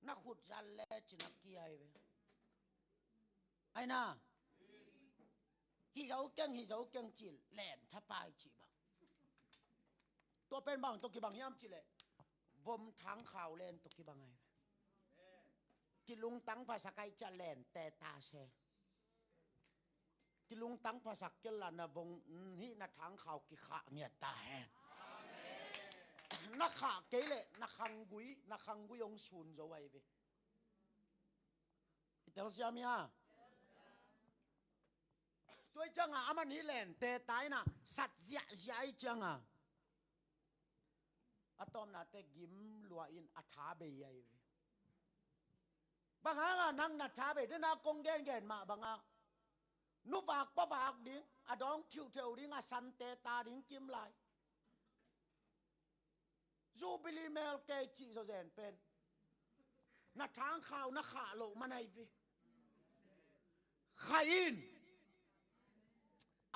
na khut zan le chinak ki ai ve ai na hi dấu keng chỉ lẻn tháp bài chỉ bằng tôi bên bằng tôi kỳ bằng nhám chỉ lệ vôm tháng khảo lên tôi kỳ bằng này kỳ lung tăngภาษาไกจะแลนแต่ตาแชkỳ lung tăngภาษาเกลันนะวงหินะทางข่าวกิขะเงียตาแฮนักขะเกเลนักขังกุยองซุนจะไว้เวอิตาลีมีอ่ะตัวจังอ่ะอามันนี่แหลนแต่ตายน่ะสัตว์ใหญ่จังอ่ะอะตอมน่ะแต่กิมลัวอินอัฐาเบยใหญ่บางอ่ะนั่งนัฐาเบยน่ะกงเกนมาบางอ่ะนุฝากปะฝากดิ้งอะดองทิวเทวดิ้งอ่ะสันเตตาดิ้งกิมลายจูบิลีเมลเกจิโซเซนเป็นน่ะทางข่าวน่ะขาโลมาในวิขาอิน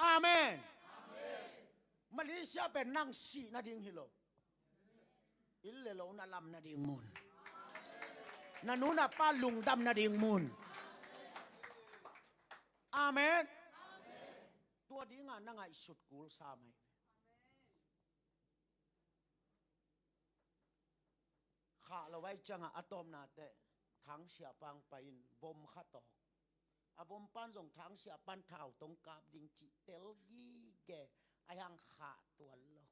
อาเมนมาเลเซียเป็นนางสีนาดิงฮิโลอิลเลโลนาลำนาดิงมูนนานูนาป้าลุงดำนาดิงมูนอาเมนตัวดิ้งอ่ะนั่งไอสุดกูลสามัยข้าเราไว้จังอ่ะอะตอมนาแต่ทางเสียปังไปบ่มข้าตอกอาบมปันส่งทางเสียปันเท่าตรงกาบดิงจิเตลยี่แกอายังขาตัวเรา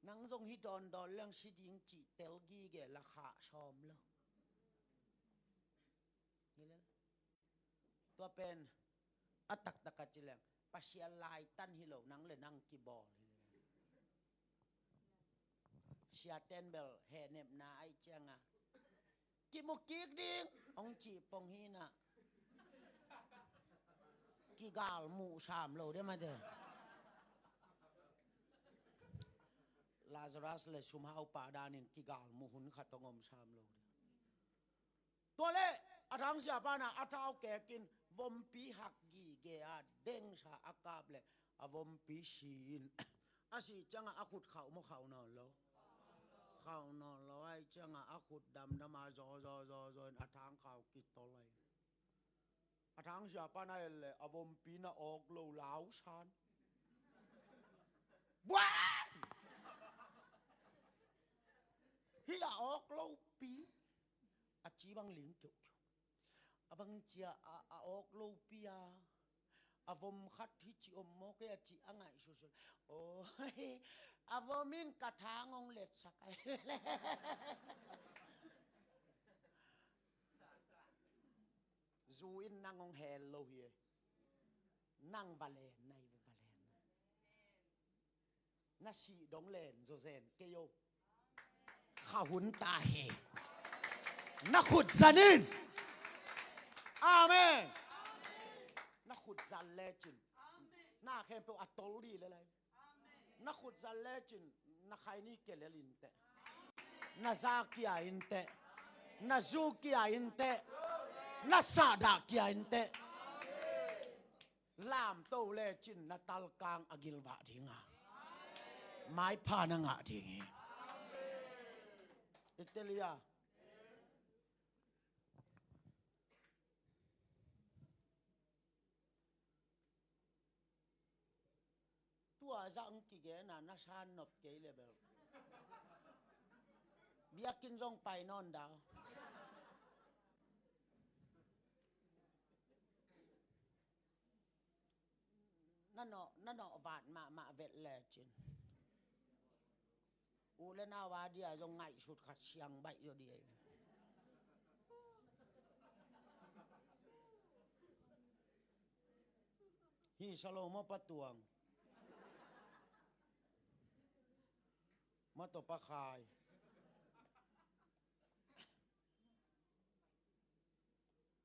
นังส่งฮิดอนเรื่องชิดิงจิเตลยี่แกราคาชอมเรานี่แหละตัวเป็นอัตักตะกัจจิแรงปัสยาลายตั้นฮิโลนังเลยนั่งกีบอลเสียเตนเบลเฮเนบนาไอเจงอ่ะกิมุกิกดิงองจีปองฮีน่ะกิกาลหมู3 โลได้มาเด้อลาซารัสเลยชุมหาวปาดานินกิกาลหมูหุนขัดตงอม3 โลตัวเล่อทางเสียปานะอทาวแกกินวมปีหักกีเกอาเด้งชาอากาบเลย avom pisin asi changa akhut khau mo khau no lo khau no lo ai changa akhut dam dama zo athang khau kit tolai athang siapa na le avom pina ok lo lau san bwa hi a ok lo pi a chi bang ling kyo abang chia a ok lo pia avom khat hi chi om mo ke a chi angai su su oi avomin kathangong let sakai zuin nangong hello hi nang balen nai balen na si dong len zo zen ke yo khahun ta he na khut zanin amen na khut zal legend na khem pe atol ri le lai na khut zal legend na khai ni ke le lin te na zakia in te na zukia in te na sada kia in te lam to legend na tal kang agil ba dinga mai pha na nga ding Italia tua zang ki ge na san nop ke level biakin jong pai non da na no van ma vet le chin u le na wa dia jong ngai sut khat siang bai yo dia hi salomo patuang ma to pa khai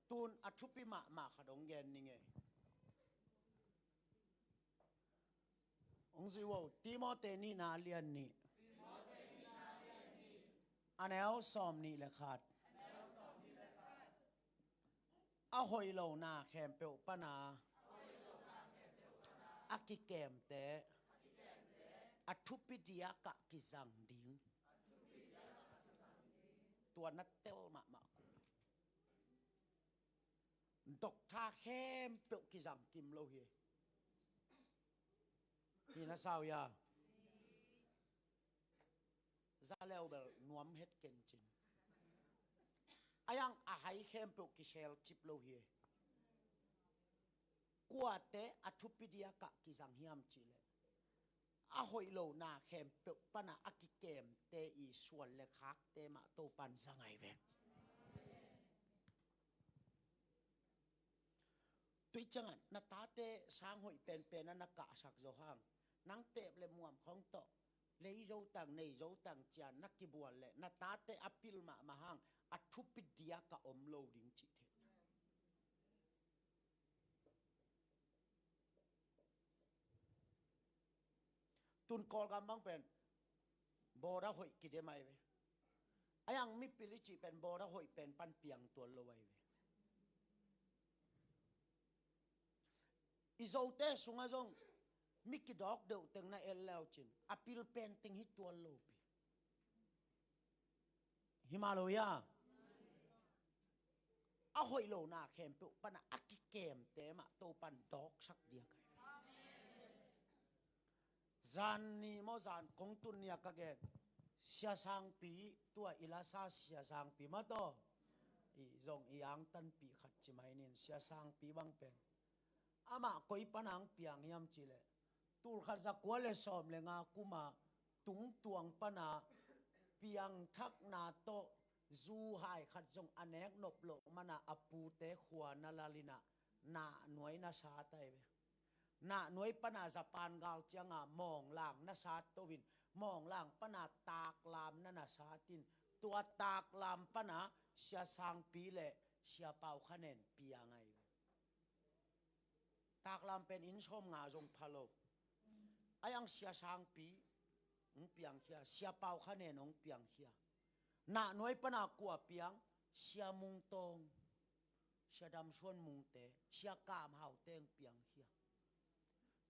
tun athupi ma khadong gen ni nge ong ziwo timote ni na lian ni anel som ni le khat a hoi lo na khem pe pana akikem te athupi dia ka kizang ding tua na tel ma dok tha khem pe kizang kim lo hi hi na sao ya za leo bel nuam het ken chin ayang a hai khem pe ki sel chip lo hi kwa te athupi dia ka kizang hiam chile a hoi lo na khem pe pana akikem te i sual le khak te ma to pan sangai ve tui changan na ta te sang hoi pen na ka sak zo hang nang te le muam khong to le zo tang nei zo tang chan nak ki bual le na ta te apil ma hang athupi dia ka om lo ding chi the tun kol gam bang pen bora hoi ki de mai ve ayang mi pili chi pen bora hoi pen pan piang to lo wai ve izote sunga jong miki dog de teng na el lao chin apil pen ting hi to lo pi Himalaya a hoi lo na khem pe pana akikem te ma to pan dog sak dia kai zan ni mo zan kong tun nia ka gen sia sang pi tua ilasa sia sang pi ma to i zong yang tan pi khat chi mai nin sia sang pi bang pen ama koi panang piang yam chile tul khat za kwale som le nga kuma tung tuang pana piang thak na to zu hai khat jong anek nop lo mana apu te khwa na lalina na noi na sa tai na noi pana japan gal changa mong lang na sa to win mong lang pana tak lam na sa tin tua tak lam pana sia sang pi le sia pau khanen piangai tak lam pen in som nga jong phalo ayang sia sang pi ung piang khia sia pau khanen ong piang khia na noi pana kwa piang sia mung tong sia dam suan mung te sia kam hau teng piang khia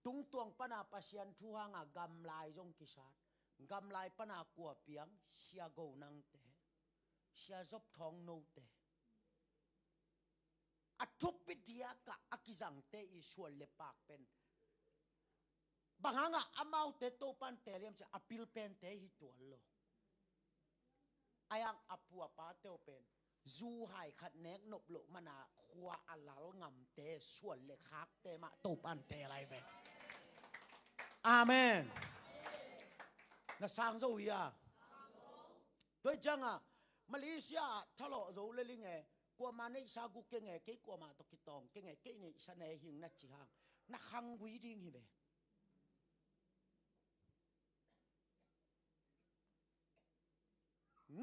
ตุงตวงปนาปะเสียนทุหางกำลายจงกิสาดกำลายปนากัวเปียงเสียโกนังเตเสียจบทองโนเตอัทุปิเดียกะอากิจังเตอีชวนเลปากเป็นบางหางอามาวเตโตปันเตเลียมจะอปิลเป็นเตหิตัวโลอายังอปัวปาเตโอเป็นจูหายขัดแนกนบโลมานาขวาอัลลงำเตส่วนเลคักเตมาโตปันเตอะไรไปอาเมนนะสร้างโซเฮียด้วยจังมาเลเซียทะเลาะโซเลลิงกว่ามาในซากุเกงเกกว่ามาตกิตองเกงเกนี่ชะเนหิงนัดจิฮังนักขังวิดิงฮิเบ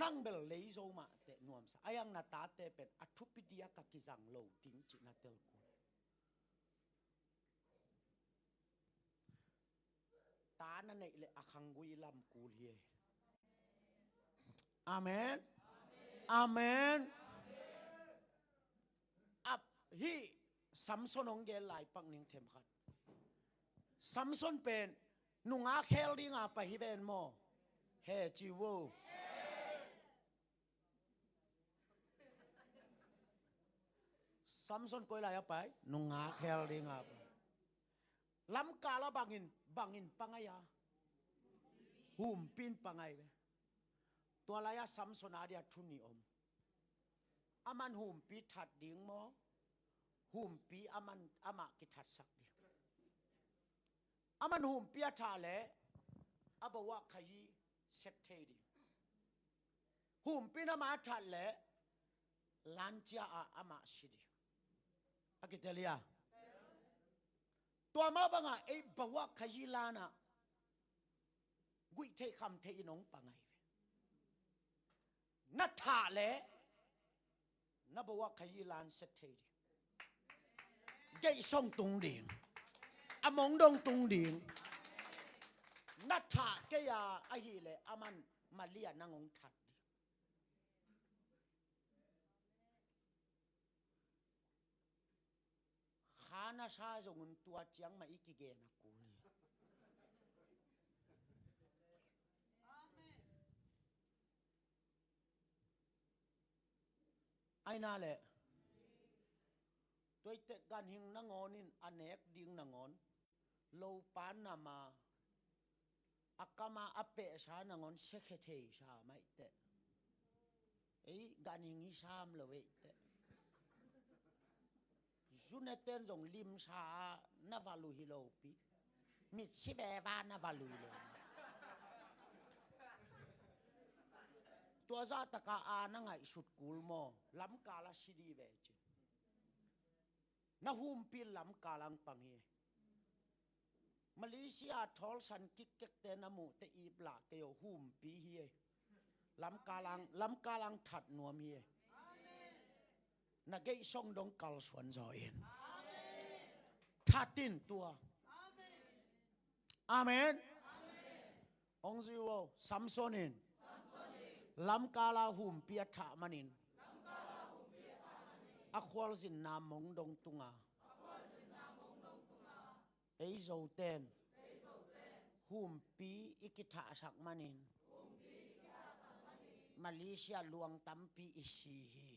นั่งเบลเลยโซมาเตนวมซาอายังนาตาเตเป็นอัทุปิเดียกกิจังโลดิงจินาเตลกูตานั่นเละขังวิลำกูเลียอาเมนอาเมนอับฮีซัมซอนองเกลไลปังนิงเทมขัดซัมซอนเป็นนุงอาเคลดิงอาไปฮิเบนโมเฮจิโวซัมซอนก็ไลไปนุงอาเคลดิงอาลำกาลบังอินปังไงหุมปินปังไงตัวลายซัมซอนอาเดียทุนีอมอามันหุมปีถัดดิ่งโมหุมปีอามันอามากิทัดสักดิ่งอามันหุมปีอาทาเลอาบวะขยีเซตเทดิ่งหุมปีนามาทัดเลลันจ้าอามาสิดิ่งอากิเตลียตัวมาบังไอ้บวะขยีลานะกุยเทคำเทอินงปังไงนัทธาเลนับว่าขยีลานเสถียรเกยส่งตุงดิ่งอมงดงตุงดิ่งนัทธาเกยาอหิเลอามันมาเลียนางงทัดขานาชาจงตัวเจียงมาอีกิเกนักกูเลยไอ้น่าแหละตัวเตกันหิงนางอนินอเนกดิ่งนางอนโลปานนามาอากามาอเปชานางอนเชคเทชาไม่เตไอ้กันหิงอิชามเลเวเตจุนเตนจงลิมชานาฟาลูฮิโลปีมิดชิเบบานาฟาลูฮิโลตัวซาตะกาอานังไงสุดกูลโมลำกาลสิดีเวจินาหุมปิลลำกาลังปังเฮมาเลเซียทอลสันกิกเกตเตนามูเตอีปลาเตโอหุมปีเฮลำกาลังถัดนวมเฮนักเกยส่งดงกัลสวนจอยนทัดตินตัวอาเมนองซิวซัมซอนินลำกาลาหุมเปียถามันินอควอลสินนามงดงตุงาเอโซเตนหุมปีอิกิถาสักมันินมาเลเซียลวงตัมปีอิสีฮี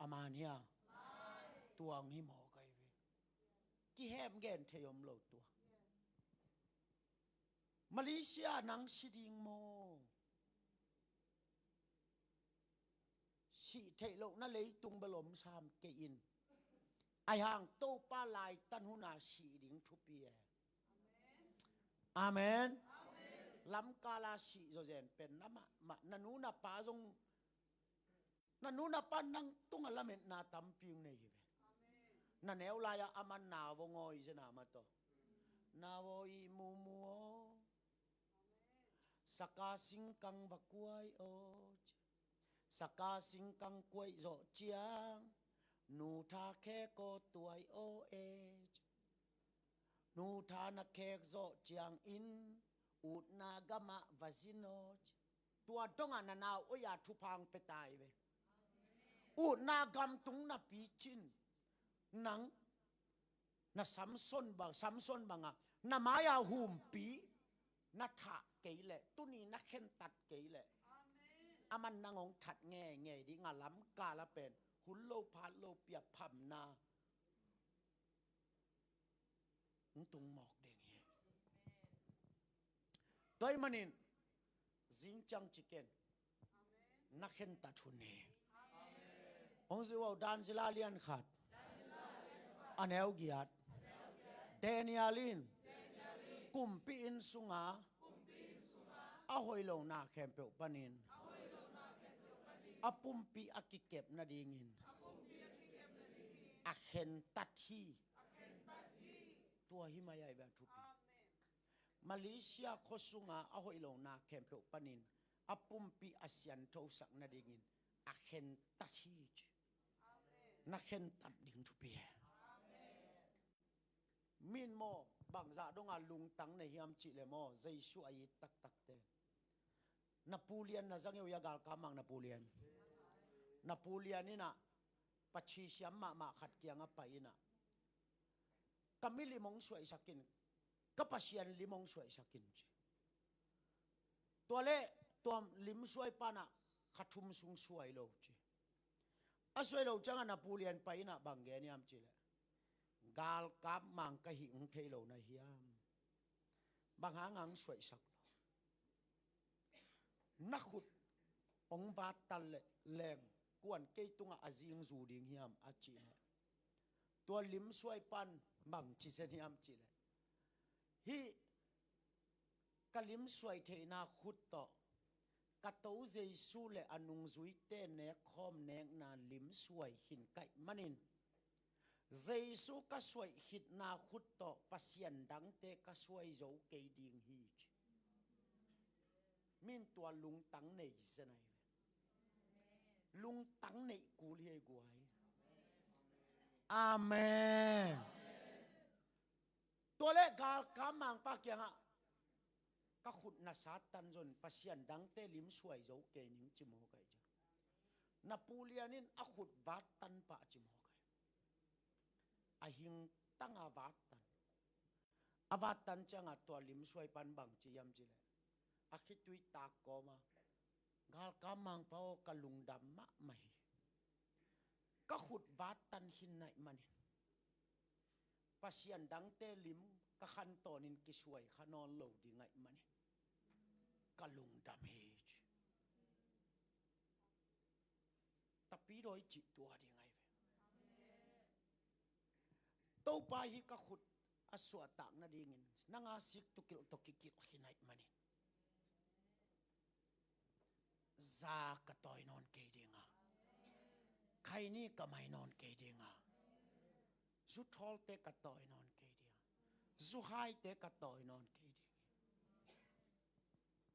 อามาเนียตัวงิหมอไกเวกี่แฮมเกนเทยมโลตัวมาเลเซียนังสิดิงโมสิเทโลนั่นเลยตุงบลมชามเกอินไอห่างโตป้าลายตันหุนาสิดิงทุปีอาเมนลำกาลาสิโจเจนเป็นน้ำมานันูนาปาจงนันูนาปานังตุงอลาเมนนาตัมปิงเนยนันเอวลายอามันนาวงอยเจนามาโตนาวอีมูมัวsaka singkang bakuai o saka singkang kuai zo chiang nu tha khe ko tuai o e nu tha na khek zo chiang in ut na gama vazino tua donga na na o ya thupang petai ve ut na gam tung na pi chin nang na samson banga na maya humpi na tha keile tuni na khen tat keile aman nangong that nge di nga lam ka la pen hun lo pha lo pia pham na tung mok deng he toy manin jing chang chicken na khen tat hun ne ong ziwa dan zila lian khat anel giat Danielin kumpi in sunga ahoy lo na kempe panin apumpi akikep na dingin akhen tathi tua himayay ba tupi Malaysia khosunga ahoy lo na kempe panin apumpi asian thosak na dingin akhen tathi na khen tat ding tupi min mo bang za donga lung tang ne hiam chi le mo jaisu ai tak tak te Napoleon na zangeu ya gal kamang Napoleon ina pachi siam ma khat kianga pa ina kamili mong suai sakin kapasian limong suai sakin tole tom lim suai pana khathum sung suai lo chi asoi lo changa Napoleon pa ina bangge ni am chi le gal kam mang ka hi ung thei lo na hiam bang hangang suai sak na khut ong ba tal leng kwan ke tunga azing zu ding hiam achi to lim suai pan bang chi se hiam chi le hi kalim suai thei na khut to ka to jesu le anung zui te ne khom nek na lim suai hin kai manin Jesu ka suai hit na khut to pasien dang te ka suai zo ke ding hi min tua lung tang nei senai lung tang nei kul hi guai amen tole gal kamang pa kyanga ka khut na satan jon pasien dang te lim suai zo ke ning chimo kai ja Napoleonin a khut bat tan pa chimo ahing tanga avatan changa to lim suai pan bang chi yam chi le akhitui ta ko ma gal kamang pao kalung dam ma mai ka khut batan hin nai manin pasian dang te lim ka khan tonin ki suai khanon lo di ngai manin kalung dam he tapi roi chi tua di ngai to pa hi ka khut aswa tak na dingin nanga sik tukil tokikil hinai manin za ka toy non ke dinga khai ni ka mai non ke dinga zu thol te ka toy non ke dinga zu hai te ka toy non ke dinga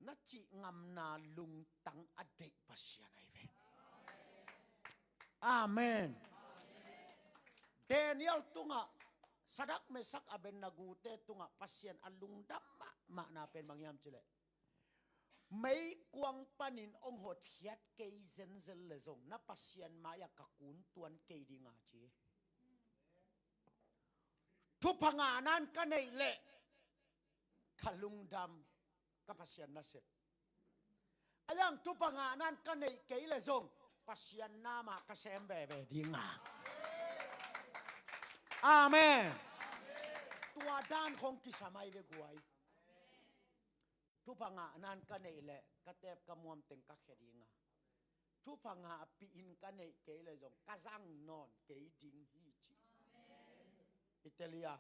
na chi ngam na lung tang adei pasya nai ve amen Daniel tunga sadak mesak aben nagute tunga pasien alung damma ma na pen mangyam chile mai kwang panin ong hot hiat ke zen zel le zong na pasien maya kakun tuan ke dinga chi tu panganan ka nei le kalung dam ka pasien na set ayang tu panganan ka nei ke le zong pasien nama ka sembe ve dinga amen tua dan khong ki samai ve guai tu panga nan ka nei le ka tep ka muam teng ka khedinga tu panga pi in ka nei ke le jong ka jang non ke ding hi chi amen itelia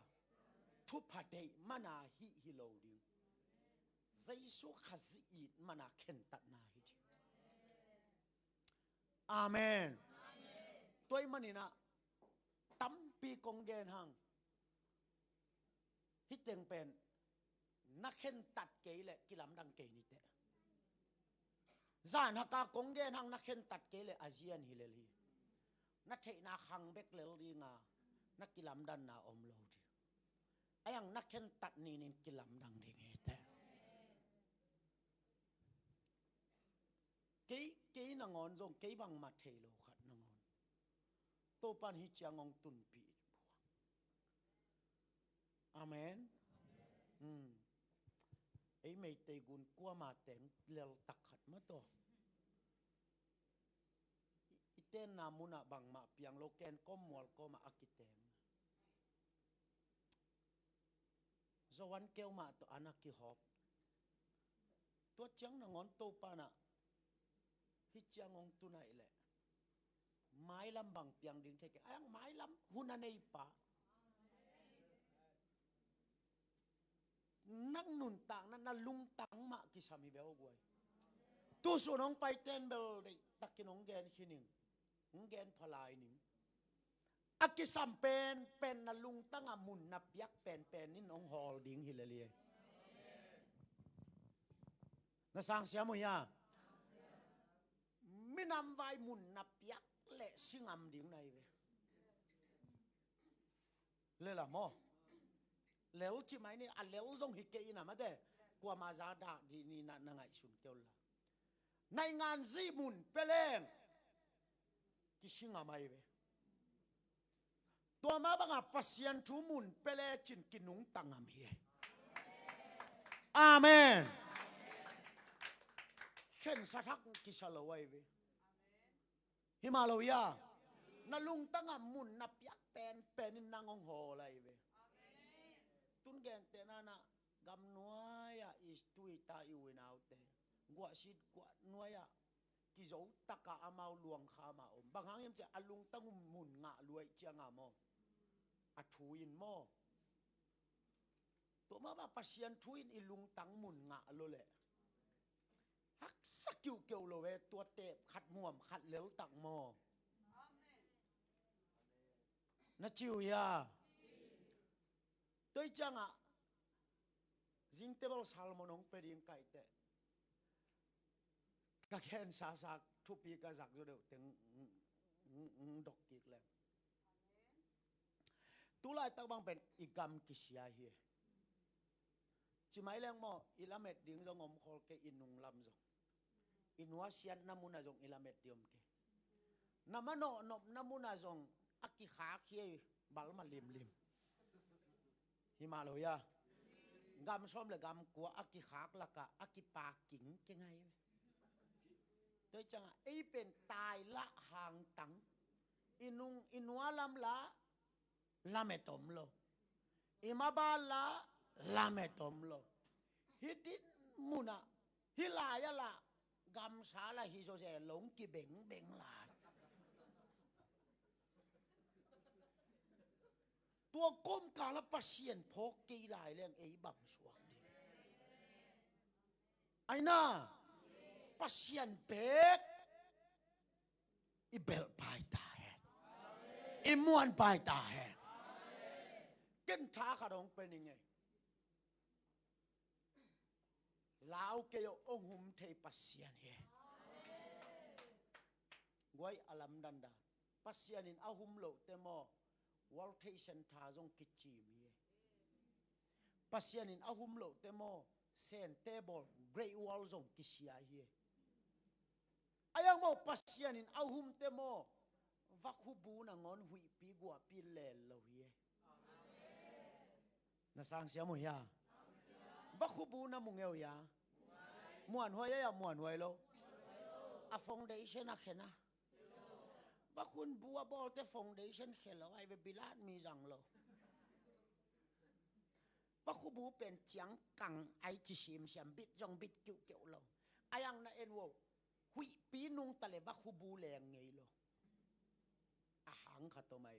tu phatei mana hi lo ding jaisu khazi it mana khen tat na hi amen toy manina tampi kong gen hang hiteng pen na khen tat ke le kilam dang ke ni te zan haka kong gen hang na khen tat ke le asean hilel hi na thei na khang bek lel ri nga na kilam dan na om lo di ayang na khen tat ni nin kilam dang ding he te ke na ngon jong ke bang ma thei lo khat na ngon to pan hi changong tun pi อาเมนไอ้ไม่เตกุนกัวมาแต่งเลี้ยวตักขัดมาตัวอีเต้นนามุนะบังมาเปียงโลแกนก็มัวก็มาอักิเตงสวรรค์เกลมาตัวอนาคิฮอบตัวจังนงอนโตปานะฮิจังองตุนัยแหละไม้ลำบังเปียงดึงเทกอ้างไม้ลำหุนในป่านั่งนุนต่างนั้นน่ะลุงตังมากิสามีเบลกวยตัวส่วนน้องไปเต้นเบลได้ตักกินองแกนขี้หนึ่งองแกนพลายหนึ่งอักกิสัมเป็นน่ะลุงตั้งอามุนนับยักเป็นนี่น้องฮอลดิ้งฮิเลเลียน่ะสร้างเสียมั้ยยาไม่นำไว้มุนนับยักและซิงอำดิ้งในเว้เลยล่ะมอแล้วจิไหมนี่อันแล้วทรงฮิกเกอินะมาเด้กว่ามาซาดาดีนี่นั่งไงสุนเกลละในงานซีมุนเปเลงกิชิงอามายเวตัวมาบังอาปัสยันทุมุนเปเลจินกินุงตังอามีอาเมนเข็นสะทักกิชาลวยเวฮิมาลวยานาลุงตังอามุนนับยักเป็นนินนางองโหอะไรเวตุนแกนเตนานะกำนัวยาอิสตุยตาอิวินาวเตกว่าชิดกว่านัวยากิโจตะกะอามาลวงขามาอมบางครั้งยังจะอลุงตั้งมุนงะรวยเจียงามออัทูอินมอตัวมาปัสยันทุอินอิลุงตั้งมุนงะโลแหละฮักสักเกี่ยวโลเวตัวเตบขัดม่วมขัดเหลวตักมอนะจิวยาด้วยจังอ่ะจิงเตบอลซาลมอนองเปริงไก่เตะกะแคนซาซากทุปีกะซักอยู่เดอถึงดอกกิกแล้วตุลายตักบังเป็นอีกรรมกิเสียเฮจิไมแรงมออิลาเมดดิงจงอมคอลเกอินุงลำจงอินวาเซียนนามุนาจงอิลาเมดดิอมเกนามันโนนามุนาจงอักกิขาเคียบัลมาลิมฮิมาลอยากำซ้อมเลยกำกัวอักกิขากละกะอักกิปากิ่งยังไงโดยจังไอเป็นตายละห่างตังอินวาลำละละเมตอมโลอิมาบาละละเมตอมโลฮิดิมุนะฮิลายะละกำสาละฮิโซเซหลงกิเบงลาตัวก้มกาลปัสเซียนพกกีหลายเรื่องไอ้บังสวงดิไอ้น่าปัสเซียนเบกอีเบลปายตาแหนอีมวนปายตาแหนเก่นท้าขดองเป็นยังไงลาวเกยองหุมเทปัสเซียนเฮไว้อลัมดันดาปัสเซียนินอาหุมโลเตมอวอลเทชันทาจงกิจีมีปัสยานินอาหุมโลเตโมเซนเตเบิลเกรย์วอลจงกิเชียเฮอายังโมปัสยานินอาหุมเตโมวักหุบูนางอนหุยปีกัวปีเลลโลเฮน่าสังเสียมั้ยยาวักหุบูนามุงเอวยามวนหัวยะมวนหัวยโลอะฟองเดชั่นอะเขนะว่าคุณบัวบอลแต่ฟองเดชั่นเขลไอเวบิลาดมีจังโลว่าคุณบูเป็นเจียงกังไอจิชิมเสียมบิดจงบิดเกี่ยวโลอายังน่ะเอ็นโวหุยปีนุงตะเลว่าคุณบูแรงไงโลอาหางขัดตัวไม่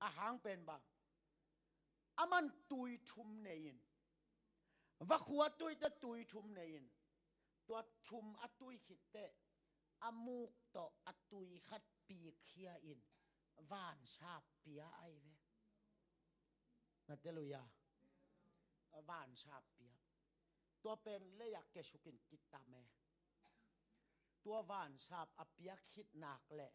อาหางเป็นบ้างอามันตุยทุมเนียนว่าขวดตุยแต่ตุยทุมเนียนตัวทุมอัตุยขิดเตะอามูกต่ออัตุยขัดปีเคียอินว่านชาบเปียไอเวนัดเดลุยาว่านชาบเปียตัวเป็นเลยอยากเกชุกินกิตาแม่ตัวว่านชาบอเปียคิดหนักแหละ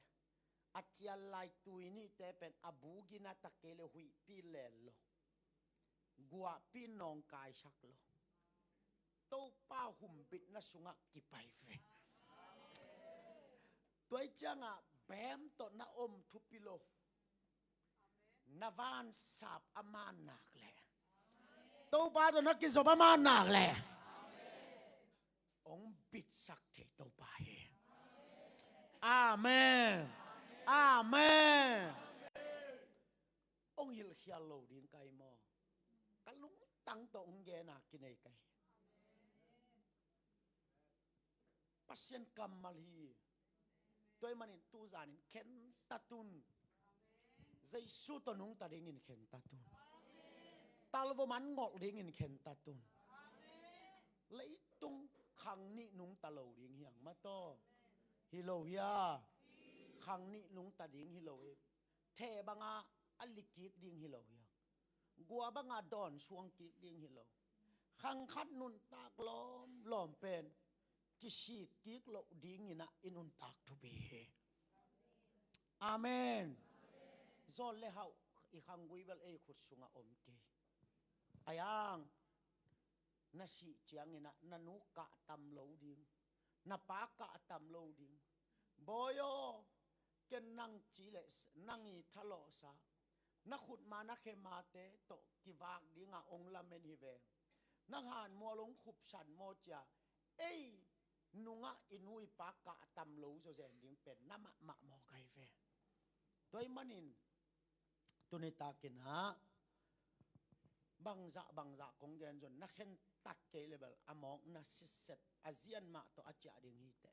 อาเจียลายตุยนี่แต่เป็นอบูกินาตะเกเลหุยปีเลลโลกัวปีนองกายชักโลโตป้าหุ่มบิดนัสุงะกิไปเฟตัวจังอ่ะแบมตอนาอมทุปิโล Navan sap aman nak le. Tau pa to nakkin so aman nak le. Ong bit sak the tau pa he. Amen. Amen. Ong hil hial lo ding kai mo. Kalung tang to ong ge na kinai kai. Pasien kamal hi. Toy manin tu zanin ken tatun. Zai su to nung ta ding in ken tatun. Talvo man ngok ding in ken tatun. Lấy tung khang ni nung ta lo ding hiang ma to. Hi lo ya. Khang ni nung ta ding hi lo e. The banga alikik ding hi lo ya. Gua banga don suang kik ding hi lo. Khang khat nun tak lom pen. Kisit kik lo ding ina inun tak to be. Amen. Zol le hau I khang gui bel e khut sunga om ke. Ayang nasi chiang ina nanu ka tam lo ding. Na pa ka tam lo ding. Boyo ken nang chi le nang I thalo sa. Na khut ma na khe ma te to ki wak ding a ong la men hi ve. Nang han mo long khup san mo cha. Ei nunga inui pa ka tam lo so zen ding pen na ma mo kai ve. Toy manin tunita kin ha bangza kong gen jon na khen tat ke level among na siset azian ma to acha ding hi te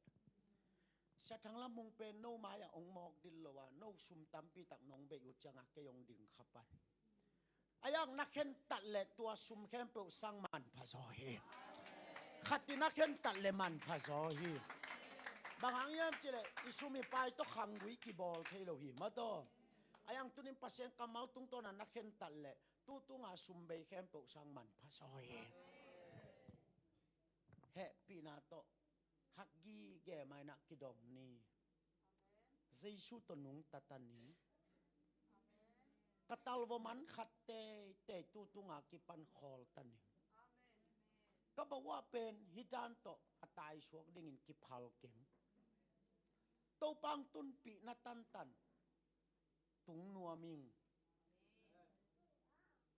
sa thang la mung pen no ma ya ong mok dil lo wa no sum tam pi tak nong be u changa ke yong ding khapan ayang na khen tat le tua sum khem pe sang man pha so hi khatina khen tat le man pha so hi bangang yam chile isumi pai to khangui ki bol thei lo hi ma to ayang tunin pasien kamal tung to na nakhen talle tu nga sumbei khem pe sang man pha so he he pina to hakgi ge mai na kidom ni jesu to nung tatani katal wo man khatte te tu nga ki pan khol tani ka ba wa pen hidan to atai suak ding in ki phal kem to pang tun pi na tan tung nuwa ming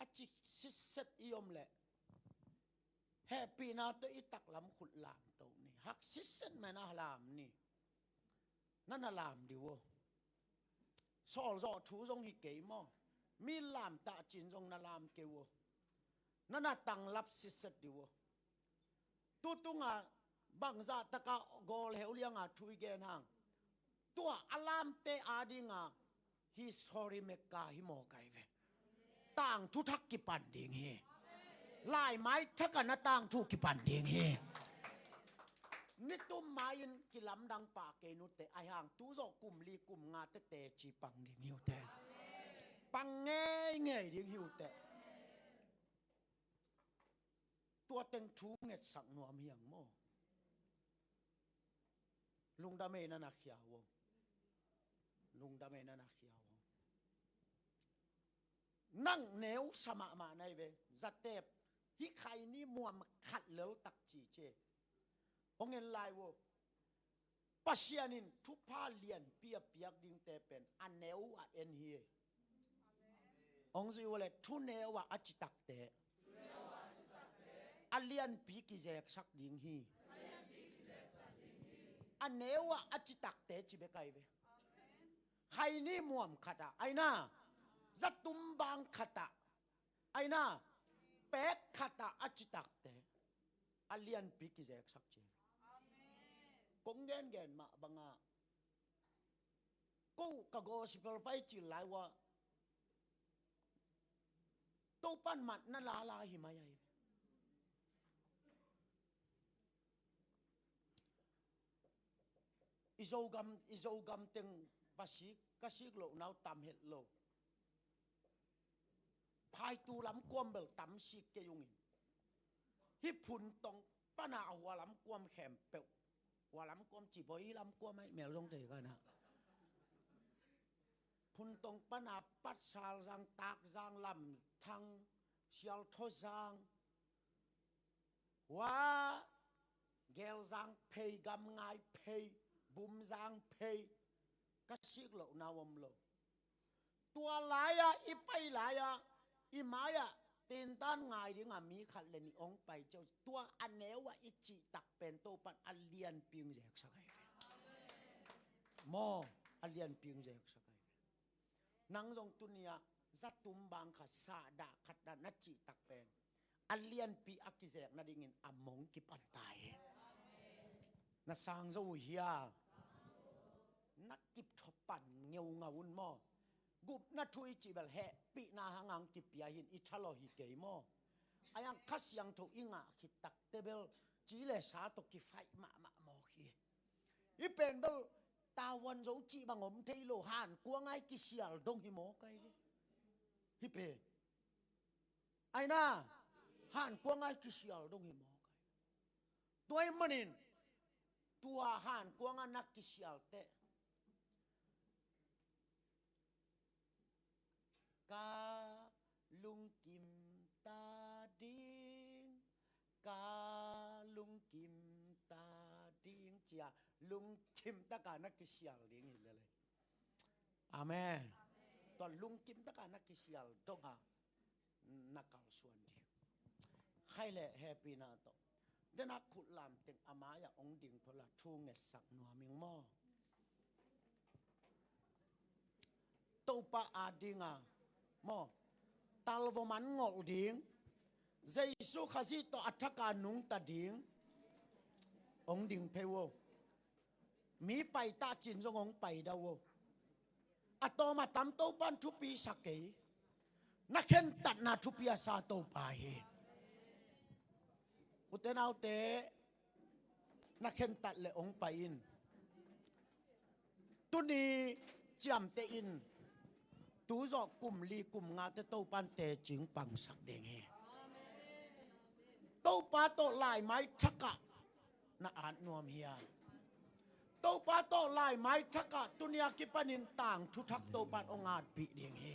achi sisset iom le happy na to itak lam khut lam to ni hak sisset ma na lam ni nana lam diwo sol zo thu jong hi ke mo mi lam ta chin jong na lam ke wo nana tang lap sisset diwo tu nga bangza taka gol heulianga thui gen hang tua alam te adinga history mekka hi mo kai ve tang thu thak ki pan ding he lai mai thakana tang thu ki pan ding he nitum main ki lam dang pa ke nu te ai hang tu zo kum li kum nga te chi pang ding hiu te pang nge ding hiu te tua teng thu nget sang nuam hiang mo lung da me na khia wo lung da me na khia wo nang neu sama ma nai ve zatep hi khai ni muam khat lel tak chi che ong en lai wo pasianin thu pha lian pia piak ding te pen aneu a en hi ong zi wole thu neu a achitak te alian pi ki jek sak ding hi aneu a achitak te chi be kai ve khai ni muam khata aina zatum bang khata aina pek khata achitak te alian pi ki jek sak che kong gen ma banga ko ka gospel pai chi lai wa to pan mat na la hi mai ai izogam teng basik kasik lo nau tam het lo phai tu lam kwam bel tam sik ke yungin hi phun tong pana wa lam kwam khem pe wa lam kwam chi boi lam kwam ai mel jong te ka na phun tong pana pat sal jang tak jang lam thang sial tho jang wa gel jang phei gam ngai phei bum jang phei kasik lo nawam lo ตัวหลายอ่ะอีไปหลายอ่ะอีหมายอ่ะตีนต้านง่ายดิงามีขัดเลนิองไปเจ้าตัวอันแนวว่าอิจิตักเป็นโตปันอันเลียนปิงแจกสักไงมออันเลียนปิงแจกสักไงนังทรงตุเนียจัดตุมบางขัดสาดาขัดดานัจิตักเป็นอันเลียนปีอักิแจกนาดิงินอมงกิปันตายนักสร้างเจ้าเฮียนักกิบทปันเงียวงาวุนมอกุบนัทุยจิบลเฮปีนาหังกิปยาหินอิทะโลหิเกยมออายังคัสยังทุอิงะคิตักเตเบลจีเลสาตกิไฟมะมอฮีอีเป็นเบลตาวันโจจีบังอมเทโลหานกวงไอกิเซียลดงหิโมไกฮิเปไอนาหานกวงไอกิเซียลดงหิโมไกตัวมันนินตัวหานกวงไอนักกิเซียลเตกาลุงกิมตาดิงกาลุงกิมตาดิงเจียลุงกิมตะกานักกิเซียลดิงหิเลยอาเมนตอนลุงกิมตะกานักกิเซียลดงฮะนักเก่าส่วนดีใครแหละแฮปปี้นาโตเดนักขุดลามเต็งอามายาองดิ่งพละทูเงสักนัวมิงหม้อโตปะอาดิงามอตัลวมันงอดิงเจสุขสิตอัฐกานุงตะดิงองดิงเพวมีไปตาจินจงองไปดาวอะโตมาตำโตปันทุปีสักเกนักเห็นตัดนาทุปีอาซาโตปาเฮอุเตนเอาเตนักเห็นตัดเลยองไปอินตุนีจำเตอินตูจอกกุมลีกุมงาเตโตปันเตจึงปังสักเดงเฮโตปาโตลายไม้ทักกะนาอ่านนวมเฮียโตปาโตลายไม้ทักกะตุเนียกิปนินต่างทุทักโตปันองอาจปีเดงเฮ